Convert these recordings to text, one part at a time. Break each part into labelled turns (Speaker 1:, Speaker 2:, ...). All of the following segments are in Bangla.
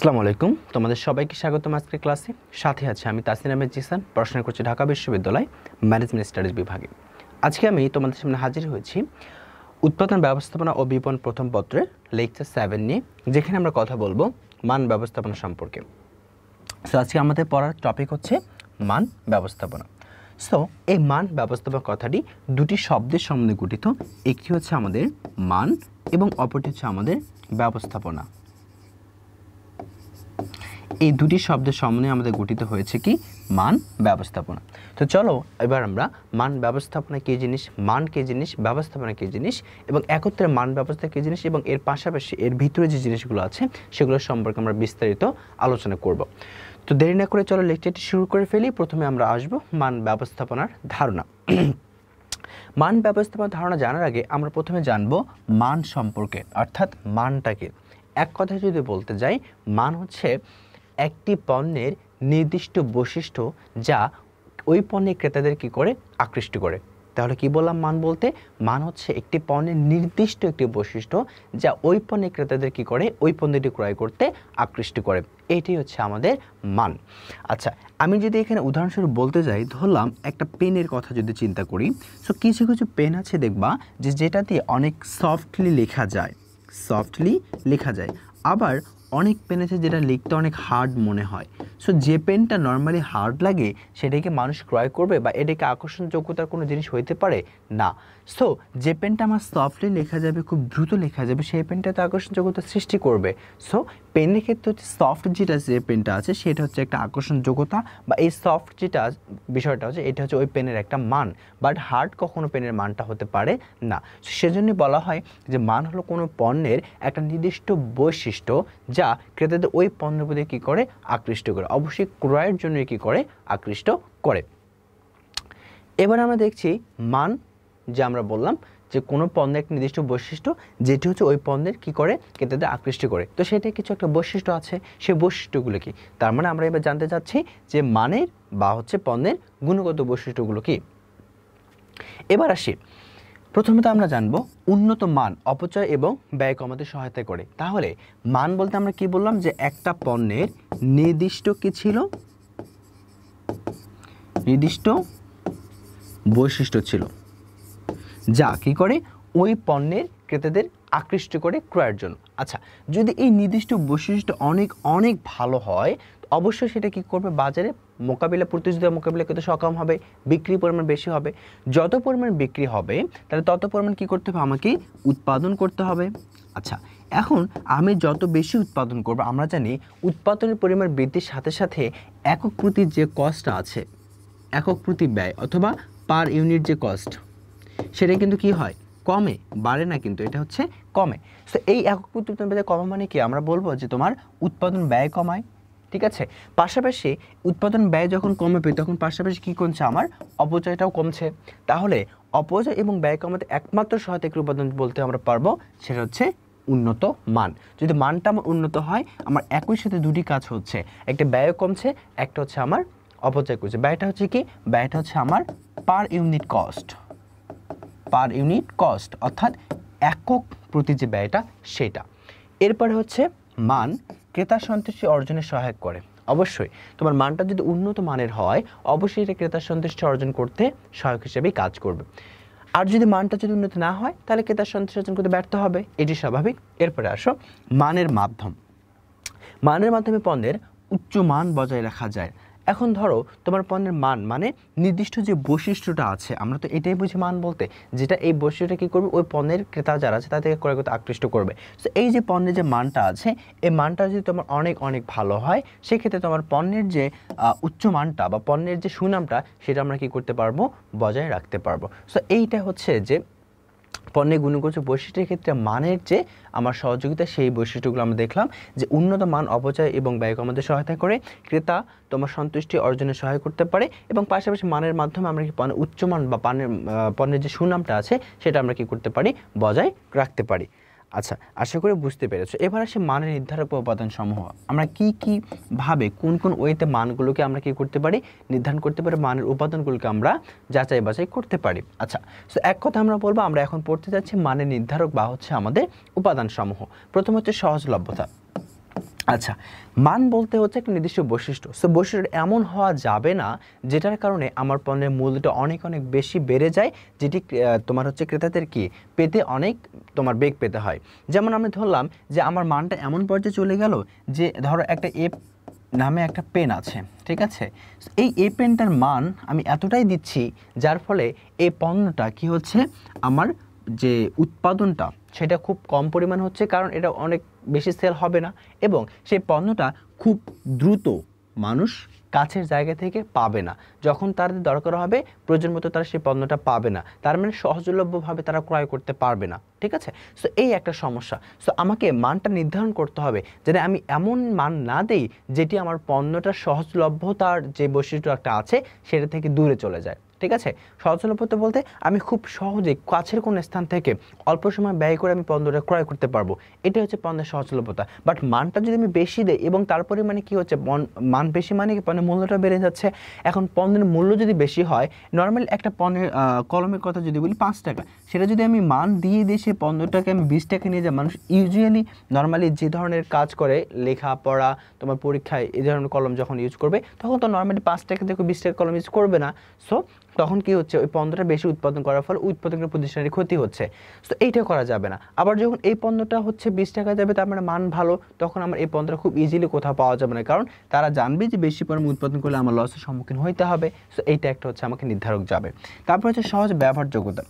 Speaker 1: আসসালামু আলাইকুম, তোমাদের সবাইকে স্বাগতম আজকের ক্লাসে। সাথে আছে আমি তাসনিম আহমেদ জিসান, পড়াশোনা করছি ঢাকা বিশ্ববিদ্যালয় ম্যানেজমেন্ট স্টাডিজ বিভাগে। আজকে আমি তোমাদের সামনে হাজির হয়েছি উৎপাদন ব্যবস্থাপনা ও বিপণন প্রথম পত্রের লেকচার 7 নিয়ে, যেখানে আমরা কথা বলবো মান ব্যবস্থাপনা সম্পর্কে। সো আজকে আমাদের পড়ার টপিক হচ্ছে মান ব্যবস্থাপনা। সো এই মান ব্যবস্থাপনা কথাটি দুটি শব্দের সম্বন্ধে গঠিত। একটি হচ্ছে আমাদের মান এবং অপরটি হচ্ছে আমাদের ব্যবস্থাপনা। এই দুটি শব্দের সমন্বয়ে আমাদের গঠিত হয়েছে কি মান ব্যবস্থাপনা। তো চলো এবার আমরা মান ব্যবস্থাপনা কী জিনিস, মান কী জিনিস, ব্যবস্থাপনা কী জিনিস এবং একত্রে মান ব্যবস্থা কী জিনিস এবং এর পাশাপাশি এর ভিতরে যে জিনিসগুলো আছে সেগুলো সম্পর্কে আমরা বিস্তারিত আলোচনা করব। তো দেরি না করে চলো লেকচারটি শুরু করে ফেলি। প্রথমে আমরা আসব মান ব্যবস্থাপনার ধারণা। মান ব্যবস্থাপনার ধারণা জানার আগে আমরা প্রথমে জানব মান সম্পর্কে, অর্থাৎ মানটাকে। এক কথায় যদি বলতে যাই, মান হচ্ছে একটি পণ্যের নির্দিষ্ট বৈশিষ্ট্য যা ওই পণ্যের ক্রেতাদের কী করে আকৃষ্ট করে। তাহলে কি বললাম মান বলতে? মান হচ্ছে একটি পণ্যের নির্দিষ্ট একটি বৈশিষ্ট্য যা ওই পণ্যের ক্রেতাদের কী করে ওই পণ্যটি ক্রয় করতে আকৃষ্ট করে। এটাই হচ্ছে আমাদের মান। আচ্ছা, আমি যদি এখানে উদাহরণস্বরূপ বলতে যাই, ধরলাম একটা পেনের কথা যদি চিন্তা করি। সো কিছু কিছু পেন আছে দেখবা যেটা দিয়ে অনেক সফটলি লেখা যায়, আবার অনেক পেন আছে যেটা লিখতে অনেক হার্ড মনে হয়। সো যে পেনটা নর্মালি হার্ড লাগে সেটাকে মানুষ ক্রয় করবে বা এটাকে আকর্ষণযোগ্যতার কোনো জিনিস হইতে পারে না। সো যে পেনটা আমার সফটলি লেখা যাবে, খুব দ্রুত লেখা যাবে, সেই পেনটাতে আকর্ষণযোগ্যতা সৃষ্টি করবে। সো পেনের ক্ষেত্রে হচ্ছে সফট যে পেনটা আছে সেটা হচ্ছে একটা আকর্ষণযোগ্যতা, বা এই সফট যেটা বিষয়টা হচ্ছে এটা হচ্ছে ওই পেনের একটা মান। বাট হার্ড কখনো পেনের মানটা হতে পারে না। সেজন্য বলা হয় যে মান হলো কোনো পণ্যের একটা নির্দিষ্ট বৈশিষ্ট্য যা ক্রেতাদের ওই পণ্যের প্রতি কী করে আকৃষ্ট করে, অবশ্যই ক্রয়ের জন্য কী করে আকৃষ্ট করে। এবার আমরা দেখছি মান, যে আমরা বললাম যে কোনো পণ্যের একটা নির্দিষ্ট বৈশিষ্ট্য যেটি হচ্ছে ওই পণ্যের কী করে ক্রেতাদের আকৃষ্ট করে। তো সেটা কিছু একটা বৈশিষ্ট্য আছে, সেই বৈশিষ্ট্যগুলো কি? তার মানে আমরা এবার জানতে চাচ্ছি যে মানের বা হচ্ছে পণ্যের গুণগত বৈশিষ্ট্যগুলো কি। এবার আসি, প্রথমত আমরা জানবো উন্নত মান অপচয় এবং ব্যয় কমাতে সহায়তা করে। তাহলে মান বলতে আমরা কি বললাম? যে একটা পণ্যের নির্দিষ্ট কি ছিল, নির্দিষ্ট বৈশিষ্ট্য ছিল যা কি করে ওই পণ্যের ক্রেতাদের আকৃষ্ট করে ক্রয়ের জন্য। আচ্ছা, যদি এই নির্দিষ্ট বৈশিষ্ট্য অনেক অনেক ভালো হয়, অবশ্যই সেটা কি করবে, বাজারে প্রতিযোগিতা মোকাবিলা করতে সক্ষম হবে, বিক্রির পরিমাণ বেশি হবে। যত পরিমাণ বিক্রি হবে তাহলে তত পরিমাণ কি করতে হবে, আমাকে উৎপাদন করতে হবে। আচ্ছা, এখন আমি যত বেশি উৎপাদন করব, আমরা জানি উৎপাদনের পরিমাণ বৃদ্ধির সাথে সাথে একক প্রতি যে কস্ট আছে, একক প্রতি ব্যয় অথবা পার ইউনিট যে কস্ট, সেটা কিন্তু কি হয়, কমে, বাড়ে না, কিন্তু এটা হচ্ছে কমে। সো এই একক প্রতি উৎপাদন ব্যয় কমা মানে কি? আমরা বলবো যে তোমার উৎপাদন ব্যয় কমায়, ঠিক আছে। পাশাপাশি উৎপাদন ব্যয় যখন কমবে তখন পাশাপাশি কী কমছে, আমার অপচয়টাও কমছে। তাহলে অপচয় এবং ব্যয় কমাতে একমাত্র সহায়ক উপাদান বলতে আমরা পারবো সেটা হচ্ছে উন্নত মান। যদি মানটা আমার উন্নত হয়, আমার একই সাথে দুটি কাজ হচ্ছে, একটা ব্যয় কমছে, একটা হচ্ছে আমার অপচয় করছে। ব্যয়টা হচ্ছে কি? ব্যয়টা হচ্ছে আমার পার ইউনিট কস্ট, অর্থাৎ একক প্রতি যে ব্যয়টা সেটা। এরপরে হচ্ছে মান ক্রেতা সন্তুষ্টি অর্জনে সহায়ক করে। অবশ্যই তোমার মানটা যদি উন্নত মানের হয়, অবশ্যই এটা ক্রেতা সন্তুষ্টি অর্জন করতে সহায়ক হিসেবেই কাজ করবে। আর যদি মানটা যদি উন্নত না হয় তাহলে ক্রেতা সন্তুষ্টি অর্জন করতে ব্যর্থ হবে, এটি স্বাভাবিক। এরপরে আসো মানের মাধ্যমে পণ্যের উচ্চ মান বজায় রাখা যায়। এখন ধরো তোমার পণ্যের মান মানে নির্দিষ্ট যে বৈশিষ্ট্যটা আছে, আমরা তো এটাই বুঝি মান বলতে, যেটা এই বৈশিষ্ট্যটা কী করবে, ওই পণ্যের ক্রেতা যারা আছে তাদেরকে ক্রয় করতে আকৃষ্ট করবে। সো এই যে পণ্যের যে মানটা আছে, এই মানটা যদি তোমার অনেক অনেক ভালো হয়, সেক্ষেত্রে তোমার পণ্যের যে উচ্চ মানটা বা পণ্যের যে সুনামটা সেটা আমরা কী করতে পারবো, বজায় রাখতে পারবো। সো এইটা হচ্ছে যে পণ্যের গুণগত বৈশিষ্ট্যের ক্ষেত্রে মানের যে আমার সহযোগিতা, সেই বৈশিষ্ট্যগুলো আমরা দেখলাম যে উন্নত মান অপচয় এবং ব্যয় কমাতে সহায়তা করে, ক্রেতা তোমার সন্তুষ্টি অর্জনে সহায় করতে পারে, এবং পাশাপাশি মানের মাধ্যমে আমরা কি উচ্চমান বা পণ্যের যে সুনামটা আছে সেটা আমরা কি করতে পারি, বজায় রাখতে পারি। আচ্ছা, আশা করি বুঝতে পেরেছো। এবার আসে মানের নির্ধারক উপাদান সমূহ। আমরা কি ভাবে কোন কোন ওয়েতে মানগুলোকে আমরা কি করতে পারি, নির্ধারণ করতে পারি, মানের উপাদানগুলোকে আমরা যাচাই বাছাই করতে পারি। আচ্ছা, সো এক কথা আমরা বলবো, আমরা এখন পড়তে যাচ্ছি মানের নির্ধারক বা হচ্ছে আমাদের উপাদান সমূহ। প্রথম হচ্ছে সহজলভ্যতা। আচ্ছা, মান বলতে হচ্ছে একটা নির্দিষ্ট বৈশিষ্ট্য। সো বৈশিষ্ট্য এমন হওয়া যাবে না যেটার কারণে আমার পণ্যের মূল্যটা অনেক অনেক বেশি বেড়ে যায়, যেটি তোমার হচ্ছে ক্রেতাদের কি পেতে অনেক তোমার বেগ পেতে হয়। যেমন আমি ধরলাম যে আমার মানটা এমন পর্যায়ে চলে গেল যে ধরো একটা এ নামে একটা পেন আছে, ঠিক আছে, এই এ পেনটার মান আমি এতটাই দিচ্ছি যার ফলে এই পণ্যটা কি হচ্ছে, আমার যে উৎপাদনটা সেটা খুব কম পরিমাণ হচ্ছে, কারণ এটা অনেক বেশি সেল হবে না এবং সেই পণ্যটা খুব দ্রুত মানুষ কাছের জায়গা থেকে পাবে না। যখন তাদের দরকার হবে প্রয়োজন মতো তারা সেই পণ্যটা পাবে না, তার মানে সহজলভ্যভাবে তারা ক্রয় করতে পারবে না, ঠিক আছে। সো এই একটা সমস্যা। সো আমাকে মানটা নির্ধারণ করতে হবে যেন আমি এমন মান না দেই যেটি আমার পণ্যটা সহজলভ্যতার যে বৈশিষ্ট্যটা আছে সেটা থেকে দূরে চলে যায়, ঠিক আছে। সহজলভ্যতা বলতে আমি খুব সহজে কাছের কোনো স্থান থেকে অল্প সময় ব্যয় করে আমি পণ্যটা ক্রয় করতে পারবো, এটা হচ্ছে পণ্যের সহজলভ্যতা। বাট মানটা যদি আমি বেশি দেই এবং তারপরে মানে কি হচ্ছে, মান বেশি মানে কি পণ্যের মূল্যটা বেড়ে যাচ্ছে। এখন পণ্যের মূল্য যদি বেশি হয়, নর্মাল একটা পণ্যের কলমের কথা যদি বলি 5 টাকা, সেটা যদি আমি মান দিয়ে দিই সেই পণ্যটাকে আমি 20 টাকা নিয়ে যাই, মানুষ ইউজুয়ালি নর্মালি যে ধরনের কাজ করে লেখাপড়া তোমার পরীক্ষায় এই ধরনের কলম যখন ইউজ করবে তখন তো নর্মালি 5 টাকা থেকে 20 টাকা কলম ইউজ করবে না। সো তখন কি হচ্ছে, ওই পণ্যটা বেশি উৎপাদন করার ফলে উৎপাদনকারী প্রতিষ্ঠানের ক্ষতি হচ্ছে। তো এইটা করা যাবে না। আবার যখন এই পণ্যটা হচ্ছে 20 টাকা যাবে, তার মানে মান ভালো, তখন আমার এই পণ্যটা খুব ইজিলি কোথাও পাওয়া যাবে না, কারণ তারা জানবে যে বেশি পরিমাণ উৎপাদন করলে আমার লসের সম্মুখীন হইতে হবে। সো এইটা একটা হচ্ছে আমাকে নির্ধারক যাবে। তারপর হচ্ছে সহজ ব্যবহারযোগ্যতা।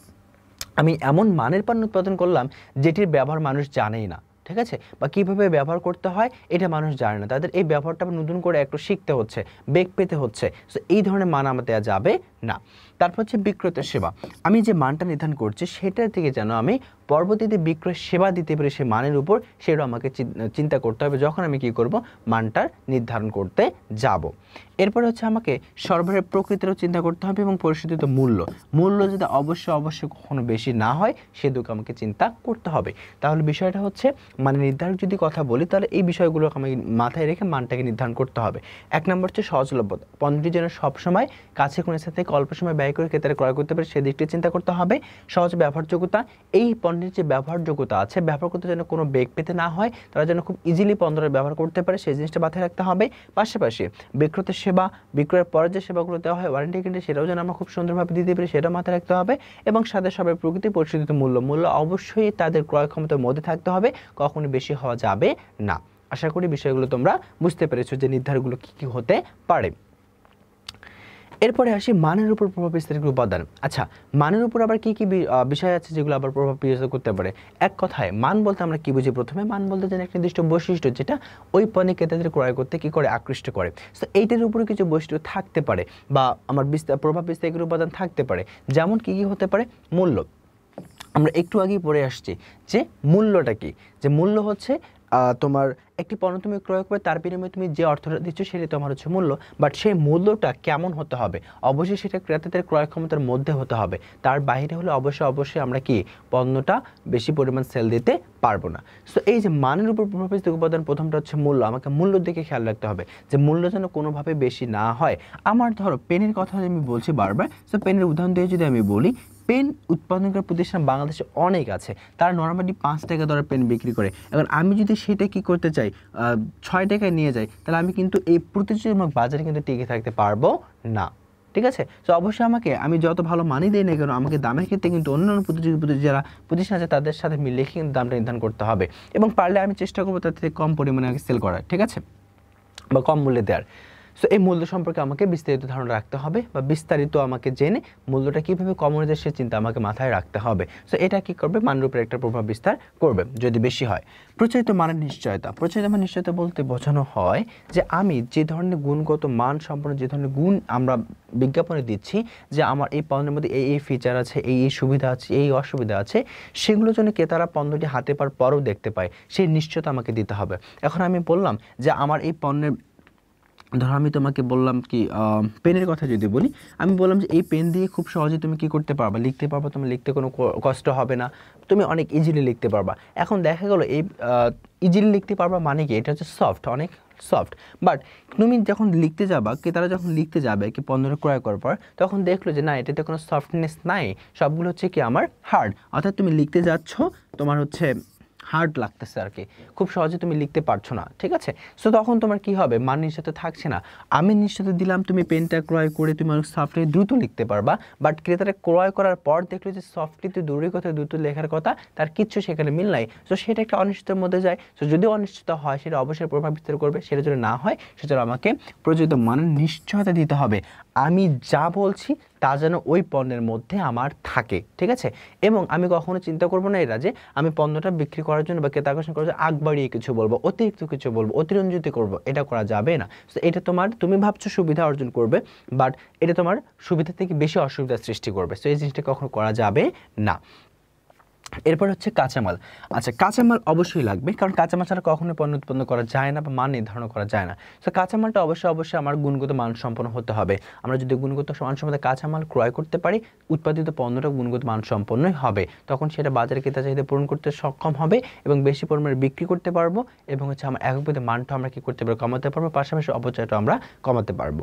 Speaker 1: আমি এমন মানের পণ্য উৎপাদন করলাম যেটির ব্যবহার মানুষ জানেই না, ঠিক আছে, বা কীভাবে ব্যবহার করতে হয় এটা মানুষ জানে না, তাদের এই ব্যবহারটা নতুন করে একটু শিখতে হচ্ছে, বেগ পেতে হচ্ছে। সো এই ধরনের মান আমার দেওয়া যাবে না। তারপর হচ্ছে বিক্রেতার সেবা। আমি যে মানটা নির্ধারণ করছি সেটার থেকে যেন আমি পরবর্তীতে বিক্রয় সেবা দিতে পারি সেই মানের উপর, সেটা আমাকে চিন্তা করতে হবে যখন আমি কি করব, মানটার নির্ধারণ করতে যাব। এরপরে হচ্ছে আমাকে সরবরাহের প্রকৃতিরও চিন্তা করতে হবে এবং পরিশোধিত মূল্য যদি অবশ্যই কখনো বেশি না হয় সেদিকে আমাকে চিন্তা করতে হবে। তাহলে বিষয়টা হচ্ছে মানে নির্ধারক যদি কথা বলি তাহলে এই বিষয়গুলোকে আমাকে মাথায় রেখে মানটাকে নির্ধারণ করতে হবে। 1 নম্বর হচ্ছে সহজলভ্যতা। পণ্যটি যেন সবসময় কাছে কোনো স্থান থেকে অল্প সময় ব্যয় করে ক্রেতারা ক্রয় করতে পারে সেদিকটি চিন্তা করতে হবে। সহজ ব্যবহারযোগ্যতা, এই পণ্যের যে ব্যবহারযোগ্যতা আছে, ব্যবহার করতে যেন কোনো বেগ পেতে না হয়, তারা যেন খুব ইজিলি পণ্যটা ব্যবহার করতে পারে সেই জিনিসটা মাথায় রাখতে হবে। পাশাপাশি বিক্রেতার সেবা, বিক্রয়ের পরে যে সেবাগুলো দেওয়া হয় ওয়ারেন্টি গ্যারান্টি, সেটাও যেন আমরা খুব সুন্দরভাবে দিতে পারি সেটা মাথায় রাখতে হবে। এবং সাথে সবাই প্রকৃতি পরিশোধিত মূল্য অবশ্যই তাদের ক্রয় ক্ষমতার মধ্যে থাকতে হবে, কখনো বেশি হওয়া যাবে না। আশা করি বিষয়গুলো তোমরা বুঝতে পেরেছো যে নির্ধারকগুলো কী কী হতে পারে। এরপরে আসি মানের উপর প্রভাব বিস্তারের উপাদান। আচ্ছা, মানের উপর আবার কি কি বিষয় আছে যেগুলো আবার প্রভাব বিস্তার করতে পারে? এক কথায় মান বলতে আমরা কি বুঝি? প্রথমে মান বলতে যেন একটা নির্দিষ্ট বৈশিষ্ট্য যেটা ওই পণ্য ক্রেতাদের ক্রয় করতে কি করে, আকৃষ্ট করে। তো এইটার উপরে কিছু বৈশিষ্ট্য থাকতে পারে বা আমার প্রভাব বিস্তারের উপাদান থাকতে পারে। যেমন কি কি হতে পারে? মূল্য। আমরা একটু আগেই পড়ে আসছি যে মূল্যটা কি, যে মূল্য হচ্ছে তোমার একটি পণ্য তুমি ক্রয় করে তার বিনিময়ে তুমি যে অর্থটা দিচ্ছ সেটি তোমার হচ্ছে মূল্য। বাট সেই মূল্যটা কেমন হতে হবে? অবশ্যই সেটা ক্রেতাদের ক্রয় ক্ষমতার মধ্যে হতে হবে, তার বাইরে হলে অবশ্যই আমরা কি পণ্যটা বেশি পরিমাণ সেল দিতে পারবো না। সো এই যে মানের উপর প্রভাব বিস্তারক উপাদান, প্রথমটা হচ্ছে মূল্য। আমাকে মূল্যের দিকে খেয়াল রাখতে হবে যে মূল্য যেন কোনোভাবে বেশি না হয়। আমার ধরো পেনের কথা আমি বলছি বারবার, সো পেনের উদাহরণ দিয়ে যদি আমি বলি, পেন উৎপাদনকারী প্রতিষ্ঠান বাংলাদেশে অনেক আছে, তারা নর্মালি 5 টাকা দরে পেন বিক্রি করে। এখন আমি যদি সেটা কি করতে চাই 6 টাকায় নিয়ে যাই, তাহলে আমি কিন্তু এই প্রতিযোগিতামূলক বাজারে কিন্তু টিকে থাকতে পারবো না, ঠিক আছে। তো অবশ্যই আমি যত ভালো মানি দিই না কেন, আমাকে দামের ক্ষেত্রে কিন্তু অন্যান্য যারা প্রতিষ্ঠান আছে তাদের সাথে মিলে কিন্তু দামটা নির্ধারণ করতে হবে এবং পারলে আমি চেষ্টা করবো তার থেকে কম পরিমাণে সেল করার, ঠিক আছে, বা কম মূল্যে দেওয়ার। সো এই মূল্য সম্পর্কে আমাকে বিস্তারিত ধারণা রাখতে হবে বা বিস্তারিত আমাকে জেনে মূল্যটা কীভাবে কম হয়ে যায় সে চিন্তা আমাকে মাথায় রাখতে হবে। সো এটা কী করবে, মানের উপরে একটা প্রভাব বিস্তার করবে যদি বেশি হয়। প্রচলিত মানের নিশ্চয়তা। প্রচলিত মানের নিশ্চয়তা বলতে বোঝানো হয় যে আমি যে ধরনের গুণগত মান সম্পন্ন যে ধরনের গুণ আমরা বিজ্ঞাপনে দিচ্ছি যে আমার এই পণ্যের মধ্যে এই ফিচার আছে, এই সুবিধা আছে, এই অসুবিধা আছে, সেগুলো যেন ক্রেতারা পণ্যটি হাতে পাওয়ার পরেও দেখতে পায়, সেই নিশ্চয়তা আমাকে দিতে হবে। এখন আমি বললাম যে আমার এই পণ্যের, ধরো আমি তোমাকে বললাম কি পেনের কথা যদি বলি, আমি বললাম যে এই পেন দিয়ে খুব সহজে তুমি কি করতে পারবা, লিখতে পারবা, তুমি লিখতে কোনো কষ্ট হবে না, তুমি অনেক ইজিলি লিখতে পারবা। এখন দেখা গেলো এই ইজিলি লিখতে পারবা মানে কি, এটা হচ্ছে সফট, অনেক সফট। বাট তুমি যখন লিখতে যাবা, তারা যখন লিখতে যাবে কি পণ্যটা ক্রয় করার পর, তখন দেখলো যে না এটাতে কোনো সফটনেস নাই, সবগুলো হচ্ছে কি আমার হার্ড। অর্থাৎ তুমি লিখতে যাচ্ছ, তোমার হচ্ছে হার্ড লাগতেছে আর কি, খুব সহজে তুমি লিখতে পারছো না, ঠিক আছে। সো তখন তোমার কি হবে, মান নিশ্চিত থাকছে না। আমি নিশ্চিত দিলাম, তুমি পেনটা ক্রয় করে তুমি অনেক সফটলি দ্রুত লিখতে পারবা, বাট ক্রেতারা ক্রয় করার পর দেখলো যে সফটলি তো দূরের কথা, দ্রুত লেখার কথা, তার কিচ্ছু সেখানে মিল নাই। সো সেটা একটা অনিশ্চিতের মধ্যে যায়। সো যদি অনিশ্চিত হয় সেটা অবশ্যই প্রভাব বিস্তার করবে, সেটা যদি না হয় সেটা আমাকে প্রযোজিত মানের নিশ্চয়তা দিতে হবে, আমি যা বলছি তা যেন ওই পণ্যের মধ্যে আমার থাকে, ঠিক আছে। এবং আমি কখনো চিন্তা করবো না এরা যে আমি পণ্যটা বিক্রি করার জন্য বা ক্রেতা আকর্ষণ করার জন্য আগ বাড়িয়ে কিছু বলবো, অতিরিক্ত কিছু বলবো, অতিরঞ্জিত করবো, এটা করা যাবে না। তো এটা তুমি ভাবছো সুবিধা অর্জন করবে, বাট এটা তোমার সুবিধা থেকে বেশি অসুবিধার সৃষ্টি করবে। তো এই জিনিসটা কখনো করা যাবে না। এরপর হচ্ছে কাঁচামাল। আচ্ছা, কাঁচামাল অবশ্যই লাগবে, কারণ কাঁচামাল ছাড়া কখনোই পণ্য উৎপন্ন করা যায় না বা মান নির্ধারণ করা যায় না। তো কাঁচামালটা অবশ্যই আমার গুণগত মানসম্পন্ন হতে হবে। আমরা যদি গুণগত মানসম্পন্ন কাঁচামাল ক্রয় করতে পারি, উৎপাদিত পণ্যটা গুণগত মানসম্পন্নই হবে, তখন সেটা বাজারে ক্রেতা চাহিদা পূরণ করতে সক্ষম হবে এবং বেশি পরিমাণে বিক্রি করতে পারবো, এবং হচ্ছে আমার এককভাবে মানটা আমরা কি করতে পারবো, কমাতে পারবো, পাশাপাশি অপচয়টা আমরা কমাতে পারবো।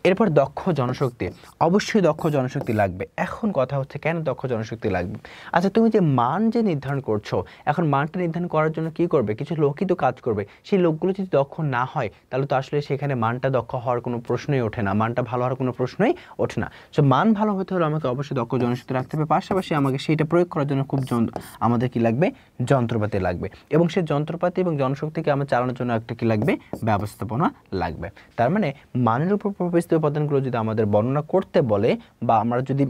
Speaker 1: এরপর দক্ষ জনশক্তি, অবশ্যই দক্ষ জনশক্তি লাগবে। এখন কথা হচ্ছে কেন দক্ষ জনশক্তি লাগবে। আচ্ছা, তুমি যে মান যে নির্ধারণ করছো, এখন মানটা নির্ধারণ করার জন্য কি করবে, কিছু লোকই তো কাজ করবে। সেই লোকগুলো যদি দক্ষ না হয় তাহলে তো আসলে সেখানে মানটা দক্ষ হওয়ার কোনো প্রশ্নই ওঠে না, মানটা ভালো হওয়ার কোনো প্রশ্নই ওঠে না। সো মান ভালো হতে হলে আমাকে অবশ্যই দক্ষ জনশক্তি রাখতে হবে, পাশাপাশি আমাকে সেইটা প্রয়োগ করার জন্য আমাদের কি লাগবে, যন্ত্রপাতি লাগবে, এবং সেই যন্ত্রপাতি এবং জনশক্তিকে আমার চালানোর জন্য একটা কি লাগবে, ব্যবস্থাপনা লাগবে। তার মানে মানের উপর প্রবেশিত উপাদানগুলো যদি আমাদের বর্ণনা করতে বলে বা আমরা যদি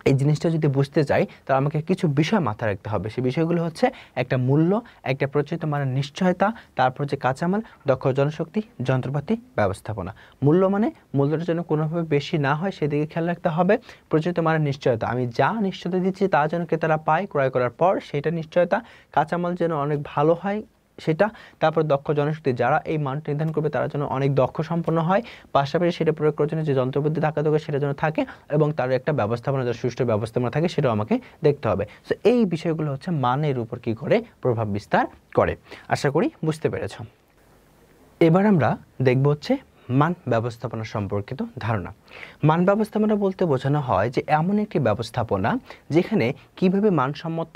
Speaker 1: এই জিনিসটা যদি বুঝতে চাই, তাহলে আমাকে কিছু বিষয় মাথায় রাখতে হবে। সেই বিষয়গুলো হচ্ছে একটা মূল্য, একটা প্রচলিত মানের নিশ্চয়তা, তারপর হচ্ছে কাঁচামাল, দক্ষ জনশক্তি, যন্ত্রপাতি, ব্যবস্থাপনা। মূল্য মানে মূল্যটা যেন কোনোভাবে বেশি না হয় সেদিকে খেয়াল রাখতে হবে। প্রচলিত মানের নিশ্চয়তা, আমি যা নিশ্চয়তা দিচ্ছি তা যেন ক্রেতারা পায় ক্রয় করার পর, সেটা নিশ্চয়তা। কাঁচামাল যেন অনেক ভালো হয় সেটা। তারপর দক্ষ জনশক্তি, যারা এই মানটা নির্ধারণ করবে তারা যেন অনেক দক্ষ সম্পন্ন হয়, পাশাপাশি সেটা প্রয়োগ করার জন্য যে যন্ত্রপাতি থাকা দরকার সেটা যেন থাকে, এবং তার একটা ব্যবস্থাপনা, যার সুষ্ঠু ব্যবস্থাপনা থাকে, সেটাও আমাকে দেখতে হবে। সো এই বিষয়গুলো হচ্ছে মানের উপর কি করে প্রভাব বিস্তার করে। আশা করি বুঝতে পেরেছ। এবার আমরা দেখব হচ্ছে মান ব্যবস্থাপনা সম্পর্কিত ধারণা। মান ব্যবস্থাপনা বলতে বোঝানো হয় যে এমন একটি ব্যবস্থাপনা যেখানে কিভাবে মানসম্মত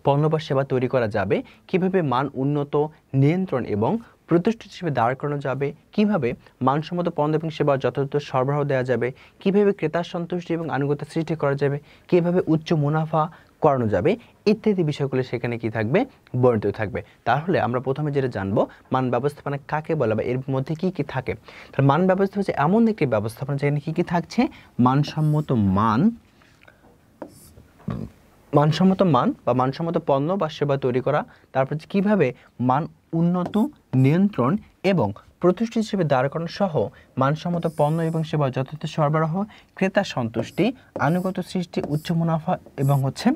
Speaker 1: পণ্য বা সেবা তৈরি করা যাবে, কিভাবে মান উন্নত, নিয়ন্ত্রণ এবং প্রতিষ্ঠিত হিসেবে দাঁড় করানো যাবে, কিভাবে মানসম্মত পণ্য এবং সেবা যথাযথ সরবরাহ দেওয়া যাবে, কিভাবে ক্রেতার সন্তুষ্টি এবং আনুগত্য সৃষ্টি করা যাবে, কিভাবে উচ্চ মুনাফা করানো যাবে, ইত্যাদি বিষয়গুলো সেখানে কি থাকবে, বর্ণিত থাকবে। তাহলে আমরা প্রথমে যেটা জানবো, মান ব্যবস্থাপনা কাকে বলে বা এর মধ্যে কি কি থাকে। তাহলে মান ব্যবস্থাপনা হচ্ছে এমন একটি ব্যবস্থাপনা যেখানে কি কি থাকছে, মানসম্মত মান বা মানসম্মত পণ্য বা সেবা তৈরি করা, তারপর কিভাবে মান উন্নত, নিয়ন্ত্রণ এবং প্রতিষ্ঠিত হিসেবে দাঁড় করানো সহ মানসম্মত পণ্য এবং সেবা যথাযথ সরবরাহ, ক্রেতার সন্তুষ্টি, আনুগত্য সৃষ্টি, উচ্চ মুনাফা এবং হচ্ছে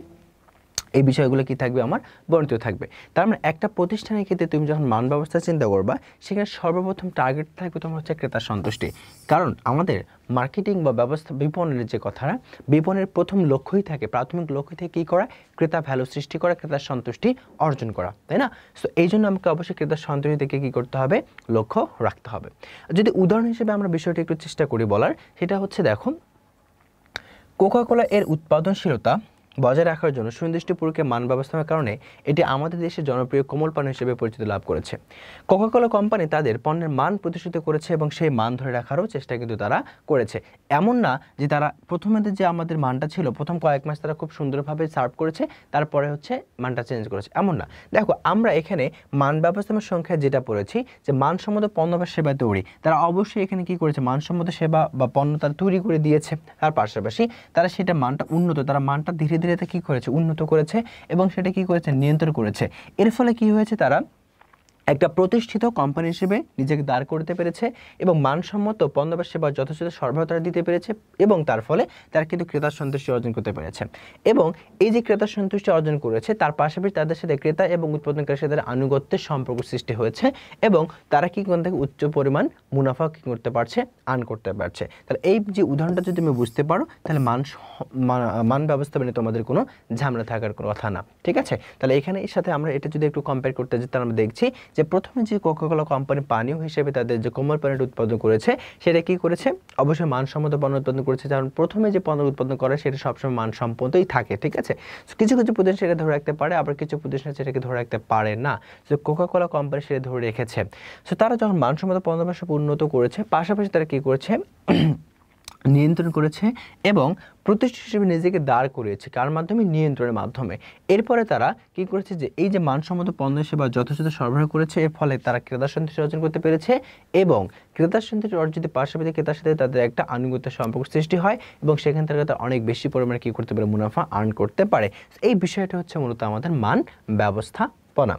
Speaker 1: এই বিষয়গুলো কি থাকবে, আমার বর্ণিত থাকবে। তার মানে একটা প্রতিষ্ঠানের ক্ষেত্রে তুমি যখন মান ব্যবস্থা চিন্তা করবা, সেখানে সর্বপ্রথম টার্গেট থাকবে তোমার হচ্ছে ক্রেতার সন্তুষ্টি। কারণ আমাদের মার্কেটিং বা ব্যবস্থা বিপণনের যে কথাটা, বিপণনের প্রথম লক্ষ্যই থাকে, প্রাথমিক লক্ষ্য থেকে কী করা, ক্রেতা ভ্যালু সৃষ্টি করা, ক্রেতার সন্তুষ্টি অর্জন করা, তাই না? সো এই জন্য আমাকে অবশ্যই ক্রেতার সন্তুষ্টি থেকে কী করতে হবে, লক্ষ্য রাখতে হবে। যদি উদাহরণ হিসেবে আমরা বিষয়টি একটু চেষ্টা করি বলার, সেটা হচ্ছে দেখো, কোকা-কোলা এর উৎপাদনশীলতা বজায় রাখার জন্য সুনির্দিষ্টপূর্বক মান ব্যবস্থাপনার কারণে এটি আমাদের দেশে জনপ্রিয় কোমল পানীয় হিসেবে পরিচিতি লাভ করেছে। কোকা-কোলা কোম্পানি তাদের পণ্যের মান প্রতিষ্ঠিত করেছে এবং সেই মান ধরে রাখারও চেষ্টা কিন্তু তারা করেছে। এমন না যে তারা প্রথমে যে আমাদের মানটা ছিল, প্রথম কয়েক মাস তারা খুব সুন্দরভাবে সার্ভ করেছে, তারপরে হচ্ছে মানটা চেঞ্জ করেছে, এমন না। দেখো, আমরা এখানে মান ব্যবস্থাপনার সংখ্যা যেটা পড়েছি, যে মানসম্মত পণ্য বা সেবা তৈরি, তারা অবশ্যই এখানে কি করেছে, মানসম্মত সেবা বা পণ্য তারা তৈরি করে দিয়েছে। তার পাশাপাশি তারা সেটা মানটা উন্নত, তারা মানটা ধীরে ধীরে কি করেছে, উন্নত করেছে, এবং সেটা কি করেছে, নিয়ন্ত্রণ করেছে। এর ফলে কি হয়েছে, তারা একটা প্রতিষ্ঠিত কোম্পানি হিসেবে নিজেকে দাঁড় করতে পেরেছে এবং মানসম্মত পণ্য বা সেবা যথাযথ সরবরাহ তারা দিতে পেরেছে, এবং তার ফলে তারা কিন্তু ক্রেতার সন্তুষ্টি অর্জন করতে পেরেছে। এবং এই যে ক্রেতার সন্তুষ্টি অর্জন করেছে, তার পাশাপাশি তাদের সাথে ক্রেতা এবং উৎপাদনকারীর সাথে আনুগত্যের সম্পর্ক সৃষ্টি হয়েছে, এবং তারা কি করতে উচ্চ পরিমাণ মুনাফা কি করতে পারছে, আর্ন করতে পারছে। তাহলে এই যে উদাহরণটা যদি তুমি বুঝতে পারো, তাহলে মান ব্যবস্থাপনায় তোমাদের কোনো ঝামেলা থাকার কোনো কথা না, ঠিক আছে? তাহলে এখানে এর সাথে আমরা এটা যদি একটু কম্পেয়ার করতে যাই, তাহলে আমরা দেখছি যে প্রথমে যে কোকাকোলা কোম্পানি পানীয় হিসেবে তাদের যে কোমল পানীয়টা উৎপাদন করেছে সেটা কি করেছে, অবশ্যই মানসম্মত পণ্য উৎপাদন করেছে, কারণ প্রথমে যে পণ্য উৎপাদন করে সেটা সবসময় মানসম্মতই থাকে, ঠিক আছে। কিছু কিছু প্রতিষ্ঠান সেটা ধরে রাখতে পারে, আবার কিছু প্রতিষ্ঠান সেটাকে ধরে রাখতে পারে না। তো কোকাকোলা কোম্পানি সেটা ধরে রেখেছে। সো তারা যখন মানসম্মত পণ্য উন্নত করেছে, পাশাপাশি তারা কি করেছে, নিয়ন্ত্রণ করেছে এবং প্রতিষ্ঠান হিসেবে নিজেকে দাঁড় করিয়েছে, কার মাধ্যমে, নিয়ন্ত্রণের মাধ্যমে। এরপরে তারা কি করেছে, যে এই যে মানসম্মত পণ্য সেবা যথাযথ সরবরাহ করেছে, এর ফলে তারা ক্রেতা সন্তুষ্টি অর্জন করতে পেরেছে এবং ক্রেতা সন্তুষ্টি অর্জনের পাশাপাশি ক্রেতার সাথে তাদের একটা আনুগত্যের সম্পর্ক সৃষ্টি হয় এবং সেখান থেকে তারা অনেক বেশি পরিমাণে কি করতে পারে, মুনাফা আর্ন করতে পারে। এই বিষয়টা হচ্ছে মূলত আমাদের মান ব্যবস্থাপনা।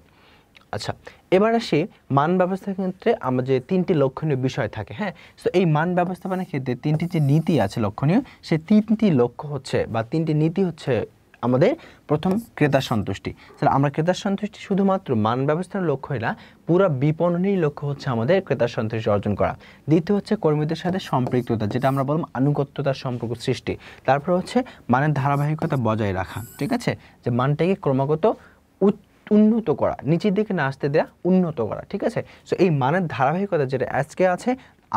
Speaker 1: আচ্ছা, এবার আসি মান ব্যবস্থার ক্ষেত্রে আমার যে তিনটি লক্ষণীয় বিষয় থাকে। হ্যাঁ, তো এই মান ব্যবস্থাপনার ক্ষেত্রে তিনটি যে নীতি আছে লক্ষণীয়, সেই তিনটি লক্ষ্য হচ্ছে বা তিনটি নীতি হচ্ছে আমাদের প্রথম ক্রেতা সন্তুষ্টি। স্যার আমরা ক্রেতা সন্তুষ্টি শুধুমাত্র মান ব্যবস্থার লক্ষ্যই না, পুরো বিপণনের লক্ষ্য হচ্ছে আমাদের ক্রেতা সন্তুষ্টি অর্জন করা। দ্বিতীয় হচ্ছে কর্মীদের সাথে সম্পৃক্ততা, যেটা আমরা বললাম আনুগত্যতার সম্পর্ক সৃষ্টি। তারপর হচ্ছে মানের ধারাবাহিকতা বজায় রাখা, ঠিক আছে, যে মানটাকে ক্রমাগত উন্নত করা, নিচের দিকে না আসতে দেয়া, উন্নত করা, ঠিক আছে। সো এই মানের ধারাবাহিকতা যেটা আজকে আছে,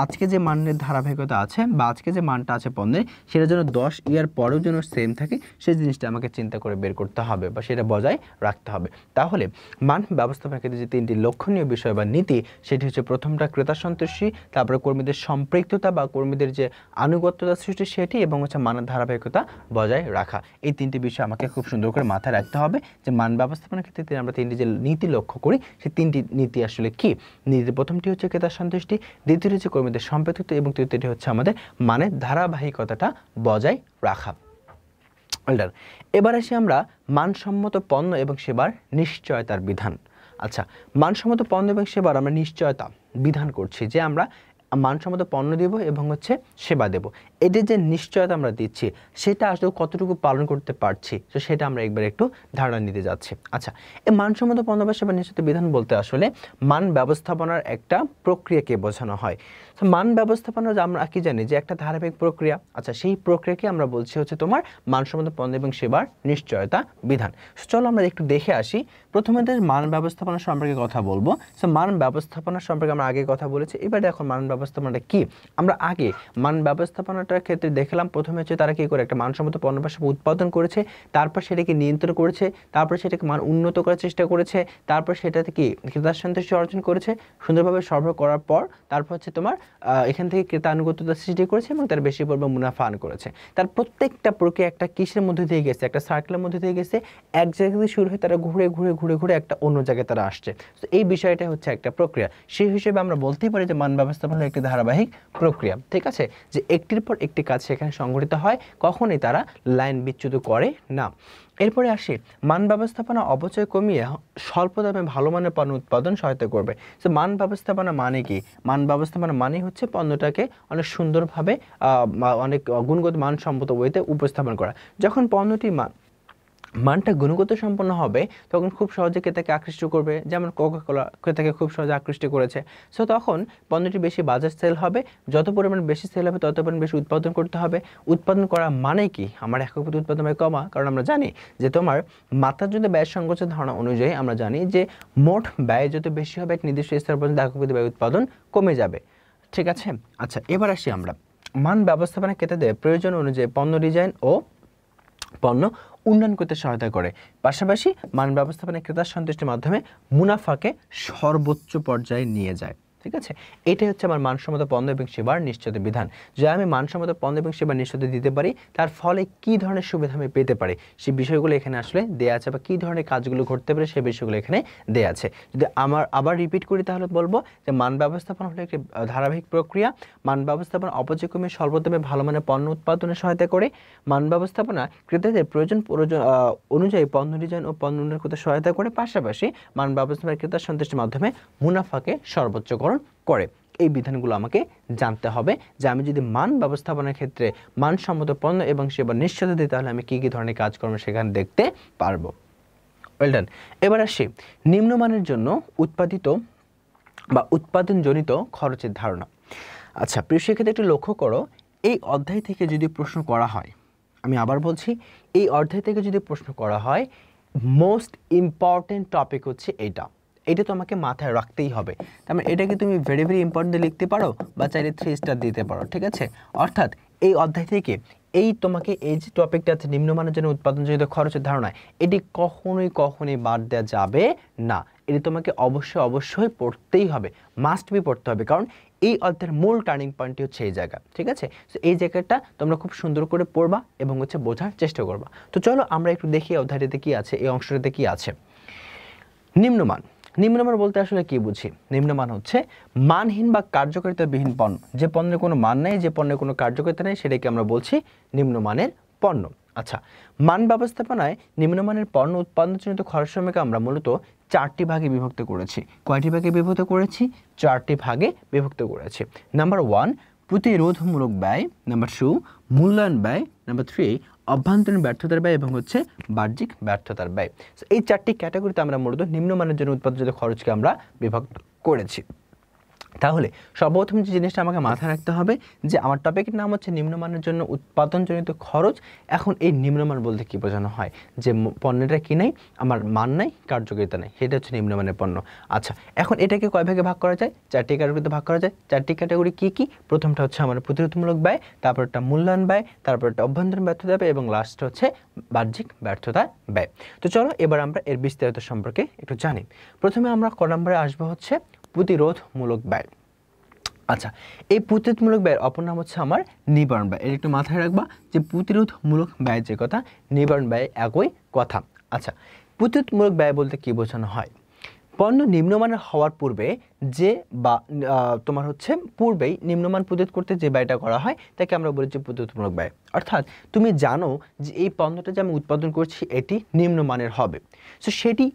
Speaker 1: আজকে যে মানের ধারাবাহিকতা আছে বা আজকে যে মানটা আছে পণ্যের, সেটা যেন 10 ইয়ার পরেও যেন সেম থাকে, সেই জিনিসটা আমাকে চিন্তা করে বের করতে হবে বা সেটা বজায় রাখতে হবে। তাহলে মান ব্যবস্থাপনার ক্ষেত্রে যে তিনটি লক্ষণীয় বিষয় বা নীতি, সেটি হচ্ছে প্রথমটা ক্রেতা সন্তুষ্টি, তারপরে কর্মীদের সম্পৃক্ততা বা কর্মীদের যে আনুগত্যতা সৃষ্টি সেটি, এবং হচ্ছে মানের ধারাবাহিকতা বজায় রাখা। এই তিনটি বিষয় আমাকে খুব সুন্দর করে মাথায় রাখতে হবে যে মান ব্যবস্থাপনার ক্ষেত্রে আমরা তিনটি যে নীতি লক্ষ্য করি, সেই তিনটি নীতি আসলে কি। নীতি প্রথমটি হচ্ছে ক্রেতা সন্তুষ্টি, দ্বিতীয়টি হচ্ছে কর্মীদের সম্পৃক্ততা এবং তৃতীয়টি হচ্ছে আমাদের মানের ধারাবাহিকতাটা বজায় রাখা। এবার আসি আমরা মানসম্মত পণ্য এবং সেবার নিশ্চয়তার বিধান। আচ্ছা, মানসম্মত পণ্য এবং সেবার আমরা নিশ্চয়তা বিধান করছি যে আমরা মানসম্মত পণ্য দেব এবং হচ্ছে সেবা দেব, এদের যে নিশ্চয়তা আমরা দিচ্ছি সেটা আসলে কতটুকু পালন করতে পারছি, তো সেটা আমরা একবার একটু ধারণা নিতে যাচ্ছি। আচ্ছা, এই মানসম্মত পণ্য বা সেবা নিশ্চয়তা বিধান বলতে আসলে মান ব্যবস্থাপনার একটা প্রক্রিয়াকে বোঝানো হয়। তো মান ব্যবস্থাপনা আমরা কি জানি যে একটা ধারাবাহিক প্রক্রিয়া। আচ্ছা, সেই প্রক্রিয়াকে আমরা বলছি হচ্ছে তোমার মানসম্মত পণ্য এবং সেবার নিশ্চয়তা বিধান। চলো আমরা একটু দেখে আসি। প্রথমে মান ব্যবস্থাপনা সম্পর্কে কথা বলবো। সো মান ব্যবস্থাপনা সম্পর্কে আমরা আগে কথা বলেছি, এবার দেখো মান ব্যবস্থাপনাটা কি। আমরা আগে মান ব্যবস্থাপনাটার ক্ষেত্রে দেখলাম প্রথমে হচ্ছে তারা কি করে একটা মানসম্মত পণ্য বা সেবা উৎপাদন করেছে, তারপর সেটাকে নিয়ন্ত্রণ করেছে, তারপর সেটাকে মান উন্নত করার চেষ্টা করেছে, তারপর সেটাতে কি ক্রেতা সন্তুষ্টি অর্জন করেছে, সুন্দরভাবে সরবরাহ করার পর তারপর হচ্ছে তোমার এখান থেকে ক্রেতা আনুগত্যতা সৃষ্টি করেছে এবং তার বেশি পরিমাণ মুনাফা আর্ন করেছে। তার প্রত্যেকটা প্রক্রিয়া একটা কিসের মধ্যে দিয়ে গেছে, একটা সার্কেলের মধ্যে দিয়ে গেছে, এক জায়গা থেকে শুরু হয়ে তারা ঘুরে ঘুরে ঘুরে ঘুরে একটা অন্য জায়গায় তারা আসছে। তো এই বিষয়টা হচ্ছে একটা প্রক্রিয়া। সেই হিসেবে আমরা বলতেই পারি যে মান ব্যবস্থাপনা একটি ধারাবাহিক প্রক্রিয়া, ঠিক আছে, যে একটির পর একটি কাজ সেখানে সংঘটিত হয়, কখনোই তারা লাইন বিচ্যুত করে না। এরপরে আসি মান ব্যবস্থাপনা অপচয় কমিয়ে স্বল্প দামে ভালো মানের পণ্য উৎপাদন সহায়তা করবে। তো মান ব্যবস্থাপনা মানে কি? মান ব্যবস্থাপনা মানে হচ্ছে পণ্যটাকে অনেক সুন্দরভাবে অনেক গুণগত মানসম্মত ওয়েতে উপস্থাপন করা। যখন পণ্যটি মানটা গুণগত সম্পন্ন হবে তখন খুব সহজে ক্রেতাকে আকৃষ্ট করবে, যেমন কোকাকোলা ক্রেতাকে খুব সহজে আকৃষ্ট করেছে। সো তখন পণ্যটি বেশি বাজার সেল হবে, যত পরিমাণ বেশি সেল হবে তত পরিমাণ বেশি উৎপাদন করতে হবে। উৎপাদন করা মানে কি? আমার একক প্রতি উৎপাদন ব্যয় কমা, কারণ আমরা জানি যে তোমার মাত্রার যদি ব্যয় সংকোচনের ধারণা অনুযায়ী আমরা জানি যে মোট ব্যয় যত বেশি হবে এক নির্দিষ্ট স্তর পর্যন্ত একক প্রতি ব্যয় উৎপাদন কমে যাবে, ঠিক আছে। আচ্ছা, এবার আসি আমরা মান ব্যবস্থাপনা ক্রেতাদের প্রয়োজন অনুযায়ী পণ্য ডিজাইন ও পণ্য উন্নয়ন করতে সহায়তা করে। পাশাপাশি মান ব্যবস্থাপনা ক্রেতার সন্তুষ্টির মাধ্যমে মুনাফাকে সর্বোচ্চ পর্যায়ে নিয়ে যায়, ঠিক আছে। এটাই হচ্ছে আমার মানসম্মত পণ্য এবং সেবার নিশ্চয়তা বিধান। যে আমি মানসম্মত পণ্য এবং সেবার নিশ্চয়তা দিতে পারি, তার ফলে কি ধরনের সুবিধা আমি পেতে পারি সেই বিষয়গুলো এখানে আসলে দেয়া আছে, বা কি ধরনের কাজগুলো ঘটতে পারে সেই বিষয়গুলো এখানে দেয়া আছে। যদি আমার আবার রিপিট করি তাহলে বলবো যে মান ব্যবস্থাপনা হলো একটি ধারাবাহিক প্রক্রিয়া। মান ব্যবস্থাপনা অপচয় কমিয়ে স্বল্প দামে ভালো মানের পণ্য উৎপাদনে সহায়তা করে। মান ব্যবস্থাপনা ক্রেতাদের প্রয়োজন অনুযায়ী পণ্য ডিজাইন ও পণ্য উন্নয়ন করতে সহায়তা করে। পাশাপাশি মান ব্যবস্থাপনা ক্রেতার সন্তুষ্টির মাধ্যমে মুনাফাকে সর্বোচ্চকরণ করে। এই বিধানগুলো আমাকে জানতে হবে যে আমি যদি মান ব্যবস্থাপনার ক্ষেত্রে মানসম্মত পণ্য এবং সেবা নিশ্চয়তা দিই তাহলে আমি কি কি ধরনের কাজকর্ম সেখানে দেখতে পারবো। Well done. এবার আসি নিম্নমানের জন্য উৎপাদিত বা উৎপাদনজনিত খরচের ধারণা। আচ্ছা, প্রিয় শিক্ষার্থী একটু লক্ষ্য করো, এই অধ্যায় থেকে যদি প্রশ্ন করা হয়, আমি আবার বলছি, এই অধ্যায় থেকে যদি প্রশ্ন করা হয় মোস্ট ইম্পর্টেন্ট টপিক হচ্ছে এইটা। এটা তোমাকে মাথায় রাখতেই হবে। তার মানে এটাকে তুমি ভেরি ভেরি ইম্পর্টেন্ট লিখতে পারো বা চাইলে 3 স্টার দিতে পারো, ঠিক আছে। অর্থাৎ এই অধ্যায় থেকে এই তোমাকে এই যে টপিকটা আছে নিম্নমানের জন্য উৎপাদনজনিত খরচের ধারণা, এটি কখনোই বাদ দেওয়া যাবে না। এটি তোমাকে অবশ্যই পড়তেই হবে, মাস্ট বি পড়তে হবে, কারণ এই অধ্যায়ের মূল টার্নিং পয়েন্টই হচ্ছে এই জায়গা, ঠিক আছে। তো এই জায়গাটা তোমরা খুব সুন্দর করে পড়বা এবং হচ্ছে বোঝার চেষ্টা করবা। তো চলো আমরা একটু দেখি অধ্যায়টিতে কি আছে, এই অংশটাতে কি আছে। নিম্নমান বলতে আসলে কি বুঝি? নিম্নমান হচ্ছে মানহীন বা কার্যকারিতাবিহীন পণ্য, যে পণ্যের কোনো মান নেই, যে পণ্যের কোনো কার্যকারিতা নেই, সেটাকে আমরা বলছি নিম্নমানের পণ্য। আচ্ছা, মান ব্যবস্থাপনায় নিম্নমানের পণ্য উৎপাদনজনিত খরচ সময়কে আমরা মূলত 4টি ভাগে বিভক্ত করেছি। কয়টি ভাগে বিভক্ত করেছি? 4টি ভাগে বিভক্ত করেছি। নাম্বার 1 প্রতিরোধমূলক ব্যয়, নাম্বার 2 মূল্যায়ন ব্যয়, নাম্বার 3 অভ্যন্তরীণ ব্যর্থতার ব্যয় এবং হচ্ছে বাহ্যিক ব্যর্থতার ব্যয়। এই 4টি ক্যাটাগরিতে আমরা মূলত নিম্নমানের জন্য উৎপাদনজনিত খরচকে আমরা বিভক্ত করেছি। তাহলে সর্বপ্রথম যে জিনিসটা আমাকে মাথায় রাখতে হবে যে আমার টপিকের নাম হচ্ছে নিম্নমানের জন্য উৎপাদনজনিত খরচ। এখন এই নিম্নমান বলতে কি বোঝানো হয়? যে পণ্যটা কি নাই, আমার মান নাই, কার্যকারিতা নাই, সেটা হচ্ছে নিম্নমানের পণ্য। আচ্ছা, এখন এটাকে কয় ভাগে ভাগ করা যায়? 4টি ক্যাটাগরিতে ভাগ করা যায়। 4টি ক্যাটাগরি কি কি? প্রথমটা হচ্ছে আমার প্রতিরোধমূলক ব্যয়, তারপর একটা মূল্যায়ন ব্যয়, তারপর একটা অভ্যন্তরীণ ব্যর্থতা ব্যয় এবং লাস্ট হচ্ছে বাহ্যিক ব্যর্থতা ব্যয়। তো চলো এবার আমরা এর বিস্তারিত সম্পর্কে একটু জানি। প্রথমে আমরা ক নম্বরে আসবো হচ্ছে প্রতিরোধমূলক ব্যয়। আচ্ছা, এই প্রতিরোধমূলক ব্যয়ের অপর নাম হচ্ছে আমার নিবারণ ব্যয়। এটা একটু মাথায় রাখবা যে প্রতিরোধমূলক ব্যয় যে কথা, নিবারণ ব্যয় একই কথা। আচ্ছা, প্রতিরোধমূলক ব্যয় বলতে কি বোঝানো হয়? পণ্য নিম্নমানের হওয়ার পূর্বে যে বা তোমার হচ্ছে পূর্বেই নিম্নমান প্রতিরোধ করতে যে ব্যয়টা করা হয় তাকে আমরা বলেছি প্রতিরোধমূলক ব্যয়। অর্থাৎ তুমি জানো যে এই পণ্যটা যে আমি উৎপাদন করছি এটি নিম্নমানের হবে, সো সেটি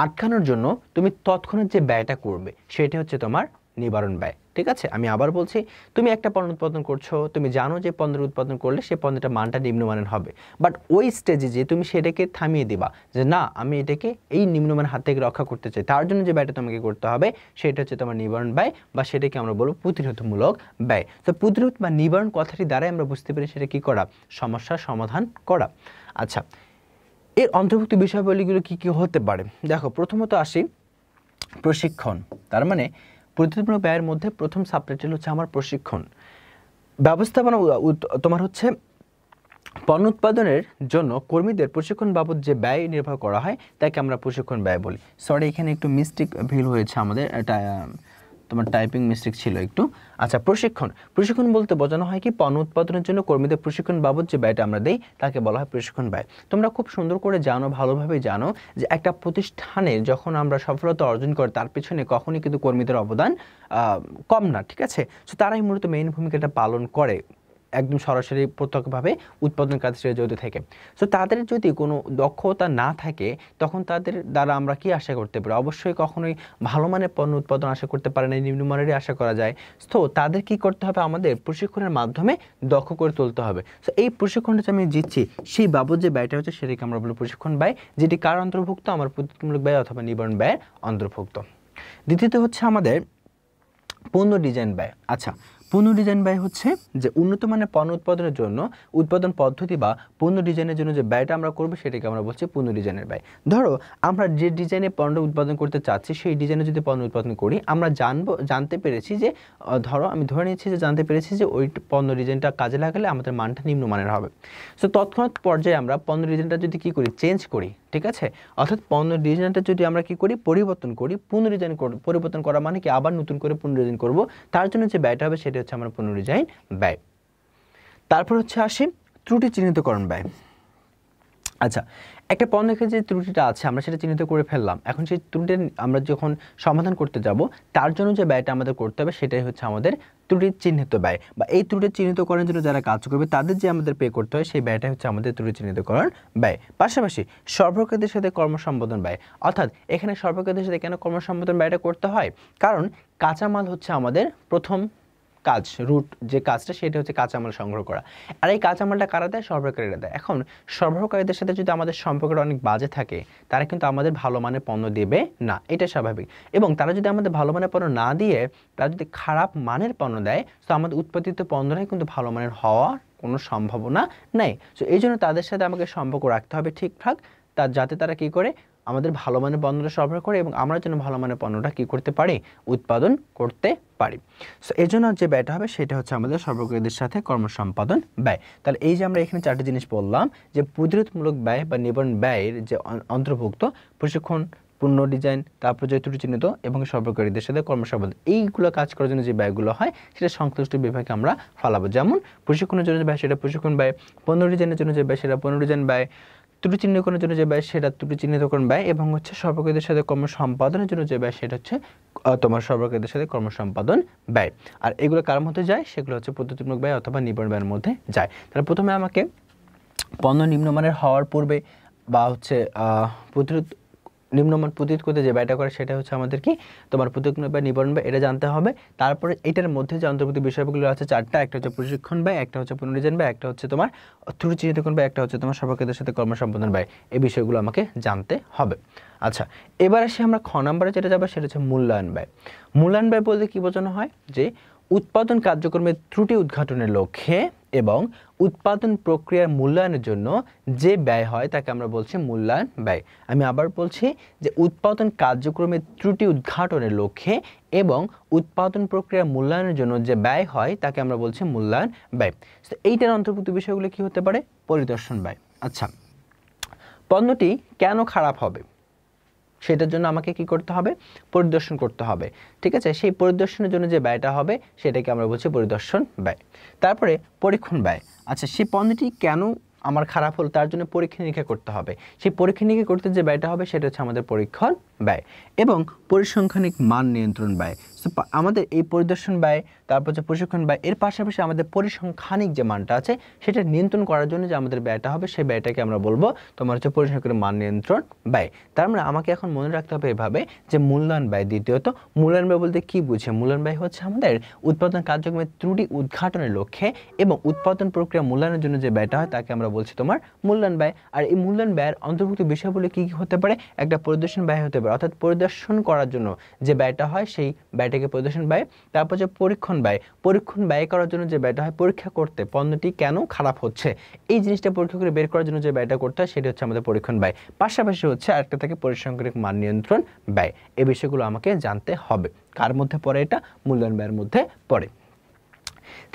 Speaker 1: আটকানোর জন্য তুমি তৎক্ষণাৎ যে ব্যয়টা করবে সেটি হচ্ছে তোমার নিবারণ ব্যয়, ঠিক আছে। আমি আবার বলছি, তুমি একটা পণ্য উৎপাদন করছো, তুমি জানো যে পণ্যের উৎপাদন করলে সেই পণ্যটা মানটা নিম্নমানের হবে, বাট ওই স্টেজে যে তুমি সেটাকে থামিয়ে দিবা যে না আমি এটাকে এই নিম্নমানের হাত থেকে রক্ষা করতে চাই, তার জন্য যে ব্যয়টা তোমাকে করতে হবে সেটা হচ্ছে তোমার নিবারণ ব্যয়, বা সেটাকে আমরা বলবো প্রতিরোধমূলক ব্যয়। তো প্রতিরোধ বা নিবারণ কথাটি দ্বারাই আমরা বুঝতে পারি সেটা কি করা, সমস্যার সমাধান করা। আচ্ছা, এর অন্তর্ভুক্ত বিষয়াবলীগুলো কি কি হতে পারে? দেখো, প্রথমত আসি প্রশিক্ষণ। তার মানে প্রতিরোধমূলক ব্যয়ের মধ্যে প্রথম সাবটাইটেল হচ্ছে আমার প্রশিক্ষণ। ব্যবস্থাপনা তোমার হচ্ছে পণ্য উৎপাদনের জন্য কর্মীদের প্রশিক্ষণ বাবদ যে ব্যয় নির্ভর করা হয় তাকে আমরা প্রশিক্ষণ ব্যয় বলি। সরি, এখানে একটু মিস্টেক ভুল হয়েছে আমাদের, এটা তোমার টাইপিং মিস্টেক ছিল একটু। আচ্ছা, প্রশিক্ষণ বলতে বোঝানো হয় কি পণ্য উৎপাদনের জন্য কর্মীদের প্রশিক্ষণ বাবদ যে ব্যয়টা আমরা দেই তাকে বলা হয় প্রশিক্ষণ ব্যয়। তোমরা খুব সুন্দর করে জানো, ভালোভাবে জানো যে একটা প্রতিষ্ঠানে যখন আমরা সফলতা অর্জন করি তার পেছনে কখনই কিন্তু কর্মীদের অবদান কম না, ঠিক আছে। সো তারাই মূলত মেইন ভূমিকাটা পালন করে একদম সরাসরি প্রত্যক্ষভাবে উৎপাদন কাজে জড়িত থেকে। সো তাদের যদি কোনো দক্ষতা না থাকে তখন তাদের দ্বারা আমরা কি আশা করতে পারি? অবশ্যই কখনোই ভালো মানের পণ্য উৎপাদন আশা করতে পারে না, নিম্নমানেরই আশা করা যায়। তো তাদের কি করতে হবে? আমাদের প্রশিক্ষণের মাধ্যমে দক্ষ করে তুলতে হবে। সো এই প্রশিক্ষণটা যে আমি দিচ্ছি সেই বাবদ যে ব্যয়টা হচ্ছে সেটাকে আমরা বলি প্রশিক্ষণ ব্যয়, যেটি কার অন্তর্ভুক্ত? আমার প্রতিরোধমূলক ব্যয় অথবা নিবারণ ব্যয়ের অন্তর্ভুক্ত। দ্বিতীয়ত হচ্ছে আমাদের পণ্য ডিজাইন ব্যয়। আচ্ছা, পণ্য ডিজাইন ব্যয় হচ্ছে যে উন্নত মানের পণ্য উৎপাদনের জন্য উৎপাদন পদ্ধতি বা পণ্য ডিজাইনের জন্য যে ব্যয়টা আমরা করবো সেটাকে আমরা বলছি পণ্য ডিজাইনের ব্যয়। ধরো আমরা যে ডিজাইনে পণ্য উৎপাদন করতে চাচ্ছি সেই ডিজাইনে যদি পণ্য উৎপাদন করি, আমরা জানতে পেরেছি যে ধরো আমি ধরে নিচ্ছি যে জানতে পেরেছি যে ওই পণ্য ডিজাইনটা কাজে লাগালে আমাদের মানটা নিম্নমানের হবে। সো তৎক্ষণাৎ পর্যায়ে আমরা পণ্য ডিজাইনটা যদি কী করি, চেঞ্জ করি, ঠিক আছে। অর্থাৎ পণ্য ডিজাইনটা যদি আমরা কী করি, পরিবর্তন করি, পুনর্ডিজাইন পরিবর্তন করা মানে কি আবার নতুন করে পুনর্ডিজাইন করব, তার জন্য যে ব্যয়টা হবে সেটা হচ্ছে আমার পুনর্ডিজাইন ব্যয়। তারপর হচ্ছে আসি ত্রুটি চিহ্নিতকরণ ব্যয়। আচ্ছা, একটা পণ্যের যে ত্রুটিটা আছে আমরা সেটা চিহ্নিত করে ফেললাম, এখন সেই ত্রুটি আমরা যখন সমাধান করতে যাব তার জন্য যে ব্যয়টা আমাদের করতে হবে সেটাই হচ্ছে আমাদের ত্রুটির চিহ্নিত ব্যয়, বা এই ত্রুটির চিহ্নিতকরণের জন্য যারা কাজ করবে তাদের যে আমাদের পে করতে হয় সেই ব্যয়টা হচ্ছে আমাদের ত্রুটি চিহ্নিতকরণ ব্যয়। পাশাপাশি সরবরাহকারীদের সাথে কর্মসম্পাদন ব্যয়। অর্থাৎ এখানে সরবরাহকারীদের সাথে কেন কর্মসম্পাদন ব্যয়টা করতে হয়? কারণ কাঁচামাল হচ্ছে আমাদের প্রথম কাজ, রুট যে কাজটা সেটা হচ্ছে কাঁচামাল সংগ্রহ করা, আর এই কাঁচামালটা কারা দেয়? সরবরাহকারীরা দেয়। এখন সরবরাহকারীদের সাথে যদি আমাদের সম্পর্কটা অনেক বাজে থাকে তারা কিন্তু আমাদের ভালো মানের পণ্য দেবে না, এটা স্বাভাবিক। এবং তারা যদি আমাদের ভালো মানের পণ্য না দিয়ে তারা যদি খারাপ মানের পণ্য দেয় তো আমাদের উৎপাদিত পণ্যটাই কিন্তু ভালো মানের হওয়ার কোনো সম্ভাবনা নেই। সো এই জন্য তাদের সাথে আমাকে সম্পর্ক রাখতে হবে ঠিকঠাক, যাতে তারা কী করে আমাদের ভালো মানের পণ্যটা সরবরাহ করে এবং আমরা যেন ভালো মানের পণ্যটা কী করতে পারি, উৎপাদন করতে পারি। সো এর জন্য যে ব্যয়টা হবে সেটা হচ্ছে আমাদের সরবরাহকারীদের সাথে কর্মসম্পাদন ব্যয়। তাহলে এই যে আমরা এখানে 4টি জিনিস বললাম যে প্রতিরোধমূলক ব্যয় বা নিবারণ ব্যয়ের যে অন্তর্ভুক্ত প্রশিক্ষণ, পূর্ণ ডিজাইন, তারপর যে ত্রুটি চিহ্নিত এবং সরবরাহকারীদের সাথে কর্মসম্পাদন, এইগুলো কাজ করার জন্য যে ব্যয়গুলো হয় সেটা সংশ্লিষ্ট বিভাগে আমরা ফালাবো। যেমন প্রশিক্ষণের জন্য যে ব্যয় সেটা প্রশিক্ষণ ব্যয়, পূর্ণ ডিজাইনের জন্য যে ব্যয় সেটা পূর্ণ ডিজাইন ব্যয়, ত্রুটি চিহ্নিতকরণের জন্য যে ব্যয় সেটা ত্রুটি চিহ্নিতকরণ ব্যয়, এবং হচ্ছে সরবরাহকারীদের সাথে কর্মসম্পাদনের জন্য যে ব্যয় সেটা হচ্ছে তোমার সরবরাহকারীদের সাথে কর্মসম্পাদন ব্যয়। আর এগুলো কার মধ্যে যায়, সেগুলো হচ্ছে প্রতিরোধমূলক ব্যয় অথবা নিবারণ ব্যয়ের মধ্যে যায়। তাহলে প্রথমে আমাকে পণ্য নিম্নমানের হওয়ার পূর্বে বা হচ্ছে নিম্নমান প্রতিরোধ করতে যে ব্যয়টা করে সেটা হচ্ছে আমাদের কি তোমার প্রতিরোধমূলক ব্যয়, নিবারণ ব্যয়, এটা জানতে হবে। তারপরে এটার মধ্যে যে অন্তর্ভুক্ত বিষয়গুলো আছে 4টা, একটা হচ্ছে প্রশিক্ষণ ব্যয়, একটা হচ্ছে পুনর্ডিজাইন ব্যয়, একটা হচ্ছে তোমার ত্রুটি চিহ্নিতকরণ ব্যয়, একটা হচ্ছে তোমার সরবরাহকারীদের সাথে কর্মসম্পাদন ব্যয়। এই বিষয়গুলো আমাকে জানতে হবে। আচ্ছা, এবার আসি আমরা খ নম্বরে যেটা যাবে সেটা হচ্ছে মূল্যায়ন ব্যয়। মূল্যায়ন ব্যয় বলতে কি বোঝানো হয়, যে উৎপাদন কার্যক্রমের ত্রুটি উদ্ঘাটনের লক্ষ্যে এবং উৎপাদন প্রক্রিয়ার মূল্যায়নের জন্য যে ব্যয় হয় তাকে আমরা বলছি মূল্যায়ন ব্যয়। আমি আবার বলছি যে উৎপাদন কার্যক্রমের ত্রুটি উদ্ঘাটনের লক্ষ্যে এবং উৎপাদন প্রক্রিয়ার মূল্যায়নের জন্য যে ব্যয় হয় তাকে আমরা বলছি মূল্যায়ন ব্যয়। তো এইটার অন্তর্ভুক্ত বিষয়গুলো কি হতে পারে, পরিদর্শন ব্যয়। আচ্ছা, পণ্যটি কেন খারাপ হবে সেটার জন্য আমাকে কি করতে হবে, পরিদর্শন করতে হবে। ঠিক আছে, সেই পরিদর্শনের জন্য যে ব্যয়টা হবে সেটাকে আমরা বলছি পরিদর্শন ব্যয়। তারপরে পরীক্ষণ ব্যয়। আচ্ছা, সেই পণ্যটি কেন আমার খারাপ হলো তার জন্য পরীক্ষা নিরীক্ষা করতে হবে, সেই পরীক্ষা নিরীক্ষা করতে যে ব্যয়টা হবে সেটা হচ্ছে আমাদের পরীক্ষণ ব্যয়। এবং পরিসংখ্যানিক মান নিয়ন্ত্রণ ব্যয়। আমাদের এই পরিদর্শন ব্যয়, তারপর হচ্ছে প্রশিক্ষণ ব্যয়, এর পাশাপাশি আমাদের পরিসংখ্যানিক যে মানটা আছে সেটা নিয়ন্ত্রণ করার জন্য যে আমাদের ব্যয়টা হবে সেই ব্যয়টাকে আমরা বলবো তোমার হচ্ছে পরিসংখ্যানিক মান নিয়ন্ত্রণ ব্যয়। তার মানে আমাকে এখন মনে রাখতে হবে এভাবে যে মূল্যায়ন ব্যয়। দ্বিতীয়ত মূল্যায়ন ব্যয় বলতে কি বুঝে, মূল্যায়ন ব্যয় হচ্ছে আমাদের উৎপাদন কার্যক্রমের ত্রুটি উদ্ঘাটনের লক্ষ্যে এবং উৎপাদন প্রক্রিয়া মূল্যায়নের জন্য যে ব্যয়টা হয় তাকে আমরা বলছি তোমার মূল্যায়ন ব্যয়। আর এই মূল্যায়ন ব্যয়ের অন্তর্ভুক্ত বিষয়গুলো কি কি হতে পারে, একটা পরিদর্শন ব্যয় হতে পারে, অর্থাৎ পরিদর্শন করার জন্য যে ব্যয়টা হয় সেই ব্যয়টাকে পরিদর্শন ব্যয়। তারপর যে পরীক্ষণ ব্যয়, পরীক্ষণ ব্যয় করার জন্য যে ব্যয়টা হয় পরীক্ষা করতে পণ্যটি কেন খারাপ হচ্ছে এই জিনিসটা পরীক্ষা করে বের করার জন্য যে ব্যয়টা করতে হয় সেটা হচ্ছে আমাদের পরীক্ষণ ব্যয়। পাশাপাশি হচ্ছে আরেকটা থাকে পরিসংখ্যানিক মান নিয়ন্ত্রণ ব্যয়। এই বিষয়গুলো আমাকে জানতে হবে। কার মধ্যে পড়ে, এটা মূল্যায়ন ব্যয়ের মধ্যে পড়ে।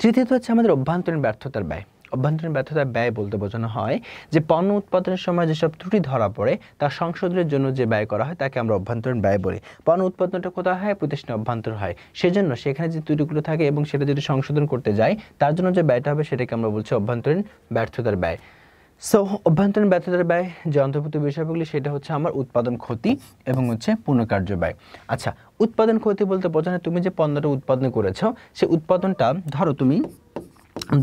Speaker 1: তৃতীয়ত হচ্ছে আমাদের অভ্যন্তরীণ ব্যর্থতার ব্যয়। অভ্যন্তরীণ ব্যর্থতার ব্যয় বলতে বোঝানো হয় যে পণ্য উৎপাদনের সময় যেসব ত্রুটি ধরা পড়ে তার সংশোধনের জন্য যে ব্যয় করা হয় তাকে আমরা অভ্যন্তরীণ ব্যয় বলি। পণ্য উৎপাদনটা কোথায় হয়, প্রতিষ্ঠানে অভ্যন্তর হয়, সেজন্য সেখানে যে ত্রুটিগুলো থাকে এবং সেটা যদি সংশোধন করতে যায় তার জন্য যে ব্যয়টা হবে সেটাকে আমরা বলছি অভ্যন্তরীণ ব্যর্থতার ব্যয়। সো অভ্যন্তরীণ ব্যর্থতার ব্যয় যে অন্তর্ভুক্ত বিষয়গুলি সেটা হচ্ছে আমার উৎপাদন ক্ষতি এবং হচ্ছে পুনঃকার্য ব্যয়। আচ্ছা, উৎপাদন ক্ষতি বলতে বোঝানো তুমি যে পণ্যটা উৎপাদন করেছো সেই উৎপাদনটা ধরো তুমি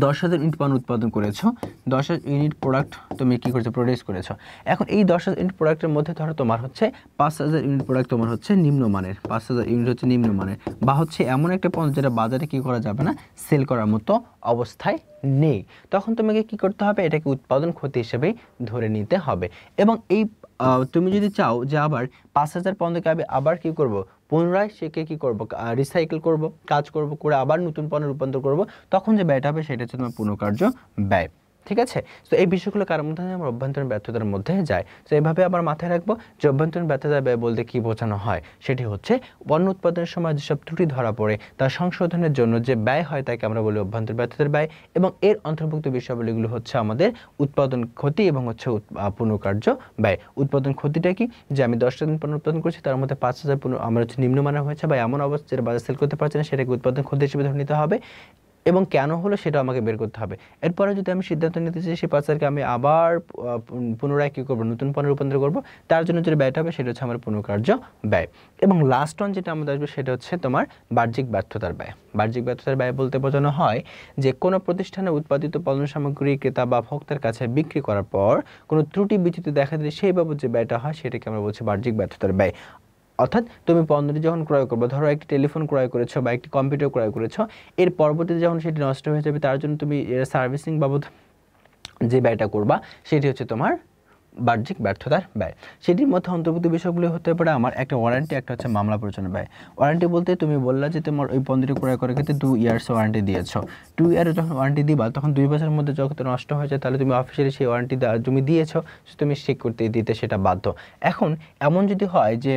Speaker 1: 10,000 ইউনিট পণ্য উৎপাদন করেছো, 10,000 ইউনিট প্রোডাক্ট তুমি কি করেছো, প্রডিউস করেছো। এখন এই 10,000 ইউনিট প্রোডাক্টের মধ্যে ধরো তোমার হচ্ছে 5,000 ইউনিট প্রোডাক্ট তোমার হচ্ছে নিম্নমানের, 5,000 ইউনিট হচ্ছে নিম্নমানের, বা হচ্ছে এমন একটা পণ্য যেটা বাজারে কি করা যাবে না, সেল করার মতো অবস্থায় নেই। তখন তোমাকে কি করতে হবে, এটাকে উৎপাদন ক্ষতি হিসেবে ধরে নিতে হবে। এবং এই তুমি যদি চাও যে আবার 5,000 পণ্যকে আমি আবার কি করব, পুনরায় সেকে কি করব, রিসাইকেল করব, কাজ করব, করে আবার নতুন পণ্যে রূপান্তর করব, তখন যে ব্যয়টা হবে সেটা হচ্ছে তোমার পুনঃকার্য ব্যয়। ঠিক আছে, তো এই বিষয়গুলো কার মধ্যে আমরা অভ্যন্তরীণ ব্যর্থতার মধ্যে যায়। তো এইভাবে আবার মাথায় রাখবো যে অভ্যন্তরীণ ব্যর্থতার ব্যয় বলতে কি বোঝানো হয়, সেটি হচ্ছে পণ্য উৎপাদনের সময় যেসব ত্রুটি ধরা পড়ে তার সংশোধনের জন্য যে ব্যয় হয় তাকে আমরা বলি অভ্যন্তরীণ ব্যর্থতার ব্যয়। এবং এর অন্তর্ভুক্ত বিষয়গুলো হচ্ছে আমাদের উৎপাদন ক্ষতি এবং হচ্ছে পুনঃকার্য ব্যয়। উৎপাদন ক্ষতিটা কি, যে আমি 10টা দিন পণ্য উৎপাদন করছি তার মধ্যে 5,000 আমার হচ্ছে নিম্নমানের হয়েছে বা এমন অবস্থা যেটা বাজার সেল করতে পারছে না, সেটাকে উৎপাদন ক্ষতি হিসেবে ধরে নিতে হবে এবং কেন হলো সেটা আমাকে বের করতে হবে। এরপরে যদি আমি সিদ্ধান্ত নিতে চাই সেই 5,000কে আমি আবার পুনরায় কী করবো, নতুন পণ্যে রূপান্তর করবো, তার জন্য যে ব্যয়টা হবে সেটা হচ্ছে আমার পুনঃকার্য ব্যয়। এবং লাস্ট ওয়ান যেটা আমাদের আসবে সেটা হচ্ছে তোমার বাহ্যিক ব্যর্থতার ব্যয়। বাহ্যিক ব্যর্থতার ব্যয় বলতে বোঝানো হয় যে কোনো প্রতিষ্ঠানে উৎপাদিত পণ্য সামগ্রী ক্রেতা বা ভোক্তার কাছে বিক্রি করার পর কোনো ত্রুটি বিচ্যুতি দেখা দিলে সেই বাবদ যে ব্যয়টা হয় সেটাকে আমরা বলছি বাহ্যিক ব্যর্থতার ব্যয়। অর্থাৎ তুমি পণ্যটি যখন ক্রয় করবে, ধরো একটি টেলিফোন ক্রয় করেছো বা একটি কম্পিউটার ক্রয় করেছো, এর পরবর্তীতে যখন সেটি নষ্ট হয়ে যাবে তার জন্য তুমি সার্ভিসিং বাবদ যে ব্যয়টা করবা সেটি হচ্ছে তোমার বাহ্যিক ব্যর্থতার ব্যয়। সেটির মধ্যে অন্তর্ভুক্ত বিষয়গুলো হতে পারে আমার একটা ওয়ারেন্টি, একটা হচ্ছে মামলা পরিচালনা ব্যয়। ওয়ারেন্টি বলতে তুমি বললা যে তোমার ওই পণ্যটি ক্রয় করার ক্ষেত্রে 2 ইয়ার্স ওয়ারেন্টি দিয়েছো। 2 ইয়ারে যখন ওয়ারেন্টি দিবা তখন 2 বছরের মধ্যে যখন নষ্ট হয়ে যায় তাহলে তুমি অফিসিয়ালি সেই ওয়ারেন্টি তুমি দিয়েছো, তুমি ঠিক করতে দিতে সেটা বাধ্য। এখন এমন যদি হয় যে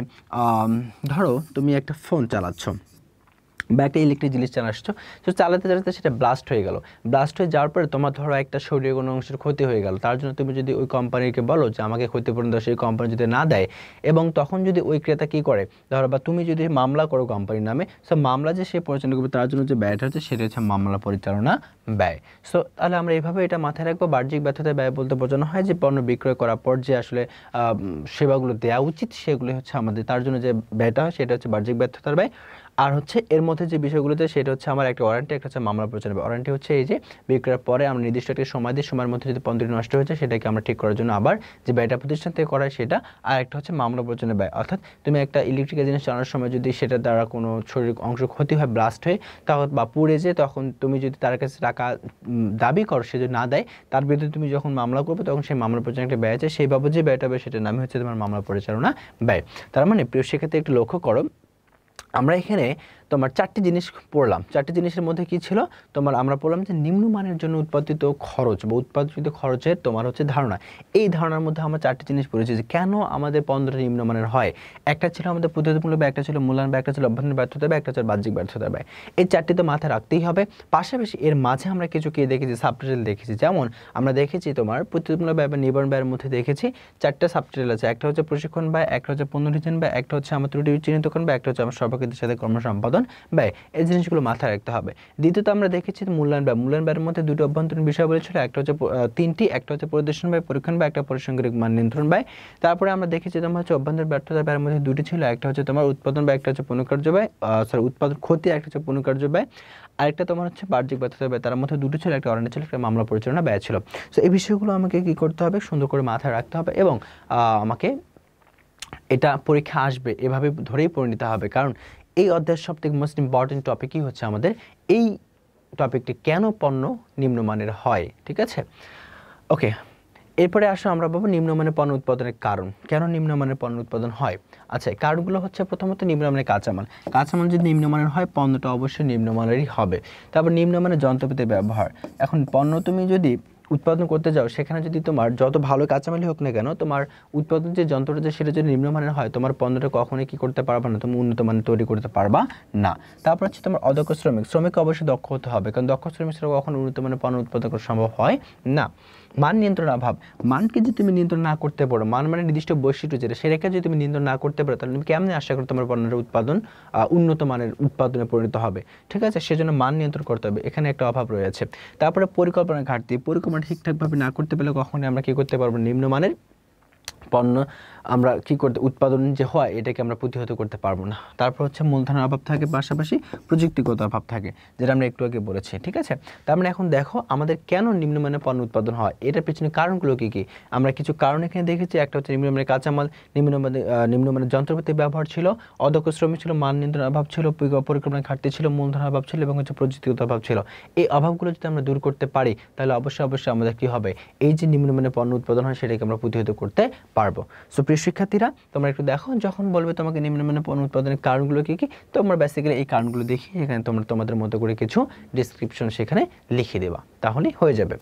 Speaker 1: ধরো তুমি একটা ফোন চালাচ্ছ বা একটা ইলেকট্রিক জিনিস চালাচ্ছ, তো চালাতে চালাতে সেটা ব্লাস্ট হয়ে গেল। ব্লাস্ট হয়ে যাওয়ার পরে তোমার ধরো একটা শরীরের কোনো অংশের ক্ষতি হয়ে গেল, তার জন্য তুমি যদি ওই কোম্পানিকে বলো যে আমাকে ক্ষতিপূরণ দাও, সেই কোম্পানি যদি না দেয় এবং তখন যদি ওই ক্রেতা কী করে, ধরো বা তুমি যদি মামলা করো কোম্পানির নামে, সো মামলা যে সে পরিচালনা করবে তার জন্য যে ব্যয়টা হচ্ছে সেটা হচ্ছে মামলা পরিচালনা ব্যয়। সো তাহলে আমরা এইভাবে এটা মাথায় রাখবো। বাহ্যিক ব্যর্থতার ব্যয় বলতে বোঝানো হয় যে পণ্য বিক্রয় করার পর যে আসলে সেবাগুলো দেওয়া উচিত সেগুলো হচ্ছে আমাদের, তার জন্য যে ব্যয়টা হয় সেটা হচ্ছে বাহ্যিক ব্যর্থতার ব্যয়। আর হচ্ছে এর মধ্যে যে বিষয়গুলোতে সেটা হচ্ছে আমার একটা ওয়ারেন্টি, একটা হচ্ছে মামলা পরিচালনা। ওয়ারেন্টি হচ্ছে এই যে বিক্রয়ের পরে আমরা নির্দিষ্ট একটা সময় দিই, সময়ের মধ্যে যদি পণ্যটি নষ্ট হয়েছে সেটাকে আমরা ঠিক করার জন্য আবার যে ব্যয়টা প্রতিষ্ঠান থেকে করা হয় সেটা। আর একটা হচ্ছে মামলা পরিচালনা ব্যয়, অর্থাৎ তুমি একটা ইলেকট্রিক্যাল জিনিস চালানোর সময় যদি সেটা দ্বারা কোনো শারীরিক অংশ ক্ষতি হয়, ব্লাস্ট হয়ে তখন বা পুড়ে যায়, তখন তুমি যদি তার কাছে টাকা দাবি করো, সে যদি না দেয় তার বিরুদ্ধে তুমি যখন মামলা করবে তখন সেই মামলা পরিচালনা একটা ব্যয় আছে, সেই বাবদ যে ব্যয়টা হবে সেটার নামই হচ্ছে তোমার মামলা পরিচালনা ব্যয়। তার মানে প্রিয় শিক্ষার্থী একটু লক্ষ্য করো, আমরা এখানে তোমার 4টি জিনিস পড়লাম। 4টি জিনিসের মধ্যে কি ছিল তোমার, আমরা পড়লাম যে নিম্নমানের জন্য উৎপাদিত খরচ বা উৎপাদিত খরচের তোমার হচ্ছে ধারণা। এই ধারণার মধ্যে আমরা 4টি জিনিস পড়েছি যে কেন আমাদের পণ্যটা নিম্নমানের হয়। একটা ছিল আমাদের প্রতিযোগিতামূলক ব্যয়, একটা ছিল মূল্যায়ন ব্যয়, একটা ছিল অভ্যন্তরীণ ব্যর্থতা ব্যয়, একটা ছিল বাহ্যিক ব্যর্থতা ব্যয়। এই 4টি তো মাথায় রাখতেই হবে। পাশাপাশি এর মাঝে আমরা কিছু কি দেখেছি, সাবটাইটেল দেখেছি। যেমন আমরা দেখেছি তোমার প্রতিযোগিতামূলক ব্যয় বা নিবারণ ব্যয়ের মধ্যে দেখেছি 4টা সাবটাইটেল আছে। একটা হচ্ছে প্রশিক্ষণ ব্যয়, একটা হচ্ছে পণ্য ডিজাইন ব্যয়, একটা হচ্ছে আমার ত্রুটি চিহ্নিতকরণ ব্যয়, একটা হচ্ছে আমার সর্বক্ষেত্রের সাথে কর্মসম্পাদন ব্যয়। এই জিনিসগুলো মাথায় রাখতে হবে। দ্বিতীয়ত আমরা দেখেছি মূল্যায়ন ব্যয়। মূল্যায়ন ব্যয়ের মধ্যে দুটো অভ্যন্তরীণ বিষয় বলেছিল, একটা হচ্ছে তিনটি, একটা হচ্ছে পরিদর্শন ব্যয়, পরীক্ষণ ব্যয়, একটা পরিসাংখ্যিক মান নিয়ন্ত্রণ ব্যয়। তারপরে আমরা দেখেছি তোমার হচ্ছে অভ্যন্তরীণ ব্যর্থতার ব্যয়ের মধ্যে দুটি ছিল, একটা হচ্ছে তোমার উৎপাদন ব্যয়, একটা হচ্ছে পুনঃকার্য ব্যয়, উৎপাদন ক্ষতি, একটা হচ্ছে পুনঃকার্য ব্যয়, আরেকটা তোমার হচ্ছে বাহ্যিক ব্যর্থতার ব্যয়। তার মধ্যে দুটো ছিল, একটা ওয়ারেন্টি ছিল, একটা মামলা পরিচালনা ব্যয় ছিল। সো এই বিষয়গুলো আমাকে কি করতে হবে, সুন্দর করে মাথায় রাখতে হবে এবং আমাকে এটা পরীক্ষা আসবে এভাবে ধরেই পড়ে নিতে হবে। কারণ এই অধ্যায়ের সবথেকে মোস্ট ইম্পর্টেন্ট টপিকই হচ্ছে আমাদের এই টপিকটি, কেন পণ্য নিম্নমানের হয়। ঠিক আছে, ওকে। এরপরে আসো আমরা পাবো নিম্নমানের পণ্য উৎপাদনের কারণ, কেন নিম্নমানের পণ্য উৎপাদন হয়। আচ্ছা, কারণগুলো হচ্ছে প্রথমত নিম্নমানের কাঁচামাল। কাঁচামাল যদি নিম্নমানের হয় পণ্যটা অবশ্যই নিম্নমানেরই হবে। তারপর নিম্নমানের যন্ত্রপাতির ব্যবহার। এখন পণ্য তুমি যদি উৎপাদন করতে যাও, সেখানে যদি তোমার যত ভালো কাঁচামালই হোক না কেন, তোমার উৎপাদন যে যন্ত্রটা যে সেটা যদি নিম্নমানের হয়, তোমার পণ্যটা কখনোই কি করতে পারবা না, তুমি উন্নত মানের তৈরি করতে পারবা না। তারপর হচ্ছে তোমার অদক্ষ শ্রমিক। শ্রমিককে অবশ্যই দক্ষ হতে হবে, কারণ দক্ষ শ্রমিক ছাড়া কখনো উন্নত মানের পণ্য উৎপাদন করা সম্ভব হয় না। মান নিয়ন্ত্রণ অভাব। মানকে যদি তুমি নিয়ন্ত্রণ না করতে পারো, মান মানে নির্দিষ্ট বৈশিষ্ট্য যেটা, সেটাকে যদি তুমি নিয়ন্ত্রণ না করতে পারো, তাহলে তুমি কেমনে আশা করো তোমার পণ্যের উৎপাদন উন্নত মানের উৎপাদনে পরিণত হবে। ঠিক আছে, সেজন্য মান নিয়ন্ত্রণ করতে হবে, এখানে একটা অভাব রয়েছে। তারপরে পরিকল্পনার ঘাটতি। পরিকল্পনা ঠিকঠাকভাবে না করতে পারলে কখনোই আমরা কি করতে পারবো, নিম্নমানের পণ্য আমরা কি করতে উৎপাদন যে হয় এটাকে আমরা প্রতিহত করতে পারবো না। তারপর হচ্ছে মূলধনের অভাব থাকে, পাশাপাশি প্রযুক্তিগত অভাব থাকে, যেটা আমরা একটু আগে বলেছি। ঠিক আছে, তার মানে এখন দেখো আমাদের কেন নিম্নমানের পণ্য উৎপাদন হয়, এটার পেছনে কারণগুলো কী কী। আমরা কিছু কারণ এখানে দেখেছি। একটা হচ্ছে নিম্নমানের কাঁচামাল, নিম্নমানের যন্ত্রপাতি ব্যবহার ছিল, অদক্ষ শ্রমিক ছিল, মান নিয়ন্ত্রণের অভাব ছিল, পরিকল্পনার ঘাটতি ছিল, মূলধনের অভাব ছিল এবং হচ্ছে প্রযুক্তিগত অভাব ছিল। এই অভাবগুলো যদি আমরা দূর করতে পারি তাহলে অবশ্যই আমাদের কি হবে, এই যে নিম্নমানের পণ্য উৎপাদন হয় সেটাকে আমরা প্রতিহত করতে পারবো। সো প্রিয় শিক্ষার্থীরা, তোমরা একটু দেখো, যখন বলবে তোমাকে নিম্নমানের পণ্য উৎপাদনের কারণগুলো কী কী, তোমরা বেসিক্যালি এই কারণগুলো দেখি এখানে তোমরা তোমাদের মতো করে কিছু ডিসক্রিপশন সেখানে লিখে দেবা, তাহলেই হয়ে যাবে।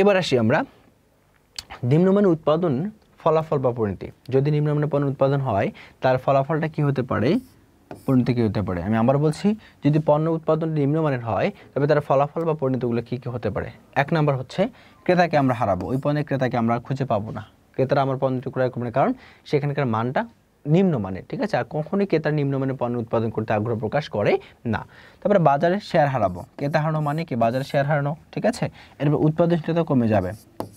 Speaker 1: এবার আসি আমরা নিম্নমানের উৎপাদন ফলাফল বা পরিণতি। যদি নিম্নমানের পণ্য উৎপাদন হয় তার ফলাফলটা কি হতে পারে, পরিণতি কী হতে পারে। আমি আবার বলছি, যদি পণ্য উৎপাদন নিম্নমানের হয় তবে তার ফলাফল বা পরিণতিগুলো কী কী হতে পারে। 1 নম্বর হচ্ছে ক্রেতাকে আমরা হারাবো, ওই পণ্যের ক্রেতাকে আমরা খুঁজে পাবো না। ক্রেতারা আমার পণ্যটি ক্রয় করবে না, কারণ সেখানকার মানটা নিম্নমানের। ঠিক আছে, আর কখনোই ক্রেতার নিম্নমানের পণ্য উৎপাদন করতে আগ্রহ প্রকাশ করে না। তারপরে বাজারে শেয়ার হারাবো। ক্রেতা হারানো মানে কি, বাজারে শেয়ার হারানো। ঠিক আছে, এরপর উৎপাদনশীলতা কমে যাবে।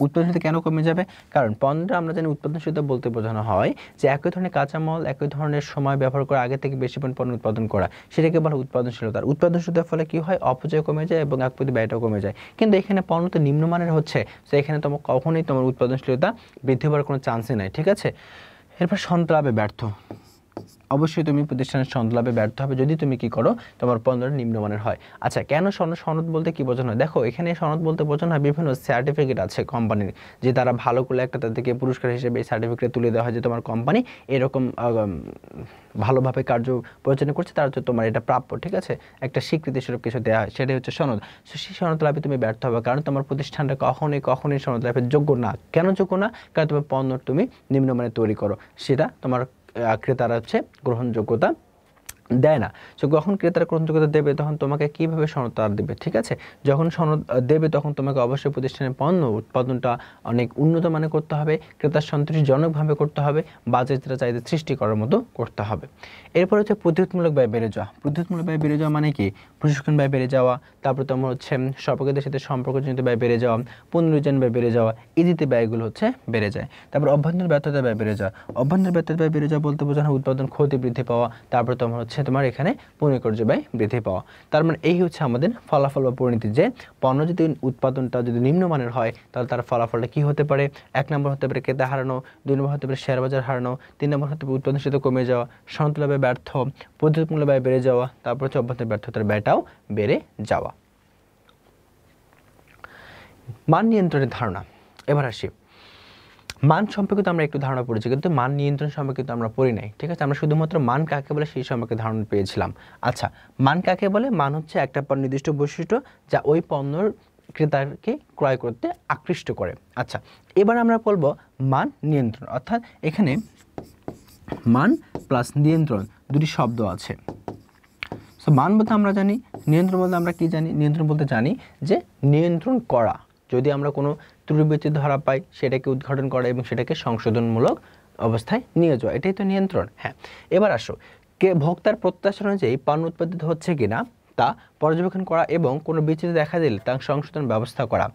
Speaker 1: উৎপাদনশীলতা কেন কমে যাবে, কারণ পণ্যটা আমরা জানি উৎপাদনশীলতা বলতে বোঝানো হয় যে একই ধরনের কাঁচামাল একই ধরনের সময় ব্যবহার করে আগে থেকে বেশি পণ্য উৎপাদন করা, সেটাকে বলা উৎপাদনশীলতা। উৎপাদনশীলতার ফলে কি হয়, অপচয় কমে যায় এবং একপ্রতি ব্যয়টাও কমে যায়। কিন্তু এখানে পণ্য তো নিম্নমানের হচ্ছে, তো এখানে তোমার কখনোই তোমার উৎপাদনশীলতা বৃদ্ধি হওয়ার কোনো চান্সই নাই। ঠিক আছে, এরপর সন্ত্রাবে ব্যর্থ। অবশ্যই তুমি প্রতিষ্ঠানের সনদ লাভে ব্যর্থ হবে যদি তুমি কি করো, তোমার পণ্যটা নিম্নমানের হয়। আচ্ছা, কেন সনদ বলতে কি বোঝানো হয়? দেখো, এখানে সনদ বলতে বোঝানো হয় বিভিন্ন সার্টিফিকেট আছে কোম্পানির, যে তারা ভালো করলে একটা তাদেরকে পুরস্কার হিসেবে এই সার্টিফিকেট তুলে দেওয়া হয় যে তোমার কোম্পানি এরকম ভালোভাবে কার্য পরিচালনা করছে, তার জন্য তোমার এটা প্রাপ্য, ঠিক আছে, একটা স্বীকৃতি স্বরূপ কিছু দেওয়া হয়, সেটাই হচ্ছে সনদ। সেই সনদ লাভে তুমি ব্যর্থ হবে, কারণ তোমার প্রতিষ্ঠানটা কখনোই সনদ লাভের যোগ্য না। কেন যোগ্য না? কারণ তোমার পণ্য তুমি নিম্নমানের তৈরি করো, সেটা তোমার ক্রেতারা হচ্ছে গ্রহণযোগ্যতা দেয় না। সো যখন ক্রেতারা গ্রহণযোগ্যতা দেবে তখন তোমাকে কীভাবে সনদ তার দেবে, ঠিক আছে? যখন সনদ দেবে তখন তোমাকে অবশ্যই প্রতিষ্ঠানের পণ্য উৎপাদনটা অনেক উন্নত মানের করতে হবে, ক্রেতার সন্তুষ্টিজনকভাবে করতে হবে, বাজেটের চাহিদা সৃষ্টি করার মতো করতে হবে। এরপর হচ্ছে প্রতিরোধমূলক ব্যয় বেড়ে যাওয়া। প্রতিরোধমূলক ব্যয় বেড়ে যাওয়া মানে কি? প্রশিক্ষণ ব্যয় বেড়ে যাওয়া, তারপর তোমার হচ্ছে স্বল্পকালীদের সাথে সম্পর্কজনিত ব্যয় বেড়ে যাওয়া, পুনরুজ্জীবন ব্যয় বেড়ে যাওয়া, ইত্যাদি ব্যয়গুলো হচ্ছে বেড়ে যায়। তারপর অভ্যন্তরীণ ব্যর্থতা ব্যয় বেড়ে যাওয়া। অভ্যন্তরীণ ব্যর্থতা ব্যয় বেড়ে যাওয়া বলতে বোঝানো উৎপাদন ক্ষতি বৃদ্ধি পাওয়া, তারপর তোমার হচ্ছে তোমার এখানে পুনর্কার্য ব্যয় বৃদ্ধি পাওয়া। তার মানে এই হচ্ছে আমাদের ফলাফল বা পরিণতি, যে পণ্য যদি উৎপাদনটা যদি নিম্নমানের হয় তাহলে তার ফলাফলটা কি হতে পারে? 1 নম্বর হতে পারে ক্রেতা হারানো, 2 নম্বর হতে পারে শেয়ার বাজার হারানো, 3 নম্বর হতে পারে উৎপাদন সাথে কমে যাওয়া, সনদ লাভে ব্যর্থ, প্রতিরোধমূলক ব্যয় বেড়ে যাওয়া, তারপর হচ্ছে অভ্যন্তরীণ ব্যর্থতার ব্যয়টাও বেড়ে যাওয়া। মান নিয়ন্ত্রণের ধারণা। এবার আসি, মান সম্পর্কিত আমরা একটু ধারণা পড়েছি, কিন্তু মান নিয়ন্ত্রণ সম্পর্কিত আমরা পড়ি নাই, ঠিক আছে? আমরা শুধুমাত্র মান কাকে বলে সেই সম্পর্কে ধারণা পেয়েছিলাম। আচ্ছা, মান কাকে বলে? মান হচ্ছে একটা নির্দিষ্ট বৈশিষ্ট্য যা ওই পণ্যর ক্রেতাকে ক্রয় করতে আকৃষ্ট করে। আচ্ছা, এবার আমরা বলবো মান নিয়ন্ত্রণ, অর্থাৎ এখানে মান প্লাস নিয়ন্ত্রণ দুটি শব্দ আছে। সো মান বলতে আমরা জানি, নিয়ন্ত্রণ বলতে আমরা কি জানি? নিয়ন্ত্রণ বলতে জানি যে নিয়ন্ত্রণ করা, যদি আমরা কোনো ত্রুটি বিচ্যুতি ধরা পাই সেটাকে উদ্ঘাটন করা এবং সেটাকে সংশোধনমূলক অবস্থায় নিয়ে যাওয়া, এটাই তো নিয়ন্ত্রণ। হ্যাঁ, এবার আসো, ভোক্তার প্রত্যাশা অনুযায়ী পণ্য উৎপাদিত হচ্ছে কিনা তা পর্যবেক্ষণ করা এবং কোনো বিচ্যুতি দেখা দিলে তার সংশোধন ব্যবস্থা করা,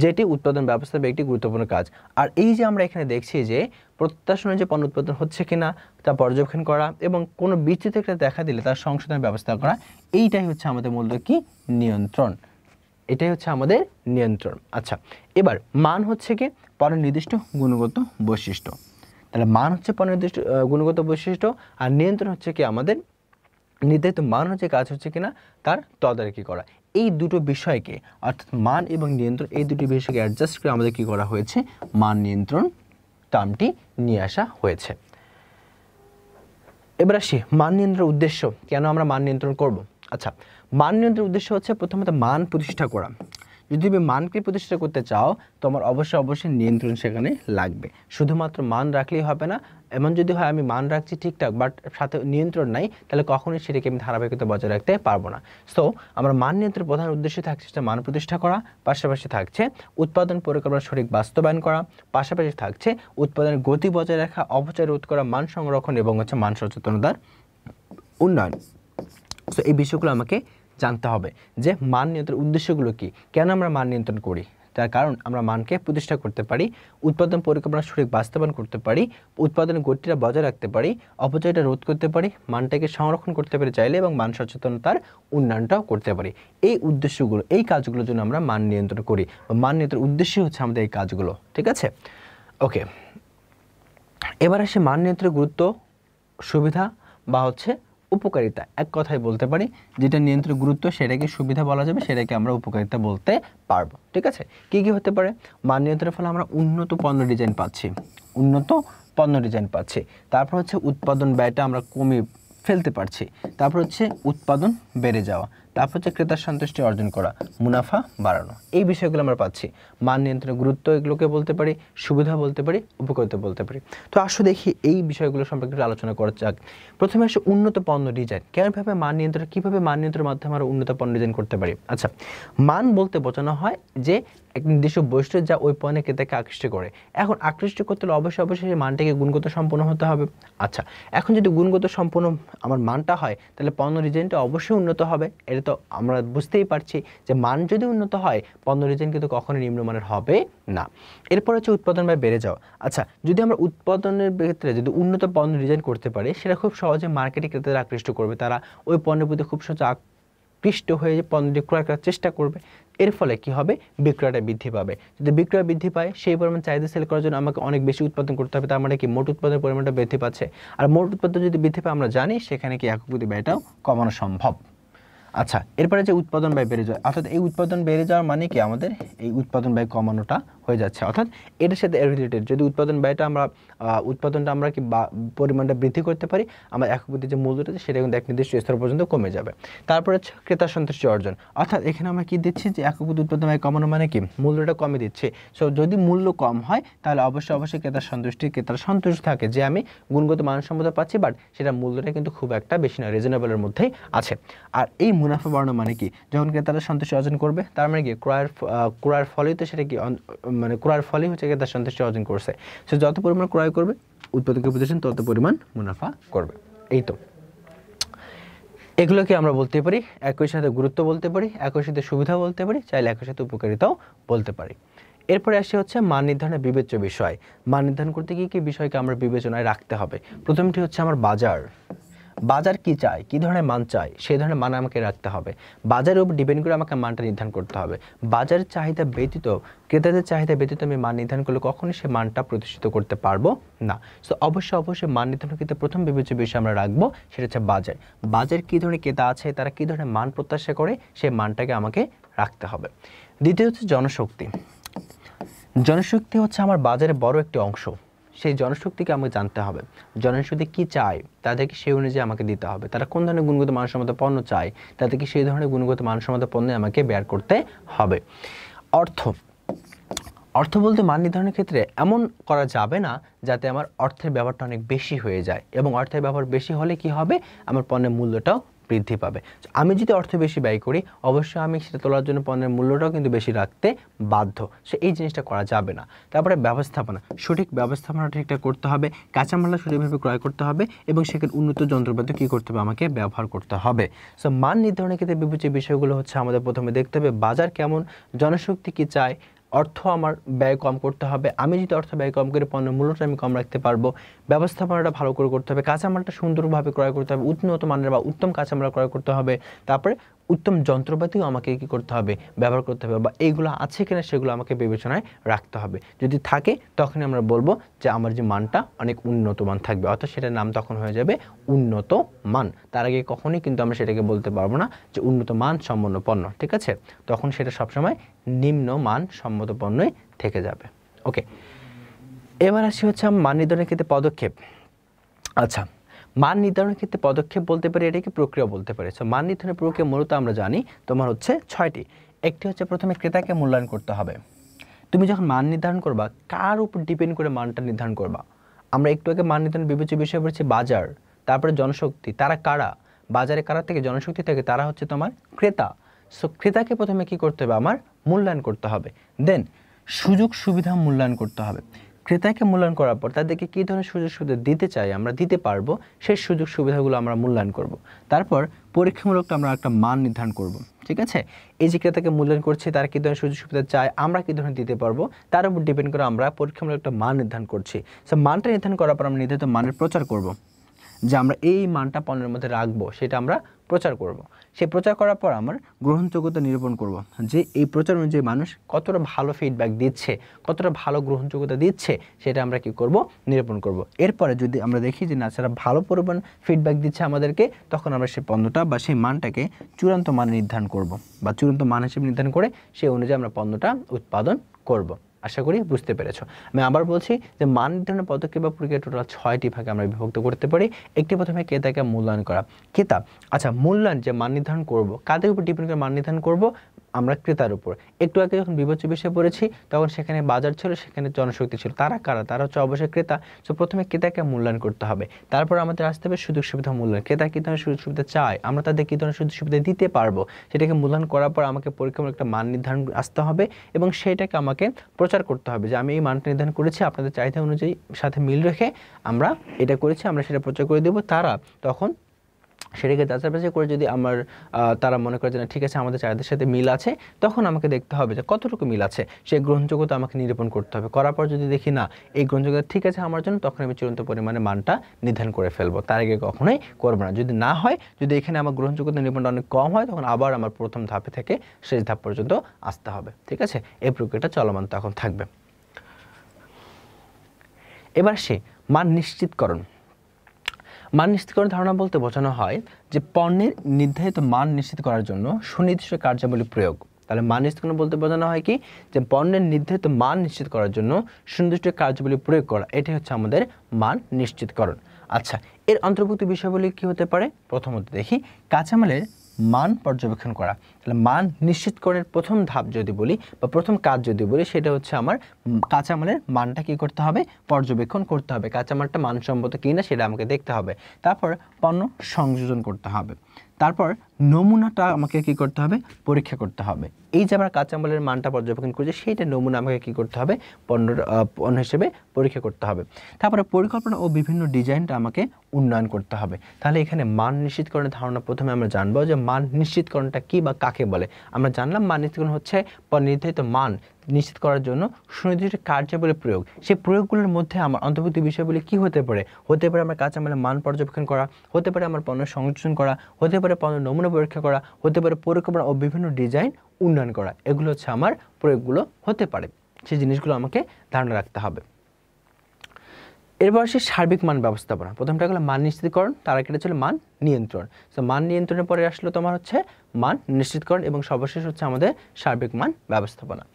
Speaker 1: যেটি উৎপাদন ব্যবস্থার একটি গুরুত্বপূর্ণ কাজ। আর এই যে আমরা এখানে দেখছি যে প্রত্যাশা অনুযায়ী পণ্য উৎপাদন হচ্ছে কিনা তা পর্যবেক্ষণ করা এবং কোনো বিচ্যুতি দেখা দিলে তার সংশোধনের ব্যবস্থা করা, এইটাই হচ্ছে আমাদের মূলত কি? নিয়ন্ত্রণ। এটাই হচ্ছে আমাদের নিয়ন্ত্রণ। আচ্ছা, এবার মান হচ্ছে কি? পণ্যের নির্দিষ্ট গুণগত বৈশিষ্ট্য। তাহলে মান হচ্ছে পণ্যের নির্দিষ্ট গুণগত বৈশিষ্ট্য, আর নিয়ন্ত্রণ হচ্ছে কি? আমাদের নির্ধারিত মান হচ্ছে কাজ হচ্ছে কিনা তার তদারকি করা। এই দুটো বিষয়কে, অর্থাৎ মান এবং নিয়ন্ত্রণ, এই দুটি বিষয়কে অ্যাডজাস্ট করে আমাদের কি করা হয়েছে? মান নিয়ন্ত্রণ টার্মটি নিয়ে আসা হয়েছে। এবার আসি মান নিয়ন্ত্রণের উদ্দেশ্য। কেন আমরা মান নিয়ন্ত্রণ করব? আচ্ছা, মান নিয়ন্ত্রণের উদ্দেশ্য হচ্ছে প্রথমত মান প্রতিষ্ঠা করা। যদি তুমি মানকে প্রতিষ্ঠা করতে চাও তোমার অবশ্যই নিয়ন্ত্রণ সেখানে লাগবে। শুধুমাত্র মান রাখলেই হবে না, এমন যদি হয় আমি মান রাখছি ঠিকঠাক বাট সাথে নিয়ন্ত্রণ নাই, তাহলে কখনোই সেটাকে আমি ধারাবাহিকতা বজায় রাখতে পারবো না। সো আমার মান নিয়ন্ত্রণের প্রধান উদ্দেশ্য থাকছে মান প্রতিষ্ঠা করা, পাশাপাশি থাকছে উৎপাদন পরিকল্পনা সঠিক বাস্তবায়ন করা, পাশাপাশি থাকছে উৎপাদনের গতি বজায় রাখা, অপচয় রোধ করা, মান সংরক্ষণ এবং হচ্ছে মান সচেতনতার উন্নয়ন। সো এই বিষয়গুলো আমাকে জানতে হবে যে মান নিয়ন্ত্রণের উদ্দেশ্যগুলো কি, কেন আমরা মান নিয়ন্ত্রণ করি। তার কারণ আমরা মানকে প্রতিষ্ঠা করতে পারি, উৎপাদন পরিকল্পনা সঠিক বাস্তবায়ন করতে পারি, উৎপাদনের গতিটা বজায় রাখতে পারি, অপচয়টা রোধ করতে পারি, মানটাকে সংরক্ষণ করতে পারি চাইলে, এবং মান সচেতনতার উন্নয়নটাও করতে পারি। এই উদ্দেশ্যগুলো, এই কাজগুলোর জন্য আমরা মান নিয়ন্ত্রণ করি। মান নিয়ন্ত্রণের উদ্দেশ্য হচ্ছে আমাদের এই কাজগুলো, ঠিক আছে? ওকে, এবার আসে মান নিয়ন্ত্রণের গুরুত্ব, সুবিধা বা হচ্ছে উপকারিতা। এক কথায় বলতে পারি যেটা নিয়ন্ত্রণের গুরুত্ব সেটাকে সুবিধা বলা যাবে, সেটাকে আমরা উপকারিতা বলতে পারবো, ঠিক আছে? কি কি হতে পারে? মান নিয়ন্ত্রণের ফলে আমরা উন্নত পণ্য ডিজাইন পাচ্ছি, তারপর হচ্ছে উৎপাদন ব্যয়টা আমরা কমিয়ে ফেলতে পারছি, তারপর হচ্ছে উৎপাদন বেড়ে যাওয়া, তারপর হচ্ছে ক্রেতার সন্তুষ্টি অর্জন করা, মুনাফা বাড়ানো, এই বিষয়গুলো আমরা পাচ্ছি। মান নিয়ন্ত্রণের গুরুত্ব এগুলোকে বলতে পারি, সুবিধা বলতে পারি, উপকারিতা বলতে পারি। তো আসো দেখি এই বিষয়গুলো সম্পর্কে একটু আলোচনা করা যাক। প্রথমে আসে উন্নত পণ্য ডিজাইন। কীভাবে মান নিয়ন্ত্রণের মাধ্যমে আমরা উন্নত পণ্য ডিজাইন করতে পারি? আচ্ছা, মান বলতে বোঝানো হয় যে এক নির্দিষ্ট বৈশিষ্ট্য যা ওই পণ্যের ক্রেতাকে আকৃষ্ট করে। এখন আকৃষ্ট করতে হলে অবশ্যই মানটাকে গুণগত সম্পন্ন হতে হবে। আচ্ছা, এখন যদি গুণগত সম্পন্ন আমার মানটা হয় তাহলে পণ্য ডিজাইনটা অবশ্যই উন্নত হবে। এটা তো আমরা বুঝতেই পারছি যে মান যদি উন্নত হয় পণ্য ডিজাইন কিন্তু কখনোই নিম্নমানের হবে না। এরপর হচ্ছে উৎপাদন ব্যয় বেড়ে যাওয়া। আচ্ছা, যদি আমরা উৎপাদনের ক্ষেত্রে যদি উন্নত পণ্য ডিজাইন করতে পারি সেটা খুব সহজে মার্কেটে ক্রেতাদের আকৃষ্ট করবে, তারা ওই পণ্যের প্রতি খুব সহজে আকৃষ্ট হয়ে পণ্যটি ক্রয় করার চেষ্টা করবে। এর ফলে কি হবে, বিক্রয়টা বৃদ্ধি পাবে। যদি বিক্রয় বৃদ্ধি পায়, সেই পরিমাণ চাহিদা সেল করার জন্য আমাকে অনেক বেশি উৎপাদন করতে হবে, তার মানে কি মোট উৎপাদনের পরিমাণটা বৃদ্ধি পাচ্ছে। আর মোট উৎপাদন যদি বৃদ্ধি পায় আমরা জানি সেখানে কি একক প্রতি ব্যয়টাও কমানো সম্ভব। আচ্ছা, এরপরে যে উৎপাদন ব্যয় বেড়ে যায়, অর্থাৎ এই উৎপাদন বেড়ে যাওয়ার মানে কি আমাদের এই উৎপাদন ব্যয় কমানোটা হয়ে যাচ্ছে, অর্থাৎ এটার সাথে রিলেটেড। যদি উৎপাদন ব্যয়টা আমরা উৎপাদনটা আমরা কি পরিমাণটা বৃদ্ধি করতে পারি, আমার একক প্রতি যে মূল্যটা সেটা কিন্তু এক নির্দিষ্ট স্তর পর্যন্ত কমে যাবে। তারপরে হচ্ছে ক্রেতা সন্তুষ্টি অর্জন, অর্থাৎ এখানে আমরা কি দিচ্ছি যে একক প্রতি উৎপাদন ব্যয় কমানো মানে কি মূল্যটা কমে দিচ্ছে। সো যদি মূল্য কম হয় তাহলে অবশ্যই ক্রেতার সন্তুষ্ট থাকে যে আমি গুণগত মানসম্মত পাচ্ছি, বাট সেটা মূল্যটা কিন্তু খুব একটা বেশি না, রিজনেবলের মধ্যেই আছে। আর এই মুনাফা বাড়ানো মানে কি, যখন ক্রেতারা সন্তুষ্টি অর্জন করবে তার মানে কি ক্রয়ের ফলেই তো সেটা কি মানে ক্রয়ের ফলেই হচ্ছে ক্রেতার সন্তুষ্টি অর্জন করছে। সে যত পরিমাণ ক্রয় করবে উৎপাদকের প্রতিষ্ঠান তত পরিমাণ মুনাফা করবে। এই তো এগুলোকে আমরা বলতে পারি একই সাথে গুরুত্ব বলতে পারি, একই সাথে সুবিধা বলতে পারি, চাইলে একই সাথে উপকারিতাও বলতে পারি। এরপরে আসে হচ্ছে মান নির্ধারণের বিবেচ্য বিষয়। মান নির্ধারণ করতে গিয়ে কি বিষয়কে আমরা বিবেচনায় রাখতে হবে। প্রথমটি হচ্ছে আমার বাজার কি চায়, কি ধরনের মান চায়, সেই ধরনের মান আমাকে রাখতে হবে। বাজারের উপর ডিপেন্ড করে আমাকে মানটা নির্ধারণ করতে হবে। বাজারের চাহিদা ব্যতীত, ক্রেতাদের চাহিদা ব্যতীত আমি মান নির্ধারণ করলে কখনোই সে মানটা প্রতিষ্ঠিত করতে পারবো না। সো অবশ্যই মান নির্ধারণ ক্ষেত্রে প্রথম বিবেচ্য বিষয় আমরা রাখবো সেটা হচ্ছে বাজার কী ধরনের ক্রেতা আছে, তারা কী ধরনের মান প্রত্যাশা করে, সেই মানটাকে আমাকে রাখতে হবে। দ্বিতীয় হচ্ছে জনশক্তি হচ্ছে আমার বাজারে বড় একটি অংশ। সেই জনশক্তিকে আমাকে জানতে হবে, জনশক্তি কি চায় তাদেরকে সেই অনুযায়ী আমাকে দিতে হবে। তারা কোন ধরনের গুণগত মানসম্মত পণ্য চায়, তাদেরকে সেই ধরনের গুণগত মানসম্মত পণ্য আমাকে বের করতে হবে। অর্থ বলতে মান নির্ধারণের ক্ষেত্রে এমন করা যাবে না যাতে আমার অর্থের ব্যবহারটা অনেক বেশি হয়ে যায়, এবং অর্থের ব্যবহার বেশি হলে কি হবে, আমার পণ্যের মূল্যটাও বৃদ্ধি পাবে। আমি যদি অর্থ বেশি ব্যয় করি অবশ্যই আমি সেটা তোলার জন্য পণ্যের মূল্যটাও কিন্তু বেশি রাখতে বাধ্য। সে এই জিনিসটা করা যাবে না। তারপরে ব্যবস্থাপনা, সঠিক ব্যবস্থাপনাটা ঠিকঠাক করতে হবে, কাঁচামালটা সঠিকভাবে ক্রয় করতে হবে, এবং সেখানে উন্নত যন্ত্রপাতি কী করতে হবে, আমাকে ব্যবহার করতে হবে। সো মান নির্ধারণের ক্ষেত্রে বিবেচ্য বিষয়গুলো হচ্ছে আমাদের প্রথমে দেখতে হবে বাজার কেমন, জনশক্তি কী চায়, অর্থ আমার ব্যয় কম করতে হবে, আমি যদি অর্থ ব্যয় কম করে পণ্যের মূল্যটা আমি কম রাখতে পারবো, ব্যবস্থাপনাটা ভালো করে করতে হবে, কাঁচামালটা সুন্দরভাবে ক্রয় করতে হবে, উন্নত মানের বা উত্তম কাঁচামাল ক্রয় করতে হবে, তারপরে উত্তম যন্ত্রপাতিও আমাকে কী করতে হবে, ব্যবহার করতে হবে, বা এইগুলো আছে কিনা সেগুলো আমাকে বিবেচনায় রাখতে হবে। যদি থাকে তখনই আমরা বলবো যে আমার যে মানটা অনেক উন্নত মান থাকবে, অর্থাৎ সেটার নাম তখন হয়ে যাবে উন্নত মান। তার আগে কখনোই কিন্তু আমরা সেটাকে বলতে পারবো না যে উন্নত মান সম্পন্ন পণ্য, ঠিক আছে? তখন সেটা সবসময় নিম্ন মান সম্মত পণ্যই থেকে যাবে। ওকে, এবার আসি হচ্ছে মান নির্ধারণের ক্ষেত্রে পদক্ষেপ। আচ্ছা, মান নির্ধারণের ক্ষেত্রে পদক্ষেপ বলতে পারি, এটাকে প্রক্রিয়া বলতে পারি। সো মান নির্ধারণের প্রক্রিয়া মূলত আমরা জানি তোমার হচ্ছে 6টি। একটি হচ্ছে প্রথমে ক্রেতাকে মূল্যায়ন করতে হবে। তুমি যখন মান নির্ধারণ করবা কার উপর ডিপেন্ড করে মানটা নির্ধারণ করবা। আমরা একটু আগে মান নির্ধারণ বিবেচ্য বিষয় পড়েছি বাজার, তারপরে জনশক্তি, তারা কারা, বাজারে কারা থেকে জনশক্তি থেকে তারা হচ্ছে তোমার ক্রেতা। সো ক্রেতাকে প্রথমে কি করতে হবে, আমার মূল্যায়ন করতে হবে। দেন সুযোগ সুবিধা মূল্যায়ন করতে হবে। ক্রেতাকে মূল্যায়ন করার পর তাদেরকে কী ধরনের সুযোগ সুবিধা দিতে চাই, আমরা দিতে পারবো, সেই সুযোগ সুবিধাগুলো আমরা মূল্যায়ন করব। তারপর পরীক্ষামূলক আমরা একটা মান নির্ধারণ করব, ঠিক আছে? এই যে ক্রেতাকে মূল্যায়ন করছি, তারা কী ধরনের সুযোগ সুবিধা চায়, আমরা কী ধরনের দিতে পারবো, তার উপর ডিপেন্ড করে আমরা পরীক্ষামূলক একটা মান নির্ধারণ করছি। সো মানটা নির্ধারণ করার পর আমরা নির্ধারিত মানের প্রচার করব, যে আমরা এই মানটা পণ্যের মধ্যে রাখবো, সেটা আমরা প্রচার করব। সেই প্রচার করার পর আমার গ্রহণযোগ্যতা নিরূপণ করব, যে এই প্রচার অনুযায়ী মানুষ কতটা ভালো ফিডব্যাক দিচ্ছে, কতটা ভালো গ্রহণযোগ্যতা দিচ্ছে, সেটা আমরা কি করব, নিরূপণ করব। এরপরে যদি আমরা দেখি যে না সেটা ভালো পরিমাণ ফিডব্যাক দিচ্ছে আমাদেরকে, তখন আমরা সেই পণ্যটা বা সেই মানটাকে চূড়ান্ত মান নির্ধারণ করব, বা চূড়ান্ত মান হিসেবে নির্ধারণ করে সেই অনুযায়ী আমরা পণ্যটা উৎপাদন করব। আশা করি বুঝতে পেরেছো। আমি আবার বলছি যে মান নির্ধারণের পদক্ষেপ বা প্রক্রিয়া টোটাল 6টি ভাগে আমরা বিভক্ত করতে পারি। একটি প্রথমে ক্রেতাকে মূল্যায়ন করা। ক্রেতা, আচ্ছা মূল্যায়ন যে মান নির্ধারণ করব, কাদের উপর ডিপেন্ড করে মান নির্ধারণ করব, আমরা ক্রেতার উপর। একটু আগে যখন বিবেচ্য বিষয়ে পড়েছি তখন সেখানে বাজার ছিল, সেখানে জনশক্তি ছিল, তারা কারা, তারা হচ্ছে অবশ্যই ক্রেতা। সো প্রথমে ক্রেতাকে মূল্যায়ন করতে হবে, তারপর আমাদের আসতে হবে সুযোগ সুবিধা মূল্যায়ন। ক্রেতা কী ধরনের সুযোগ সুবিধা চায়, আমরা তাদের কী ধরনের সুযোগ সুবিধা দিতে পারবো, সেটাকে মূল্যায়ন করার পর আমাকে পরীক্ষামূলক একটা মান নির্ধারণ আসতে হবে, এবং সেইটাকে আমাকে প্রচার করতে হবে যে আমি এই মানটা নির্ধারণ করেছি, আপনাদের চাহিদা অনুযায়ী সাথে মিল রেখে আমরা এটা করেছি, আমরা সেটা প্রচার করে দেবো। তারা তখন সেটাকে যাচাই বাছাই করে যদি আমার তারা মনে করে যে না ঠিক আছে আমাদের চাহিদার সাথে মিল আছে, তখন আমাকে দেখতে হবে যে কতটুকু মিল আছে, সেই গ্রহণযোগ্যতা আমাকে নিরূপণ করতে হবে। করার পর যদি দেখি না এই গ্রহণযোগ্যতা ঠিক আছে আমার জন্য, তখন আমি চূড়ান্ত পরিমাণে মানটা নির্ধারণ করে ফেলবো, তার আগে কখনোই করবো না। যদি না হয়, যদি এখানে আমার গ্রহণযোগ্যতা নিরূপণটা অনেক কম হয়, তখন আবার আমার প্রথম ধাপে থেকে শেষ ধাপ পর্যন্ত আসতে হবে। ঠিক আছে, এই প্রক্রিয়াটা চলমান তখন থাকবে। এবার সে মান নিশ্চিতকরণ। মান নিশ্চিতকরণ ধারণা বলতে বোঝানো হয় যে পণ্যের নির্ধারিত মান নিশ্চিত করার জন্য সুনির্দিষ্ট কার্যাবলী প্রয়োগ। তাহলে মান নিশ্চিতকরণ বলতে বোঝানো হয় কি, যে পণ্যের নির্ধারিত মান নিশ্চিত করার জন্য সুনির্দিষ্ট কার্যাবলী প্রয়োগ করা, এটি হচ্ছে আমাদের মান নিশ্চিতকরণ। আচ্ছা, এর অন্তর্ভুক্ত বিষয়গুলি কি হতে পারে? প্রথমত দেখি কাঁচামালের মান পর্যবেক্ষণ করা। তাহলে মান নিশ্চিতকরণের প্রথম ধাপ যদি বলি বা প্রথম কাজ যদি বলি, সেটা হচ্ছে আমার কাঁচামালের মানটা কি করতে হবে? পর্যবেক্ষণ করতে হবে। কাঁচামালটা মানসম্মত কিনা সেটা আমাকে দেখতে হবে। তারপর পণ্য সংযোজন করতে হবে। তারপর নমুনাটা আমাকে কি করতে হবে? পরীক্ষা করতে হবে। এই যে আমরা কাঁচামালের মানটা পর্যবেক্ষণ করছি, সেইটা নমুনা আমাকে কি করতে হবে? পণ্য হিসেবে পরীক্ষা করতে হবে। তারপরে পরিকল্পনা ও বিভিন্ন ডিজাইনটা আমাকে উন্নয়ন করতে হবে। তাহলে এখানে মান নিশ্চিতকরণের ধারণা প্রথমে আমরা জানবো যে মান নিশ্চিতকরণটা কি বা কাকে বলে। আমরা জানলাম মান নিশ্চিতকরণ হচ্ছে নির্ধারিত মান নিশ্চিত করার জন্য সুনির্দিষ্ট কার্যাবলী প্রয়োগ। সেই প্রয়োগগুলোর মধ্যে আমার অন্তর্ভুক্ত বিষয়গুলি কি হতে পারে? হতে পারে আমার কাঁচামালের মান পর্যবেক্ষণ করা, হতে পারে আমার পণ্য সংযোজন করা, হতে পারে পণ্য নমুনা পরীক্ষা করা, হতে পারে পরিকল্পনা ও বিভিন্ন ডিজাইন উন্নয়ন করা। এগুলো হচ্ছে আমার প্রয়োগগুলো হতে পারে। সেই জিনিসগুলো আমাকে ধারণা রাখতে হবে। এরপর আসে সার্বিক মান ব্যবস্থাপনা। প্রথমটা হলো মান নিশ্চিতকরণ, তার আগেটা ছিল মান নিয়ন্ত্রণ। তো মান নিয়ন্ত্রণের পরে আসলো তোমার হচ্ছে মান নিশ্চিতকরণ, এবং সর্বশেষ হচ্ছে আমাদের সার্বিক মান ব্যবস্থাপনা।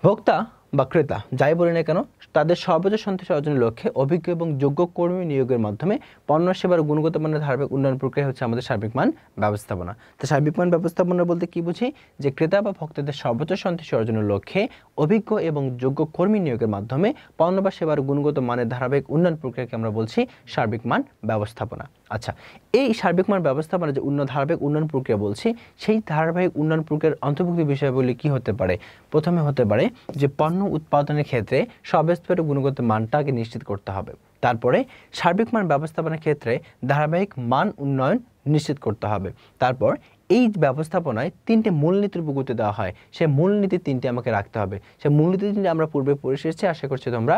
Speaker 1: ভোক্তা বা ক্রেতা যাই বলি না কেন, তাদের সর্বোচ্চ সন্তোষ অর্জনের লক্ষ্যে অভিজ্ঞ এবং যোগ্য কর্মী নিয়োগের মাধ্যমে পণ্য সেবার গুণগত মানের ধারাবাহিক উন্নয়ন প্রক্রিয়া হচ্ছে আমাদের সার্বিক মান ব্যবস্থাপনা। তো সার্বিক মান ব্যবস্থাপনা বলতে কি বুঝি? যে ক্রেতা বা ভোক্তাদের সর্বোচ্চ সন্তোষ অর্জনের লক্ষ্যে অভিজ্ঞ এবং যোগ্য কর্মী নিয়োগের মাধ্যমে পণ্য বা সেবার গুণগত মানের ধারাবাহিক উন্নয়ন প্রক্রিয়াকে আমরা বলছি সার্বিক মান ব্যবস্থাপনা। আচ্ছা, এই সার্বিক মান ব্যবস্থাপনা যে ধারাবাহিক উন্নয়ন প্রক্রিয়া বলছি, সেই ধারাবাহিক উন্নয়ন প্রক্রিয়ার অন্তর্ভুক্ত বিষয়গুলি কি হতে পারে? প্রথমে হতে পারে যে পণ্য উৎপাদনের ক্ষেত্রে সব স্তরে গুণগত মানটাকে নিশ্চিত করতে হবে। তারপরে সার্বিক মান ব্যবস্থাপনার ক্ষেত্রে ধারাবাহিক মান উন্নয়ন নিশ্চিত করতে হবে। তারপর এই ব্যবস্থাপনায় তিনটে মূলনীতির উপর গুরুত্ব দেওয়া হয়, সেই মূলনীতি তিনটে আমাকে রাখতে হবে। সেই মূলনীতি তিনটে আমরা পূর্বে পড়ে এসেছি, আশা করছি তোমরা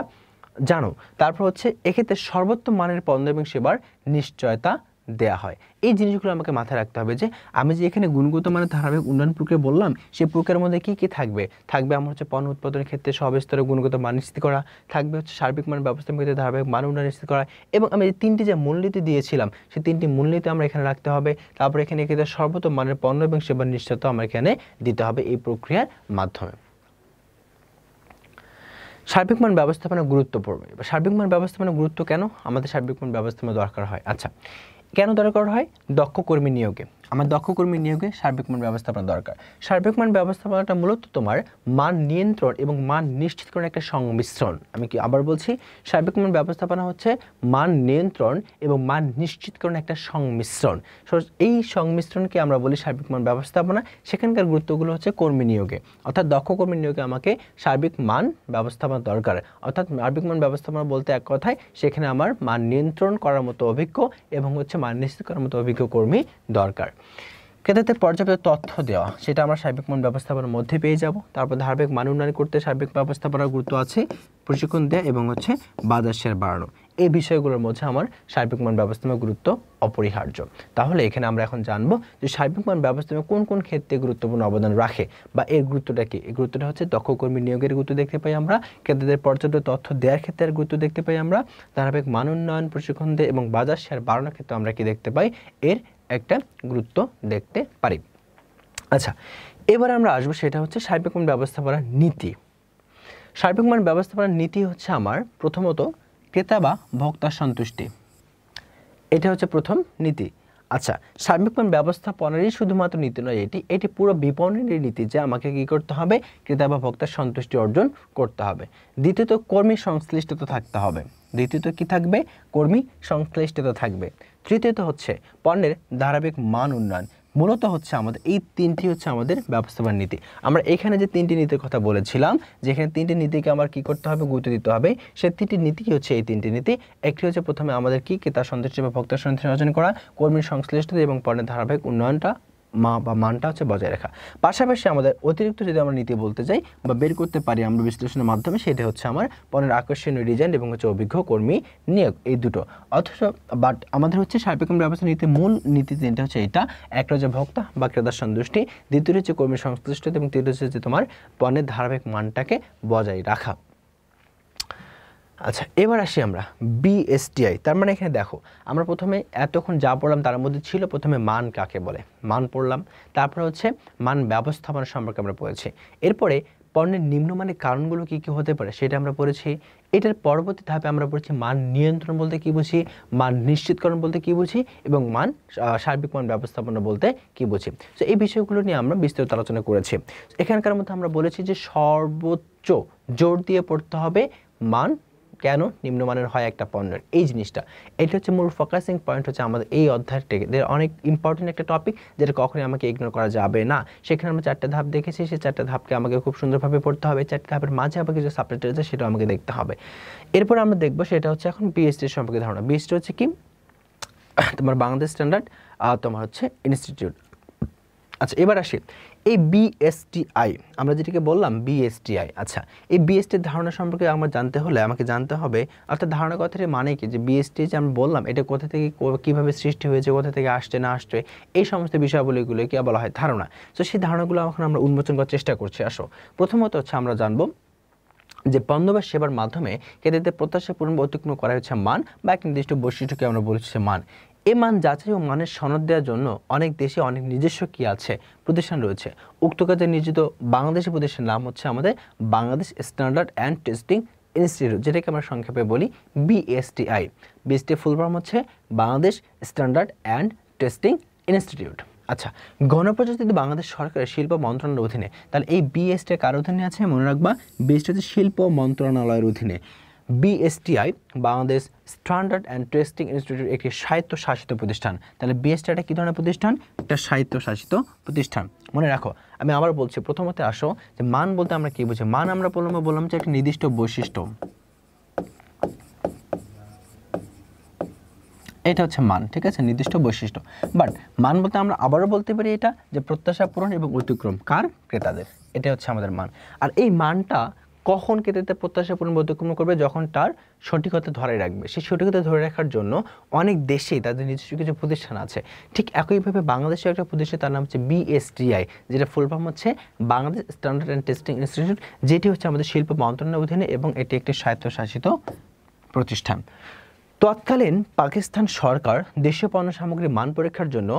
Speaker 1: জানো। তারপর হচ্ছে এক্ষেত্রে সর্বোত্তম মানের পণ্য এবং সেবার নিশ্চয়তা দেয়া হয়। এই জিনিসগুলো আমাকে মাথায় রাখতে হবে যে আমি যে এখানে গুণগত মানের ধারাবাহিক উন্নয়ন প্রক্রিয়া বললাম, সেই প্রক্রিয়ার মধ্যে কি কি থাকবে? থাকবে আমার হচ্ছে পণ্য উৎপাদনের ক্ষেত্রে সব স্তরে গুণগত মান নিশ্চিত করা, থাকবে হচ্ছে সার্বিক মান ব্যবস্থাপনার ক্ষেত্রে ধারাবাহিক মান উন্নয়ন নিশ্চিত করা, এবং আমি যে তিনটি যে মূলনীতি দিয়েছিলাম সেই তিনটি মূলনীতি আমরা এখানে রাখতে হবে। তারপর এখানে ক্ষেত্রে সর্বোত্তম মানের পণ্য এবং সেবার নিশ্চয়তা আমরা এখানে দিতে হবে এই প্রক্রিয়ার মাধ্যমে। সার্বিক মান ব্যবস্থাপনা গুরুত্ব পড়বে। সার্বিক মান ব্যবস্থাপনা গুরুত্ব কেন আমাদের সার্বিক মান ব্যবস্থাপনা দরকার হয়? আচ্ছা, কেন দরকার হয়? দক্ষ কর্মী নিয়োগে, আমার দক্ষ কর্মী নিয়োগে সার্বিক মান ব্যবস্থাপনা দরকার। সার্বিক মান ব্যবস্থাপনাটা মূলত তোমার মান নিয়ন্ত্রণ এবং মান নিশ্চিতকরণের একটা সংমিশ্রণ। আমি কি আবার বলছি, সার্বিক মান ব্যবস্থাপনা হচ্ছে মান নিয়ন্ত্রণ এবং মান নিশ্চিতকরণের একটা সংমিশ্রণ। এই সংমিশ্রণকে আমরা বলি সার্বিক মান ব্যবস্থাপনা। সেখানকার গুরুত্বগুলো হচ্ছে কর্মী নিয়োগে, অর্থাৎ দক্ষ কর্মী নিয়োগে আমাকে সার্বিক মান ব্যবস্থাপনা দরকার। অর্থাৎ সার্বিক মান ব্যবস্থাপনা বলতে এক কথায় সেখানে আমার মান নিয়ন্ত্রণ করার মতো অভিজ্ঞ এবং হচ্ছে মান নিশ্চিত করার মতো অভিজ্ঞ কর্মী দরকার। ক্রেতাদের পর্যাপ্ত তথ্য দেওয়া, সেটা আমরা সার্বিক মান ব্যবস্থাপনার মধ্যে পেয়ে যাব। তারপর ধারাবাহিক মান উন্নয়ন করতে সার্বিক ব্যবস্থাপনার গুরুত্ব আছে, প্রশিক্ষণ দেওয়া এবং হচ্ছে বাজার শেয়ার বাড়ানো। এই বিষয়গুলোর মধ্যে আমার সার্বিক মান ব্যবস্থাপনার গুরুত্ব অপরিহার্য। তাহলে এখানে আমরা এখন জানবো যে সার্বিক মান ব্যবস্থাপনা কোন কোন ক্ষেত্রে গুরুত্বপূর্ণ অবদান রাখে বা এর গুরুত্বটা কি। এই গুরুত্বটা হচ্ছে দক্ষ কর্মী নিয়োগের গুরুত্ব দেখতে পাই আমরা, ক্রেতাদের পর্যাপ্ত তথ্য দেওয়ার ক্ষেত্রে এর গুরুত্ব দেখতে পাই আমরা, ধারাবাহিক মান উন্নয়ন, প্রশিক্ষণ দেওয়া এবং বাজার শেয়ার বাড়ানোর ক্ষেত্রে আমরা কি দেখতে পাই? এর একটা গুরুত্ব দেখতে পারি। আচ্ছা, এবার আমরা আসবো, সেটা হচ্ছে সার্বিক মান ব্যবস্থাপনার নীতি। সার্বিক মান ব্যবস্থাপনার নীতি হচ্ছে আমার প্রথমত ক্রেতা বা ভোক্তার সন্তুষ্টি, এটা হচ্ছে প্রথম নীতি। আচ্ছা, সার্বিক মান ব্যবস্থাপনারই শুধুমাত্র নীতি নয়, এটি পুরো বিপণনের নীতি যে আমাকে কি করতে হবে? ক্রেতা বা ভোক্তার সন্তুষ্টি অর্জন করতে হবে। দ্বিতীয়ত কর্মী সংশ্লিষ্টতা থাকতে হবে। দ্বিতীয়ত কি থাকবে? কর্মী সংশ্লিষ্টতা থাকবে। তৃতীয়ত হচ্ছে পণ্যের ধারাবাহিক মান উন্নয়ন। মূলত হচ্ছে আমাদের এই তিনটি হচ্ছে আমাদের ব্যবস্থাপনা নীতি। আমরা এখানে যে তিনটি নীতির কথা বলেছিলাম, যেখানে তিনটি নীতিকে আমার কি করতে হবে, গুরুত্ব দিতে হবে, সেই তিনটি নীতি কি হচ্ছে, এই তিনটি নীতি। একটি হচ্ছে প্রথমে আমাদের কি ক্রেতা সন্তুষ্টি বা ভোক্তা সন্তুষ্টি অর্জন করা, কর্মীর সংশ্লিষ্টতা এবং পণ্যের ধারাবাহিক উন্নয়নটা মানটা হচ্ছে বজায় রাখা। পাশাপাশি আমাদের অতিরিক্ত যদি আমরা নীতি বলতে যাই বা বের করতে পারি আমরা বিশ্লেষণের মাধ্যমে, সেটা হচ্ছে আমার পণ্যের আকর্ষণীয় ডিজাইন এবং হচ্ছে অভিজ্ঞ কর্মী নিয়োগ, এই দুটো। অথচ বাট আমাদের হচ্ছে সার্বিক ব্যবস্থা নীতি মূল নীতি তিনটা হচ্ছে এটা। একটা হচ্ছে ভোক্তা বা ক্রেতার সন্তুষ্টি, দ্বিতীয় হচ্ছে কর্মী সংশ্লিষ্টতা এবং তৃতীয় হচ্ছে তোমার পণ্যের ধারাবাহিক মানটাকে বজায় রাখা। আচ্ছা, এবার আসি আমরা বিএসটিআই। তার মানে এখানে দেখো, আমরা প্রথমে এতক্ষণ যা পড়লাম তার মধ্যে ছিল প্রথমে মান কাকে বলে, মান পড়লাম। তারপরে হচ্ছে মান ব্যবস্থাপনা সম্পর্কে আমরা পড়েছি। এরপরে পণ্যের নিম্নমানের কারণগুলো কী কী হতে পারে সেটা আমরা পড়েছি। এটার পরবর্তী ধাপে আমরা পড়েছি মান নিয়ন্ত্রণ বলতে কী বুঝি, মান নিশ্চিতকরণ বলতে কী বুঝি, এবং মান সার্বিক মান ব্যবস্থাপনা বলতে কী বুঝি। তো এই বিষয়গুলো নিয়ে আমরা বিস্তারিত আলোচনা করেছি। এখানকার মধ্যে আমরা বলেছি যে সর্বোচ্চ জোর দিয়ে পড়তে হবে মান কেন নিম্নমানের হয় একটা পণ্যের, এই জিনিসটা। এটা হচ্ছে মূল ফোকাসিং পয়েন্ট হচ্ছে আমাদের এই অধ্যায়ের থেকে। অনেক ইম্পর্টেন্ট একটা টপিক, যেটা কখনোই আমাকে ইগনোর করা যাবে না। সেখানে আমরা 4টা ধাপ দেখেছি, সেই 4টা ধাপকে আমাকে খুব সুন্দরভাবে পড়তে হবে। 4টা ধাপের মাঝে আবার কিছু সাবটাইটেল আছে, সেটাও আমাকে দেখতে হবে। এরপর আমরা দেখবো সেটা হচ্ছে এখন বিএসটি সম্পর্কে ধারণা। বিএসটি হচ্ছে কি, তোমার বাংলাদেশ স্ট্যান্ডার্ড তোমার হচ্ছে ইনস্টিটিউট। আচ্ছা, এবার আসি এই বিএসটিআই, আমরা যেটাকে বললাম বিএসটিআই। আচ্ছা, এই বিএসটির ধারণা সম্পর্কে আমার জানতে হলে আমাকে জানতে হবে, অর্থাৎ ধারণা কথাটি মানে কি, যে বিএসটি যে আমরা বললাম এটা কোথা থেকে কীভাবে সৃষ্টি হয়েছে, কোথা থেকে আসছে না আসছে, এই সমস্ত বিষয়গুলোকে বলা হয় ধারণা। তো সেই ধারণাগুলো এখন আমরা উন্মোচন করার চেষ্টা করছি। আসো, প্রথমত হচ্ছে আমরা জানবো যে পণ্য বা সেবার মাধ্যমে ক্রেতাদের প্রত্যাশা পূরণ বা অতিক্রম করা হচ্ছে মান বা এক নির্দিষ্ট বৈশিষ্ট্যকে আমরা বলছি মান। এই মান যাচাই ও মানের সনদ দেওয়ার জন্য অনেক দেশে অনেক নিজস্ব কি আছে, প্রতিষ্ঠান রয়েছে। উক্ত কাজে নিয়োজিত বাংলাদেশি প্রতিষ্ঠানের নাম হচ্ছে আমাদের Bangladesh standard and testing institute, যেটাকে আমরা সংক্ষেপে বলি বিএসটিআই। বিএসটি ফুল ফর্ম হচ্ছে Bangladesh standard and testing institute. আচ্ছা, গণপ্রজাতন্ত্রী বাংলাদেশ সরকারের শিল্প মন্ত্রণালয়ের অধীনে, তাহলে এই বিএসটি কার অধীনে আছে মনে রাখবা, বিএসটি হচ্ছে শিল্প মন্ত্রণালয়ের অধীনে। BSTI Bangladesh standard and testing institute একটি স্বায়ত্তশাসিত প্রতিষ্ঠান। তাহলে বিএসটিআইটা কী ধরনের প্রতিষ্ঠান, একটা স্বায়ত্তশাসিত প্রতিষ্ঠান। মনে রাখো, আমি আবার বলছি, প্রথমত আসো যে মান বলতে আমরা কী বুঝি। মান আমরা বললাম যে একটা নির্দিষ্ট বৈশিষ্ট্য, এটা হচ্ছে মান, ঠিক আছে, নির্দিষ্ট বৈশিষ্ট্য। বাট মান বলতে আমরা আবারও বলতে পারি এটা যে প্রত্যাশা পূরণ এবং অতিক্রম কার, ক্রেতাদের, এটা হচ্ছে আমাদের মান। আর এই মানটা কখন ক্রেতাদের প্রত্যাশা পূরণ বা অতিক্রম করবে, যখন তার সঠিকতা ধরে রাখবে। সেই সঠিকতা ধরে রাখার জন্য অনেক দেশেই তাদের নিজস্ব কিছু প্রতিষ্ঠান আছে। ঠিক একইভাবে বাংলাদেশের একটা প্রতিষ্ঠান, তার নাম হচ্ছে বিএসটিআই, যেটা ফুল ফর্ম হচ্ছে Bangladesh standard and testing institute, যেটি হচ্ছে আমাদের শিল্প মন্ত্রণালয়ের অধীনে এবং এটি একটি স্বায়ত্তশাসিত প্রতিষ্ঠান। তৎকালীন পাকিস্তান সরকার দেশীয় পণ্য সামগ্রীর মান পরীক্ষার জন্য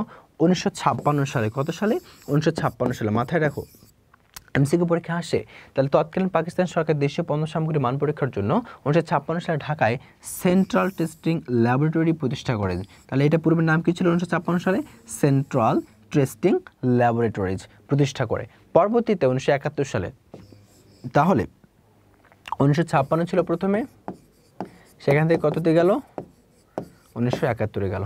Speaker 1: 1956 সালে, কত সালে, 1956 সালে, মাথায় রাখো এমসিকিউ পরীক্ষা আসে। তাহলে তৎকালীন পাকিস্তান সরকার দেশীয় পণ্য সামগ্রীর মান পরীক্ষার জন্য 1956 সালে ঢাকায় সেন্ট্রাল টেস্টিং ল্যাবরেটরি প্রতিষ্ঠা করেন। তাহলে এটা পূর্বের নাম কি ছিল 1956 সালে, সেন্ট্রাল টেস্টিং ল্যাবরেটরিজ প্রতিষ্ঠা করে। পরবর্তীতে 1971 সালে, তাহলে 1956 ছিল প্রথমে, সেখান থেকে কততে গেল, 1971 গেল।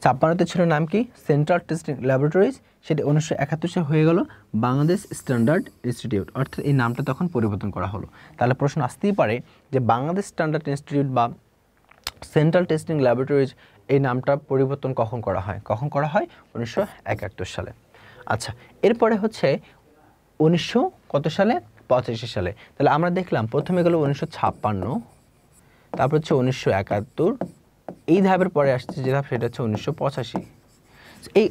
Speaker 1: 56তে ছিল নাম কি, সেন্ট্রাল টেস্টিং ল্যাবরেটরিজ, সেটা 1971 সালে হয়ে গেল বাংলাদেশ স্ট্যান্ডার্ড ইনস্টিটিউট, অর্থাৎ এই নামটা তখন পরিবর্তন করা হলো। তাহলে প্রশ্ন আসতেই পারে যে বাংলাদেশ স্ট্যান্ডার্ড ইনস্টিটিউট বা সেন্ট্রাল টেস্টিং ল্যাবরেটরিজ এই নামটা পরিবর্তন কখন করা হয়, 1971 সালে। আচ্ছা, এরপরে হচ্ছে 1900 কত সালে, 85 সালে। তাহলে আমরা দেখলাম প্রথমে গেল 1956, তারপর হচ্ছে 1971, এই ধাপের পরে আসছে যে ধাপ, সেটা হচ্ছে 1985।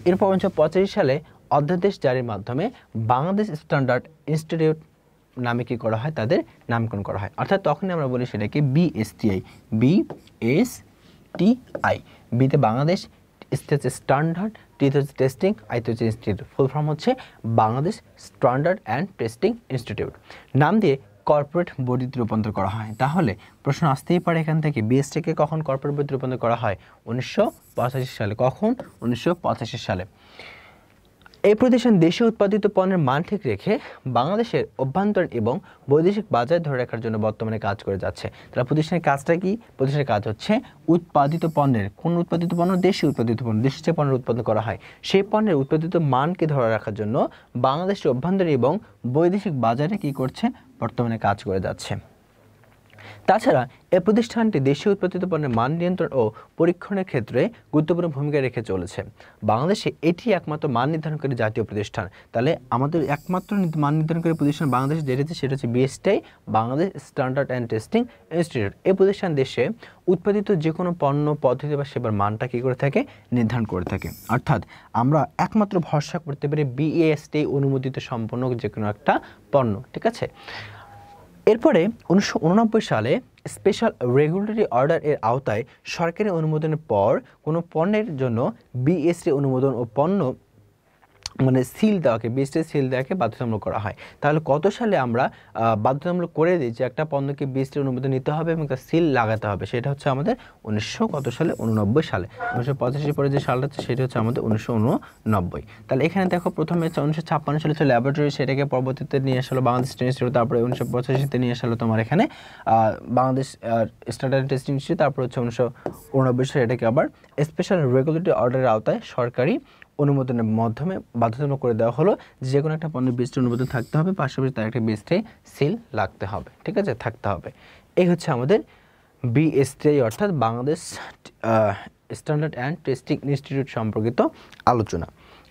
Speaker 1: এরপর 1985 সালে অধ্যাদেশ জারির মাধ্যমে বাংলাদেশ স্ট্যান্ডার্ড ইনস্টিটিউট নামে কি করা হয়, তাদের নামকরণ করা হয়। অর্থাৎ তখনই আমরা বলি সেটাকে বিএসটিআই, বিএসটিআই। বিতে বাংলাদেশ, হচ্ছে স্ট্যান্ডার্ড, টিতে হচ্ছে টেস্টিং, আইতে হচ্ছে ইনস্টিটিউট। ফুল ফর্ম হচ্ছে Bangladesh standard and testing institute. নাম দিয়ে কর্পোরেট বডিতে রূপান্তর করা হয়। তাহলে প্রশ্ন আসতেই পারে এখান থেকে, বিএসটিকে কখন কর্পোরেট বডিতে রূপান্তর করা হয়, 1985 সালে। কখন, 1985 সালে। এই প্রতিষ্ঠান দেশে উৎপাদিত পণ্যের মান ঠিক রেখে বাংলাদেশের অভ্যন্তরীণ এবং বৈদেশিক বাজার ধরে রাখার জন্য বর্তমানে কাজ করে যাচ্ছে। তাহলে প্রতিষ্ঠানের কাজটা কি? প্রতিষ্ঠানের কাজ হচ্ছে উৎপাদিত পণ্যের, কোন উৎপাদিত পণ্য? দেশি উৎপাদিত পণ্য, দেশে যে পণ্য উৎপাদন করা হয় সেই পণ্যের উৎপাদিত মানকে ধরে রাখার জন্য বাংলাদেশের অভ্যন্তরীণ এবং বৈদেশিক বাজারে কি করছে? বর্তমানে কাজ করে যাচ্ছে। তাছাড়া এই প্রতিষ্ঠানটি দেশীয় উৎপাদিত পণ্যের মান নিয়ন্ত্রণ ও পরীক্ষণের ক্ষেত্রে গুরুত্বপূর্ণ ভূমিকা রেখে চলেছে। বাংলাদেশে এটি একমাত্র মান নির্ধারণকারী জাতীয় প্রতিষ্ঠান। তাহলে আমাদের একমাত্র মান নির্ধারণকারী প্রতিষ্ঠান বাংলাদেশে যেটা সেটা হচ্ছে BSTI, Bangladesh standard and testing institute. এই প্রতিষ্ঠান দেশে উৎপাদিত যে কোনো পণ্য, পদ্ধতি বা সেবার মানটা কী করে থাকে? নির্ধারণ করে থাকে। অর্থাৎ আমরা একমাত্র ভরসা করতে পারি বিএসটিআই অনুমোদিত সম্পন্ন যে কোনো একটা পণ্য। ঠিক আছে। এরপরে 1989 সালে স্পেশাল রেগুলেটরি অর্ডার এর আওতায় সরকারি অনুমোদনের পর কোনো পণ্যের জন্য বিএসটি অনুমোদন ও পণ্য মানে সিল দেওয়াকে, বিএসটিআই সিল দেওয়াকে বাধ্যতামূলক করা হয়। তাহলে কত সালে আমরা বাধ্যতামূলক করে দিই যে একটা পণ্যকে বিএসটিআই অনুমোদন নিতে হবে এবং তার সিল লাগাতে হবে? সেটা হচ্ছে আমাদের 1989 সালে। 1985 পরে যে সালটা হচ্ছে সেটা হচ্ছে আমাদের 1989। তাহলে এখানে দেখো প্রথমে 1956 সালে ছিল ল্যাবরেটরি, সেটাকে পরবর্তীতে নিয়ে আসলো বাংলাদেশ ইনস্টিটিউট, তারপরে 1985-তে নিয়ে আসলো তোমার এখানে বাংলাদেশ স্ট্যান্ডার্ড টেস্টিং ইনস্টিটিউট, তারপর হচ্ছে 1989 সালে এটাকে আবার স্পেশাল রেগুলেটরি অর্ডারের আওতায় সরকারি অনুমোদনের মাধ্যমে বাধ্যতামূলক করে দেওয়া হলো যে কোনো একটা পণ্যের বিএসটি অনুমোদন থাকতে হবে, পাশাপাশি তার একটা বিএসটি সিল লাগতে হবে। ঠিক আছে, থাকতে হবে। এই হচ্ছে আমাদের বিএসটিআই অর্থাৎ Bangladesh standard and testing institute সম্পর্কিত আলোচনা।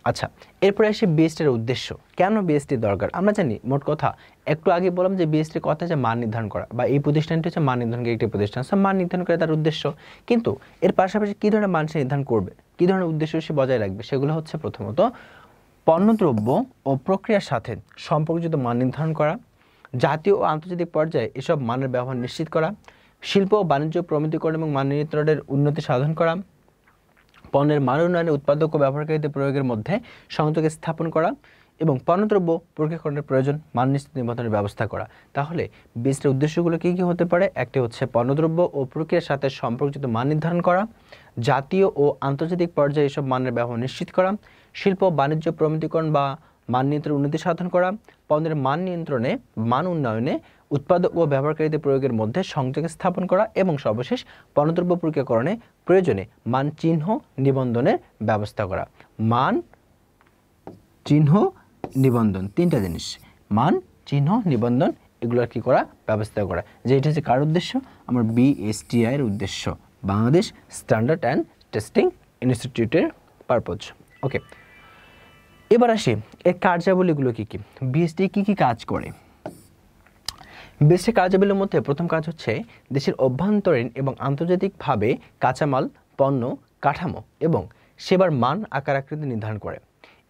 Speaker 1: আচ্ছা, এরপরে আসে বিএসটির উদ্দেশ্য। কেন বিএসটি দরকার? আমরা জানি মোট কথা একটু আগে বললাম যে বিএসটির কথা হচ্ছে মান নির্ধারণ করা, বা এই প্রতিষ্ঠানটি হচ্ছে মান নির্ধারণকারী একটি প্রতিষ্ঠান, মান নির্ধারণ করে তার উদ্দেশ্য। কিন্তু এর পাশাপাশি কী ধরনের মান সে নির্ধারণ করবে, কী ধরনের উদ্দেশ্য সে বজায় রাখবে, সেগুলো হচ্ছে প্রথমত পণ্যদ্রব্য ও প্রক্রিয়ার সাথে সম্পর্কিত মান নির্ধারণ করা, জাতীয় ও আন্তর্জাতিক পর্যায়ে এসব মানের ব্যবহার নিশ্চিত করা, শিল্প ও বাণিজ্য প্রমিতিকরণ এবং মান নিয়ন্ত্রণের উন্নতি সাধন করা, পণ্যের মান উন্নয়নে উৎপাদক ও ব্যবহারকারীদের প্রয়োগের মধ্যে সংযোগ স্থাপন করা এবং পণ্যদ্রব্য প্রক্রিয়াকরণের প্রয়োজন মান নিশ্চিত নিবন্ধনের ব্যবস্থা করা। তাহলে বিএসটির উদ্দেশ্যগুলো কী কী হতে পারে? একটি হচ্ছে পণ্যদ্রব্য ও প্রক্রিয়ার সাথে সম্পর্কিত মান নির্ধারণ করা, জাতীয় ও আন্তর্জাতিক পর্যায়ে এসব মানের ব্যবহার নিশ্চিত করা, শিল্প বাণিজ্য প্রমিতিকরণ বা মান নিয়ন্ত্রণ উন্নতি সাধন করা, পণ্যের মান নিয়ন্ত্রণে মান উন্নয়নে উৎপাদক ও ব্যবহারকারীদের প্রয়োগের মধ্যে সংযোগ স্থাপন করা এবং সর্বশেষ পণ্যদ্রব্য প্রক্রিয়াকরণে প্রয়োজনে মান চিহ্ন নিবন্ধনের ব্যবস্থা করা। মান চিহ্ন নিবন্ধন, তিনটা জিনিস, মান চিহ্ন নিবন্ধন, এগুলোর কী করা? ব্যবস্থা করা। যে এটা হচ্ছে কার উদ্দেশ্য? আমার বিএসটিআই এর উদ্দেশ্য, বাংলাদেশ স্ট্যান্ডার্ড অ্যান্ড টেস্টিং ইনস্টিটিউটের পারপোজ। ওকে, এবার আসি এর কার্যাবলীগুলো কী কী, বিএসটিআই কী কী কাজ করে। বিএসটিআই কার্যাবলীর মধ্যে প্রথম কাজ হচ্ছে দেশের অভ্যন্তরীণ এবং আন্তর্জাতিকভাবে কাঁচামাল, পণ্য, কাঠামো এবং সেবার মান, আকার, আকৃতি নির্ধারণ করে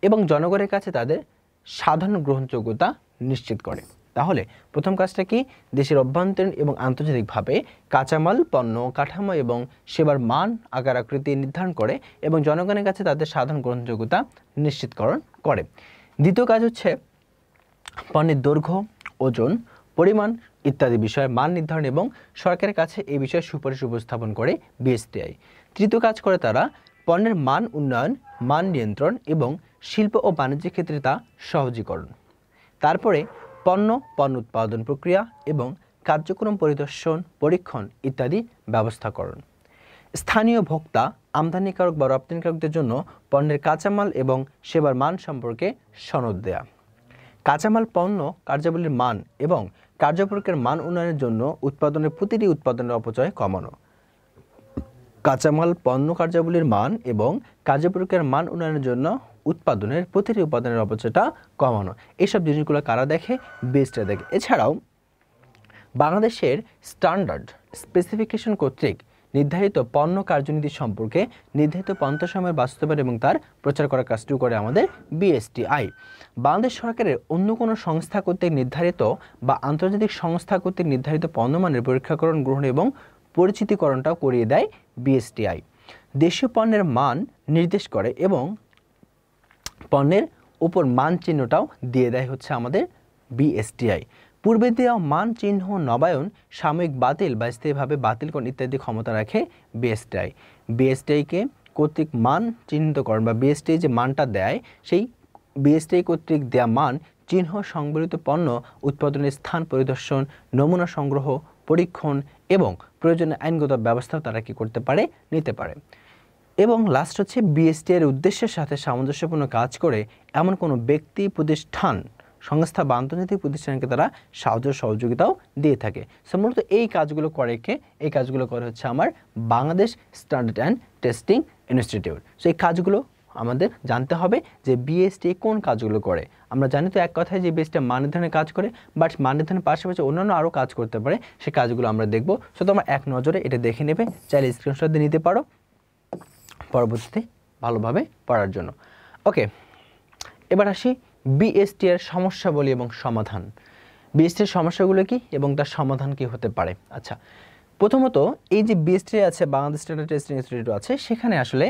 Speaker 1: এবং জনগণের কাছে তাদের সাধারণ গ্রহণযোগ্যতা নিশ্চিত করে। তাহলে প্রথম কাজটা কি? দেশের অভ্যন্তরীণ এবং আন্তর্জাতিকভাবে কাঁচামাল, পণ্য, কাঠামো এবং সেবার মান, আকার, আকৃতি নির্ধারণ করে এবং জনগণের কাছে তাদের সাধারণ গ্রহণযোগ্যতা নিশ্চিতকরণ করে। দ্বিতীয় কাজ হচ্ছে পণ্যের দৈর্ঘ্য, ওজন, পরিমাণ ইত্যাদি বিষয়ে মান নির্ধারণ এবং সরকারের কাছে এই বিষয়ে সুপারিশ উপস্থাপন করে বিএসটিআই। তৃতীয় কাজ করে তারা পণ্যের মান উন্নয়ন, মান নিয়ন্ত্রণ এবং শিল্প ও বাণিজ্যের ক্ষেত্রে তা সহজীকরণ। তারপরে পণ্য উৎপাদন প্রক্রিয়া এবং কার্যক্রম পরিদর্শন, পরীক্ষণ ইত্যাদি ব্যবস্থাকরণ। স্থানীয় ভোক্তা, আমদানিকারক বা রপ্তানিকারকদের জন্য পণ্যের কাঁচামাল এবং সেবার মান সম্পর্কে সনদ দেয়া। কাঁচামাল পণ্য কার্যাবলীর মান এবং কার্যপ্রক্রিয়ার মান উন্নয়নের জন্য উৎপাদনের প্রতিটি উৎপাদনের অপচয় কমানো। কাঁচামাল পণ্য কার্যাবলীর মান এবং কার্যপ্রক্রিয়ার মান উন্নয়নের জন্য উৎপাদনের প্রতিটি উপাদানের অপচয়টা কমানো। এইসব জিনিসগুলো কারা দেখে? বিএসটিআই দেখে। এছাড়াও বাংলাদেশের স্ট্যান্ডার্ড স্পেসিফিকেশন কর্তৃক নির্ধারিত পণ্য কার্যনীতি সম্পর্কে নির্ধারিত পন্থাসমূহের বাস্তবায়ন এবং তার প্রচার করার কাজটিও করে আমাদের বিএসটিআই। বাংলাদেশ সরকারের অন্য কোনো সংস্থা কর্তৃক নির্ধারিত বা আন্তর্জাতিক সংস্থা কর্তৃক নির্ধারিত পণ্যমানের পরীক্ষাকরণ, গ্রহণ এবং পরিচিতিকরণটাও করিয়ে দেয় বিএসটিআই। দেশীয় পণ্যের মান নির্দেশ করে এবং পণ্যের উপর মান চিহ্নটাও দিয়ে দেয় হচ্ছে আমাদের বিএসটিআই। পূর্বে দেওয়া মান চিহ্ন নবায়ন, সাময়িক বাতিল বা স্থায়ীভাবে বাতিলকরণ ইত্যাদি ক্ষমতা রাখে বিএসটিআই। বিএসটিআইকে কর্তৃক মান চিহ্নিতকরণ বা বিএসটিআই যে মানটা দেয় সেই বিএসটিআই কর্তৃক দেয়া মান চিহ্ন সংবলিত পণ্য উৎপাদনের স্থান পরিদর্শন, নমুনা সংগ্রহ, পরীক্ষণ এবং প্রয়োজনীয় আইনগত ব্যবস্থাও তারা কি করতে পারে, নিতে পারে। এবং লাস্ট হচ্ছে বিএসটিআই এর উদ্দেশ্যের সাথে সামঞ্জস্যপূর্ণ কাজ করে এমন কোনো ব্যক্তি, প্রতিষ্ঠান, সংস্থা বা আন্তর্জাতিক প্রতিষ্ঠানকে তারা সাহায্য সহযোগিতাও দিয়ে থাকে। সো মূলত এই কাজগুলো করে কে? এই কাজগুলো করে হচ্ছে আমার Bangladesh standard and testing institute. So এই কাজগুলো আমাদের জানতে হবে যে বিএসটিআই কোন কাজগুলো করে। আমরা জানি তো এক কথায় যে বিএসটিআই মান নির্ধারণের কাজ করে, বাট মান নির্ধারণের পাশাপাশি অন্যান্য আরও কাজ করতে পারে, সেই কাজগুলো আমরা দেখব। সো তোমরা এক নজরে এটা দেখে নেবে, চাইলে স্ক্রিনশট দিয়ে নিতে পারো পরবর্তীতে ভালোভাবে পড়ার জন্য। ওকে, এবার আসি বিএসটিআই এর সমস্যাবলী এবং সমাধান। বিএসটিআই এর সমস্যাগুলো কি এবং তার সমাধান কি হতে পারে? আচ্ছা, প্রথমত এই যে বিএসটিআই আছে, বাংলাদেশ স্ট্যান্ডার্ড টেস্টিং ইনস্টিটিউট আছে, সেখানে আসলে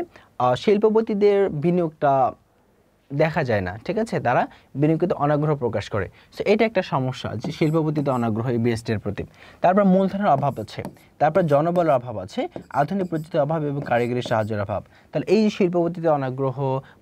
Speaker 1: শিল্পপতিদের বিনিয়োগটা দেখা যায় না, ঠিক আছে? তারা বিনিয়োগকে অনাগ্রহ প্রকাশ করে। সো এটা একটা সমস্যা যে শিল্পপতিতে অনাগ্রহ এই বিএসটিআই এর প্রতি। তারপর মূলধনের অভাব আছে, তারপর জনবলের অভাব আছে, আধুনিক প্রযুক্তির অভাব এবং কারিগরি সাহায্যের অভাব। তাহলে এই শিল্পপতিতে অনাগ্রহ,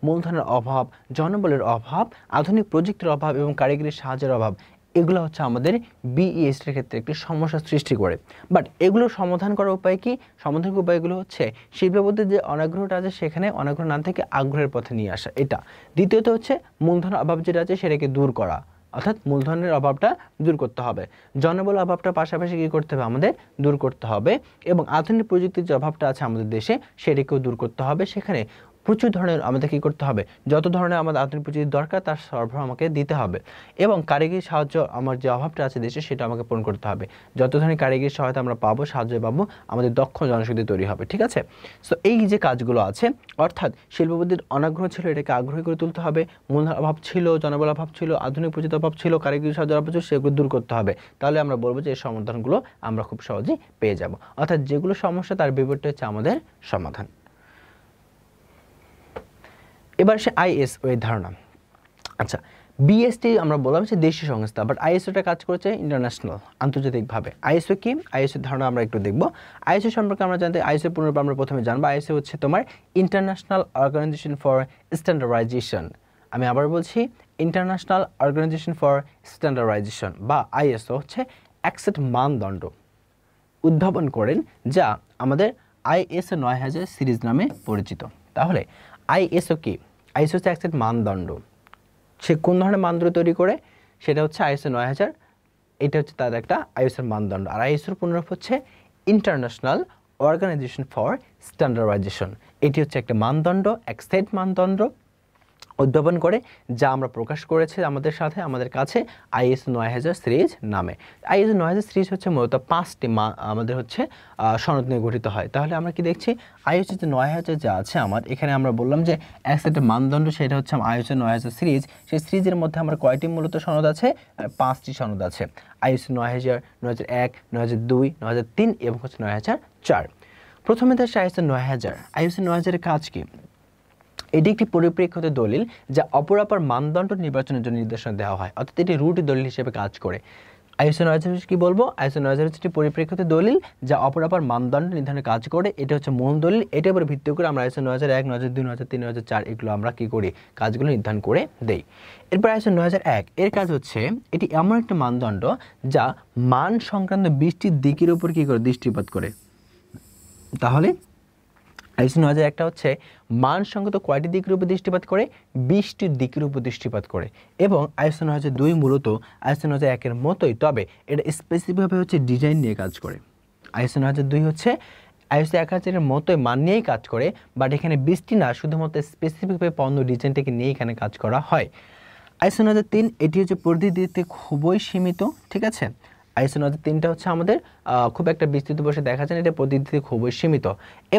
Speaker 1: মূলধনের অভাব, জনবলের অভাব, আধুনিক প্রযুক্তির অভাব এবং কারিগরি সাহায্যের অভাব, এগুলো হচ্ছে আমাদের বিইএসটির ক্ষেত্রে একটি সমস্যা সৃষ্টি করে। বাট এগুলো সমাধান করার উপায় কি? সমাধানের উপায়গুলো হচ্ছে শিল্পপতির যে অনাগ্রহটা আছে সেখানে অনাগ্রহ না থেকে আগ্রহের পথে নিয়ে আসা, এটা। দ্বিতীয়ত হচ্ছে মূলধনের অভাব যেটা আছে সেটাকে দূর করা, অর্থাৎ মূলধনের অভাবটা দূর করতে হবে। জনবল অভাবটা পাশাপাশি কী করতে হবে? আমাদের দূর করতে হবে। এবং আধুনিক প্রযুক্তির যে অভাবটা আছে আমাদের দেশে সেটাকেও দূর করতে হবে। সেখানে প্রচুর ধরনের আমাদের কী করতে হবে? যত ধরনের আমাদের আধুনিক প্রযুক্তির দরকার তার সরবরাহ আমাকে দিতে হবে। এবং কারিগরি সাহায্য, আমার যে অভাবটা আছে দেশে সেটা আমাকে পূরণ করতে হবে। যত ধরনের কারিগরি সহায়তা আমরা পাবো, সাহায্য পাবো, আমাদের দক্ষ জনশক্তি তৈরি হবে, ঠিক আছে? সো এই যে কাজগুলো আছে, অর্থাৎ শিল্পপতির অনাগ্রহ ছিল, এটাকে আগ্রহী করে তুলতে হবে। মূলধনের অভাব ছিল, জনবল অভাব ছিল, আধুনিক প্রযুক্তির অভাব ছিল, কারিগরি সাহায্যের অভাব ছিল, সেগুলো দূর করতে হবে। তাহলে আমরা বলবো যে এই সমাধানগুলো আমরা খুব সহজেই পেয়ে যাব। অর্থাৎ যেগুলো সমস্যা তার বিপরীতে হচ্ছে আমাদের সমাধান। এবার সে আইএসও এর ধারণা। আচ্ছা, বিএসটিআই আমরা বললাম যে দেশীয় সংস্থা, বাট আইএসওটা কাজ করেছে ইন্টারন্যাশনাল, আন্তর্জাতিকভাবে। আইএসও কি? আইএসও ধারণা আমরা একটু দেখব। আইএসও সম্পর্কে আমরা জানতে, আইএসও পুনরূপ আমরা প্রথমে জানবো। আইএসও হচ্ছে তোমার ইন্টারন্যাশনাল অর্গানাইজেশন ফর স্ট্যান্ডার্ডাইজেশন। আমি আবার বলছি, ইন্টারন্যাশনাল অর্গানাইজেশন ফর স্ট্যান্ডার্ডাইজেশন বা আইএসও হচ্ছে এক সেট মানদণ্ড উদ্ভাবন করেন যা আমাদের আইএসও 9000 সিরিজ নামে পরিচিত। তাহলে আইএসও কি? আইএসও হচ্ছে এক সেট মানদণ্ড। সে কোন ধরনের মানদণ্ড তৈরি করে? সেটা হচ্ছে আইএসও 9000, এটা হচ্ছে তার একটা আইএসওর মানদণ্ড। আর আইএসওর পুনরূপ হচ্ছে ইন্টারন্যাশনাল অর্গানাইজেশন ফর স্ট্যান্ডার্ডাইজেশন। এটি হচ্ছে একটা মানদণ্ড, এক সেট মানদণ্ড উদ্ভাবন করে, যা আমরা প্রকাশ করেছি আমাদের সাথে, আমাদের কাছে আইএসও 9000 সিরিজ নামে। আইএসও 9000 সিরিজ হচ্ছে মূলত 5টি আমাদের হচ্ছে সনদ নিয়ে গঠিত হয়। তাহলে আমরা কি দেখছি? আইএসও যে 9000 যা আছে আমার, এখানে আমরা বললাম যে এক সেটের মানদণ্ড, সেটা হচ্ছে আইএসও 9000 সিরিজ। সেই সিরিজের মধ্যে আমরা কয়টি মূলত সনদ আছে? 5টি সনদ আছে। আইএসও 9000, 9001, 9002, 9003 এবং হচ্ছে 9004। প্রথমে দেশে আইএসও 9000। আইএসও 9000 এর কাজ কি? এটি একটি পরিপ্রেক্ষিত দলিল যা অপরাপর মানদণ্ড নির্বাচনের জন্য নির্দেশনা দেওয়া হয়, অর্থাৎ এটি রুট দলিল হিসেবে কাজ করে। আইএসও 9000 কি বলবো? আইএসও 9000 হচ্ছে একটি পরিপ্রেক্ষিত দলিল যা অপরাপর মানদণ্ড নির্ধারণে কাজ করে। এটা হচ্ছে মূল দলিল। এটার উপর ভিত্তি করে আমরা আইএসও 9001, 9002, 9003, 9004 এগুলো আমরা কি করি? কাজগুলো নির্ধারণ করে দেই। এরপর আইএসও 9001 এর কাজ হচ্ছে, এটি এমন একটা মানদণ্ড যা মান সংক্রান্ত 20টি দিকের উপর কি করে? দৃষ্টিপাত করে। তাহলে আইএসও 9001 হচ্ছে মান সংক্রান্ত কয়টি দিকের উপর দৃষ্টিপাত করে? 20টি দিকের উপর দৃষ্টিপাত করে। এবং আইএসও 9002 মূলত আইএসও 9001 এর মতোই, তবে এটা স্পেসিফিকভাবে হচ্ছে ডিজাইন নিয়ে কাজ করে। আইএসও 9002 হচ্ছে আইএসও 1000 এর মতোই মান নিয়েই কাজ করে, বাট এখানে 20টি না, শুধুমাত্র স্পেসিফিকভাবে পণ্য ডিজাইনটাকে নিয়ে এখানে কাজ করা হয়। আইএসও 9003 এটি হচ্ছে পরিধিতে খুবই সীমিত, ঠিক আছে? আইএসও 9003টা হচ্ছে আমাদের খুব একটা বিস্তৃত বসে দেখা যায় না, এটা পদ্ধতিতে খুবই সীমিত।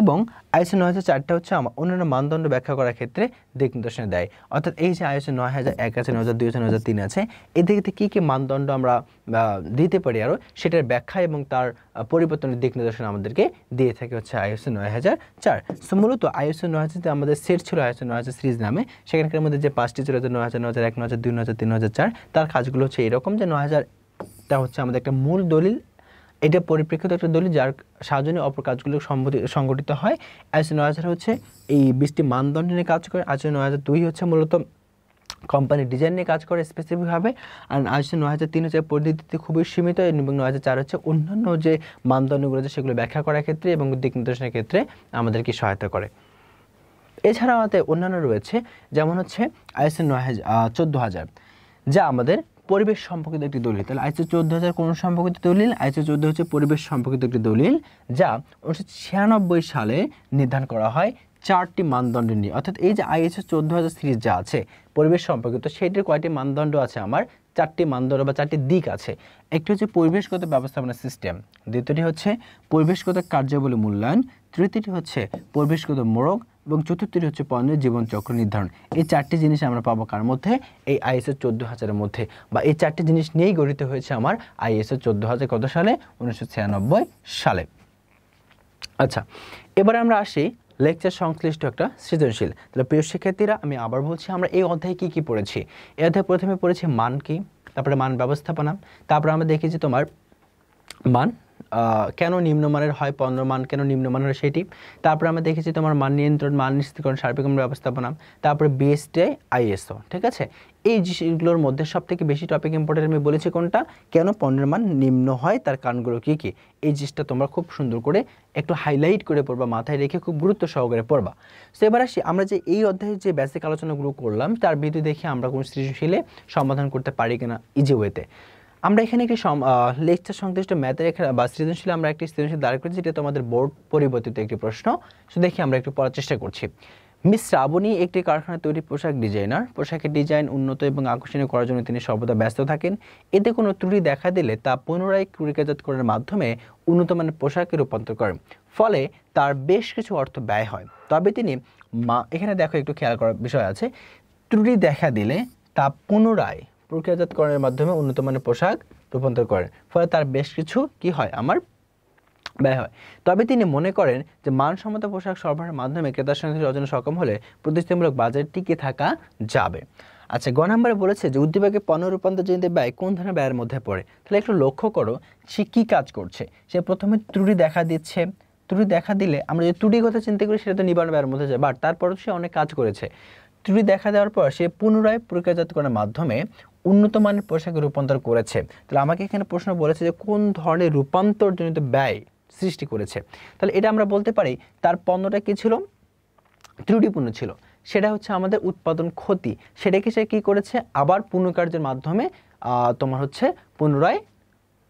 Speaker 1: এবং আইএসও 9004টা হচ্ছে অন্যান্য মানদণ্ড ব্যাখ্যা করার ক্ষেত্রে দিক নির্দেশনা দেয়। অর্থাৎ এই যে আইএসও 9001 আছে, 9002 আছে, 9003 আছে, এদিকে কী কী মানদণ্ড আমরা দিতে পারি আরও, সেটার ব্যাখ্যা এবং তার পরিবর্তনের দিক নির্দেশনা আমাদেরকে দিয়ে থাকে হচ্ছে আইএসও 9004। সো মূলত আইএসও 9000 আমাদের সেট ছিল আইএসও 9000 সিরিজ নামে। সেখানকার মধ্যে যে 5টি ছিল, 9000, 9001, 9002, 9003, 9004, তার কাজগুলো হচ্ছে এরকম যে 9000টা হচ্ছে আমাদের একটা মূল দলিল, এটা পরিপ্রেক্ষিত একটা দলিল যার সাহায্যে অপর কাজগুলো সংগঠিত হয়। আইএসও 9000 হচ্ছে এই 20টি মানদণ্ড নিয়ে কাজ করে। আইএসও 9002 হচ্ছে মূলত কোম্পানি ডিজাইন নিয়ে কাজ করে স্পেসিফিকভাবে। আর ISO 9003 হচ্ছে পদ্ধতিতে খুবই সীমিত, এবং 9004 হচ্ছে অন্যান্য যে মানদণ্ডগুলো আছে সেগুলো ব্যাখ্যা করার ক্ষেত্রে এবং দিক নির্দেশনের ক্ষেত্রে আমাদেরকে সহায়তা করে। এছাড়াও আমাদের অন্যান্য রয়েছে, যেমন হচ্ছে ISO 14000, যা আমাদের পরিবেশ সম্পর্কিত একটি দলিল। তাহলে ISO 14000 কোন সম্পর্কিত দলিল? ISO 14 হচ্ছে পরিবেশ সম্পর্কিত একটি দলিল, যা 1996 সালে নির্ধারণ করা হয় 4টি মানদণ্ড নিয়ে। অর্থাৎ এই যে ISO 14000 সিরিজ যা আছে পরিবেশ সম্পর্কিত, সেটির কয়টি মানদণ্ড আছে? আমার 4টি মানদণ্ড বা 4টি দিক আছে। একটি হচ্ছে পরিবেশগত ব্যবস্থাপনা সিস্টেম, দ্বিতীয়টি হচ্ছে পরিবেশগত কার্যাবলী মূল্যায়ন, তৃতীয়টি হচ্ছে পরিবেশগত মোড়ক, এবং চতুর্থটি হচ্ছে পণ্যের জীবনচক্র নির্ধারণ। এই 4টি জিনিস আমরা পাবো কার মধ্যে? এই ISO 14000-এর মধ্যে, বা এই 4টি জিনিস নিয়েই গঠিত হয়েছে আমার ISO 14000 কত সালে? 1996 সালে। আচ্ছা, এবার আমরা আসি লেকচার সংশ্লিষ্ট একটা সৃজনশীল। তাহলে প্রিয় শিক্ষার্থীরা, আমি আবার বলছি, আমরা এই অধ্যায়ে কি কি পড়েছি? এই অধ্যায়ে প্রথমে পড়েছি মান কি, তারপরে মান ব্যবস্থাপনা, তারপরে আমরা দেখেছি তোমার মান কেন নিম্নমানের হয়, পণ্য মান কেন নিম্নমানের হয় সেটি, তারপরে আমরা দেখেছি তোমার মান নিয়ন্ত্রণ, মান নিশ্চিতকরণ, সার্বিক মান ব্যবস্থাপনা, তারপরে BSTI ISO। ঠিক আছে, এই জিনিসগুলোর মধ্যে সবথেকে বেশি টপিক ইম্পর্টেন্ট আমি বলেছি কোনটা? কেন পণ্যের মান নিম্ন হয়, তার কারণগুলো কী কী। এই জিনিসটা তোমরা খুব সুন্দর করে একটু হাইলাইট করে পড়বা, মাথায় রেখে খুব গুরুত্ব সহকারে পড়বা। সো এবার আসি, আমরা যে এই অধ্যায়ে যে বেসিক আলোচনাগুলো করলাম তার ভিত্তি দেখে আমরা কোনো সৃজনশীলে সমাধান করতে পারি কিনা ইজি ওয়েতে। আমরা এখানে একটি লেকচার সংশ্লিষ্ট ম্যাথের বা সৃজনশীল আমরা একটি সৃজনশীল দাঁড় করেছি, যেটা তোমাদের বোর্ড পরিবর্তিত একটি প্রশ্ন। সো দেখি আমরা একটু পড়ার চেষ্টা করছি। মিস শ্রাবণী একটি কারখানায় তৈরি পোশাক ডিজাইনার। পোশাকের ডিজাইন উন্নত এবং আকর্ষণীয় করার জন্য তিনি সর্বদা ব্যস্ত থাকেন। এতে কোনো ত্রুটি দেখা দিলে তা পুনরায় প্রক্রিয়াজাতকরণের মাধ্যমে উন্নত মানের পোশাকে রূপান্তর করেন, ফলে তার বেশ কিছু অর্থ ব্যয় হয়। তবে তিনি এখানে দেখো একটু খেয়াল করার বিষয় আছে, ত্রুটি দেখা দিলে তা পুনরায় প্রক্রিয়াজাতকরণের মাধ্যমে উন্নত মানের পোশাক রূপান্তর করেন, ফলে তার বেশ কিছু কি হয়? আমার ব্যয় হয়। তবে তিনি মনে করেন যে মানসম্মত পোশাক সরবরাহের মাধ্যমে ক্রেতার সঙ্গে অর্জনে সক্ষম হলে প্রতিষ্ঠানমূলক বাজারে টিকে থাকা যাবে। আচ্ছা, গ নম্বরে বলেছে যে উদ্দীপকে পণ্য রূপান্তরজনিত ব্যয় কোন ধরনের ব্যয়ের মধ্যে পড়ে? তাহলে একটু লক্ষ্য করো সে কি কাজ করছে। সে প্রথমে ত্রুটি দেখা দিচ্ছে, ত্রুটি দেখা দিলে আমরা যে ত্রুটির কথা চিন্তা করি সেটা তো নিবারণ ব্যয়ের মধ্যে যায়, বাট তারপরও সে অনেক কাজ করেছে। ত্রুটি দেখা দেওয়ার পর সে পুনরায় প্রক্রিয়াজাতকরণের মাধ্যমে উন্নত মানের পোশাকে রূপান্তর করেছে। তাহলে আমাকে এখানে প্রশ্ন বলেছে যে কোন ধরনের রূপান্তরজনিত ব্যয় সৃষ্টি করেছে। তাহলে এটা আমরা বলতে পারি তার পণ্যটা কি ছিল? ত্রুটিপূর্ণ ছিল। সেটা হচ্ছে আমাদের উৎপাদন ক্ষতি, সেটাকে সে কী করেছে? আবার পুনর্কার্যের মাধ্যমে তোমার হচ্ছে পুনরায়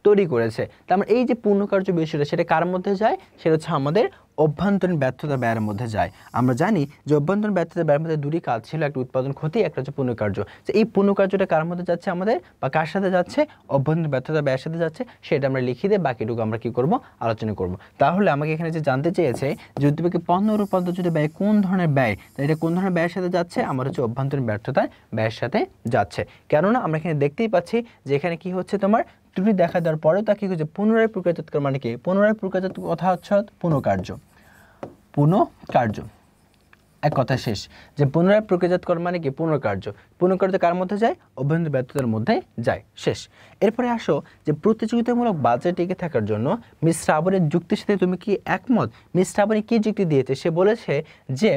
Speaker 1: তৈরি করেছে। তার মানে এই যে পুনর্কার্য বিষয়টা সেটা কার মধ্যে যায়? সেটা হচ্ছে আমাদের অভ্যন্তরীণ ব্যর্থতা ব্যয়ের মধ্যে যায়। আমরা জানি যে অভ্যন্তরীণ ব্যর্থতা ব্যয়ের মধ্যে দুটি কাজ ছিল, একটা উৎপাদন ক্ষতি, একটা হচ্ছে পুনর্কার্য। যে এই পুনর্কার্যটা কার মধ্যে যাচ্ছে আমাদের, বা কার সাথে যাচ্ছে? অভ্যন্তরীণ ব্যর্থতা ব্যয়ের সাথে যাচ্ছে। সেটা আমরা লিখে দিয়ে বাকিটুকু আমরা কি করব? আলোচনা করব। তাহলে আমাকে এখানে যে জানতে চেয়েছে যে উদ্দীপকে পণ্য রূপান্তরজনিত ব্যয় কোন ধরনের ব্যয়, তাই এটা কোন ধরনের ব্যয়ের সাথে যাচ্ছে? আমার হচ্ছে অভ্যন্তরীণ ব্যর্থতা ব্যয়ের সাথে যাচ্ছে। কেননা আমরা এখানে দেখতেই পাচ্ছি যে এখানে কি হচ্ছে, তোমার ত্রুটি দেখা দেওয়ার পরেও তা কি হচ্ছে? পুনরায় প্রক্রিয়াজাত মানে কি? পুনরায় প্রক্রিয়াজাত কথা হচ্ছে পুনর্কার্য। পুনর্কার্য এক কথা শেষ, যে পুনরায় প্রক্রিয়াজাতকরণ মানে কি? পুনর্কার্য। পুনর্কার্য কার মধ্যে যায়? অভ্যন্তরীণ ব্যর্থতার মধ্যে যায়। শেষ। এরপরে আসো যে প্রতিযোগিতামূলক বাজারে টিকে থাকার জন্য মিস শ্রাবণীর যুক্তির সাথে তুমি কি একমত? মিস শ্রাবণী কি যুক্তি দিয়েছে? সে বলেছে যে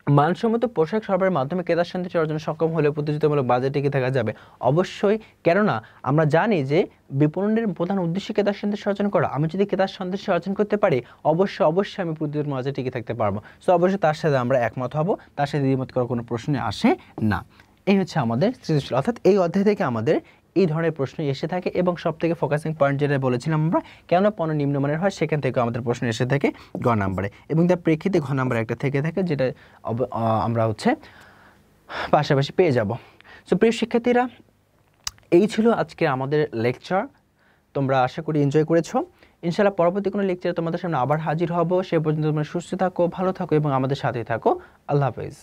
Speaker 1: মানসম্মত পোশাক সরবরাহের মাধ্যমে ক্রেতার সন্তুষ্টি অর্জনে সক্ষম হলে প্রতিযোগিতামূলক বাজারে টিকে থাকা যাবে। অবশ্যই, কেননা আমরা জানি যে বিপণনের প্রধান উদ্দেশ্য ক্রেতার সন্তুষ্টি অর্জন করা। আমি যদি ক্রেতার সন্তুষ্টি অর্জন করতে পারি, অবশ্যই আমি প্রতিযোগিতার বাজারে টিকে থাকতে পারবো। সো অবশ্যই তার সাথে আমরা একমত হব, তার সাথে দ্বিমত করার কোনো প্রশ্নে আসে না। এই হচ্ছে আমাদের সৃজনশীল। অর্থাৎ এই অধ্যায় থেকে আমাদের এই ধরনের প্রশ্ন এসে থাকে, এবং সব থেকে ফোকাসিং পয়েন্ট যেটা বলেছিলাম আমরা, কেন পণ্য নিম্নমানের হয়, সেখান থেকে আমাদের প্রশ্ন এসে থাকে গ নাম্বারে, এবং তার প্রেক্ষিতে ঘ নাম্বার একটা থেকে থাকে, যেটা আমরা হচ্ছে পাশাপাশি পেয়ে যাব। সো প্রিয় শিক্ষার্থীরা, এই ছিল আজকে আমাদের লেকচার। তোমরা আশা করি এনজয় করেছো। ইনশাআল্লাহ পরবর্তী কোনো লেকচারে তোমাদের সামনে আবার হাজির হব। সে পর্যন্ত তোমরা সুস্থ থাকো, ভালো থাকো এবং আমাদের সাথেই থাকো। আল্লাহ হাফেজ।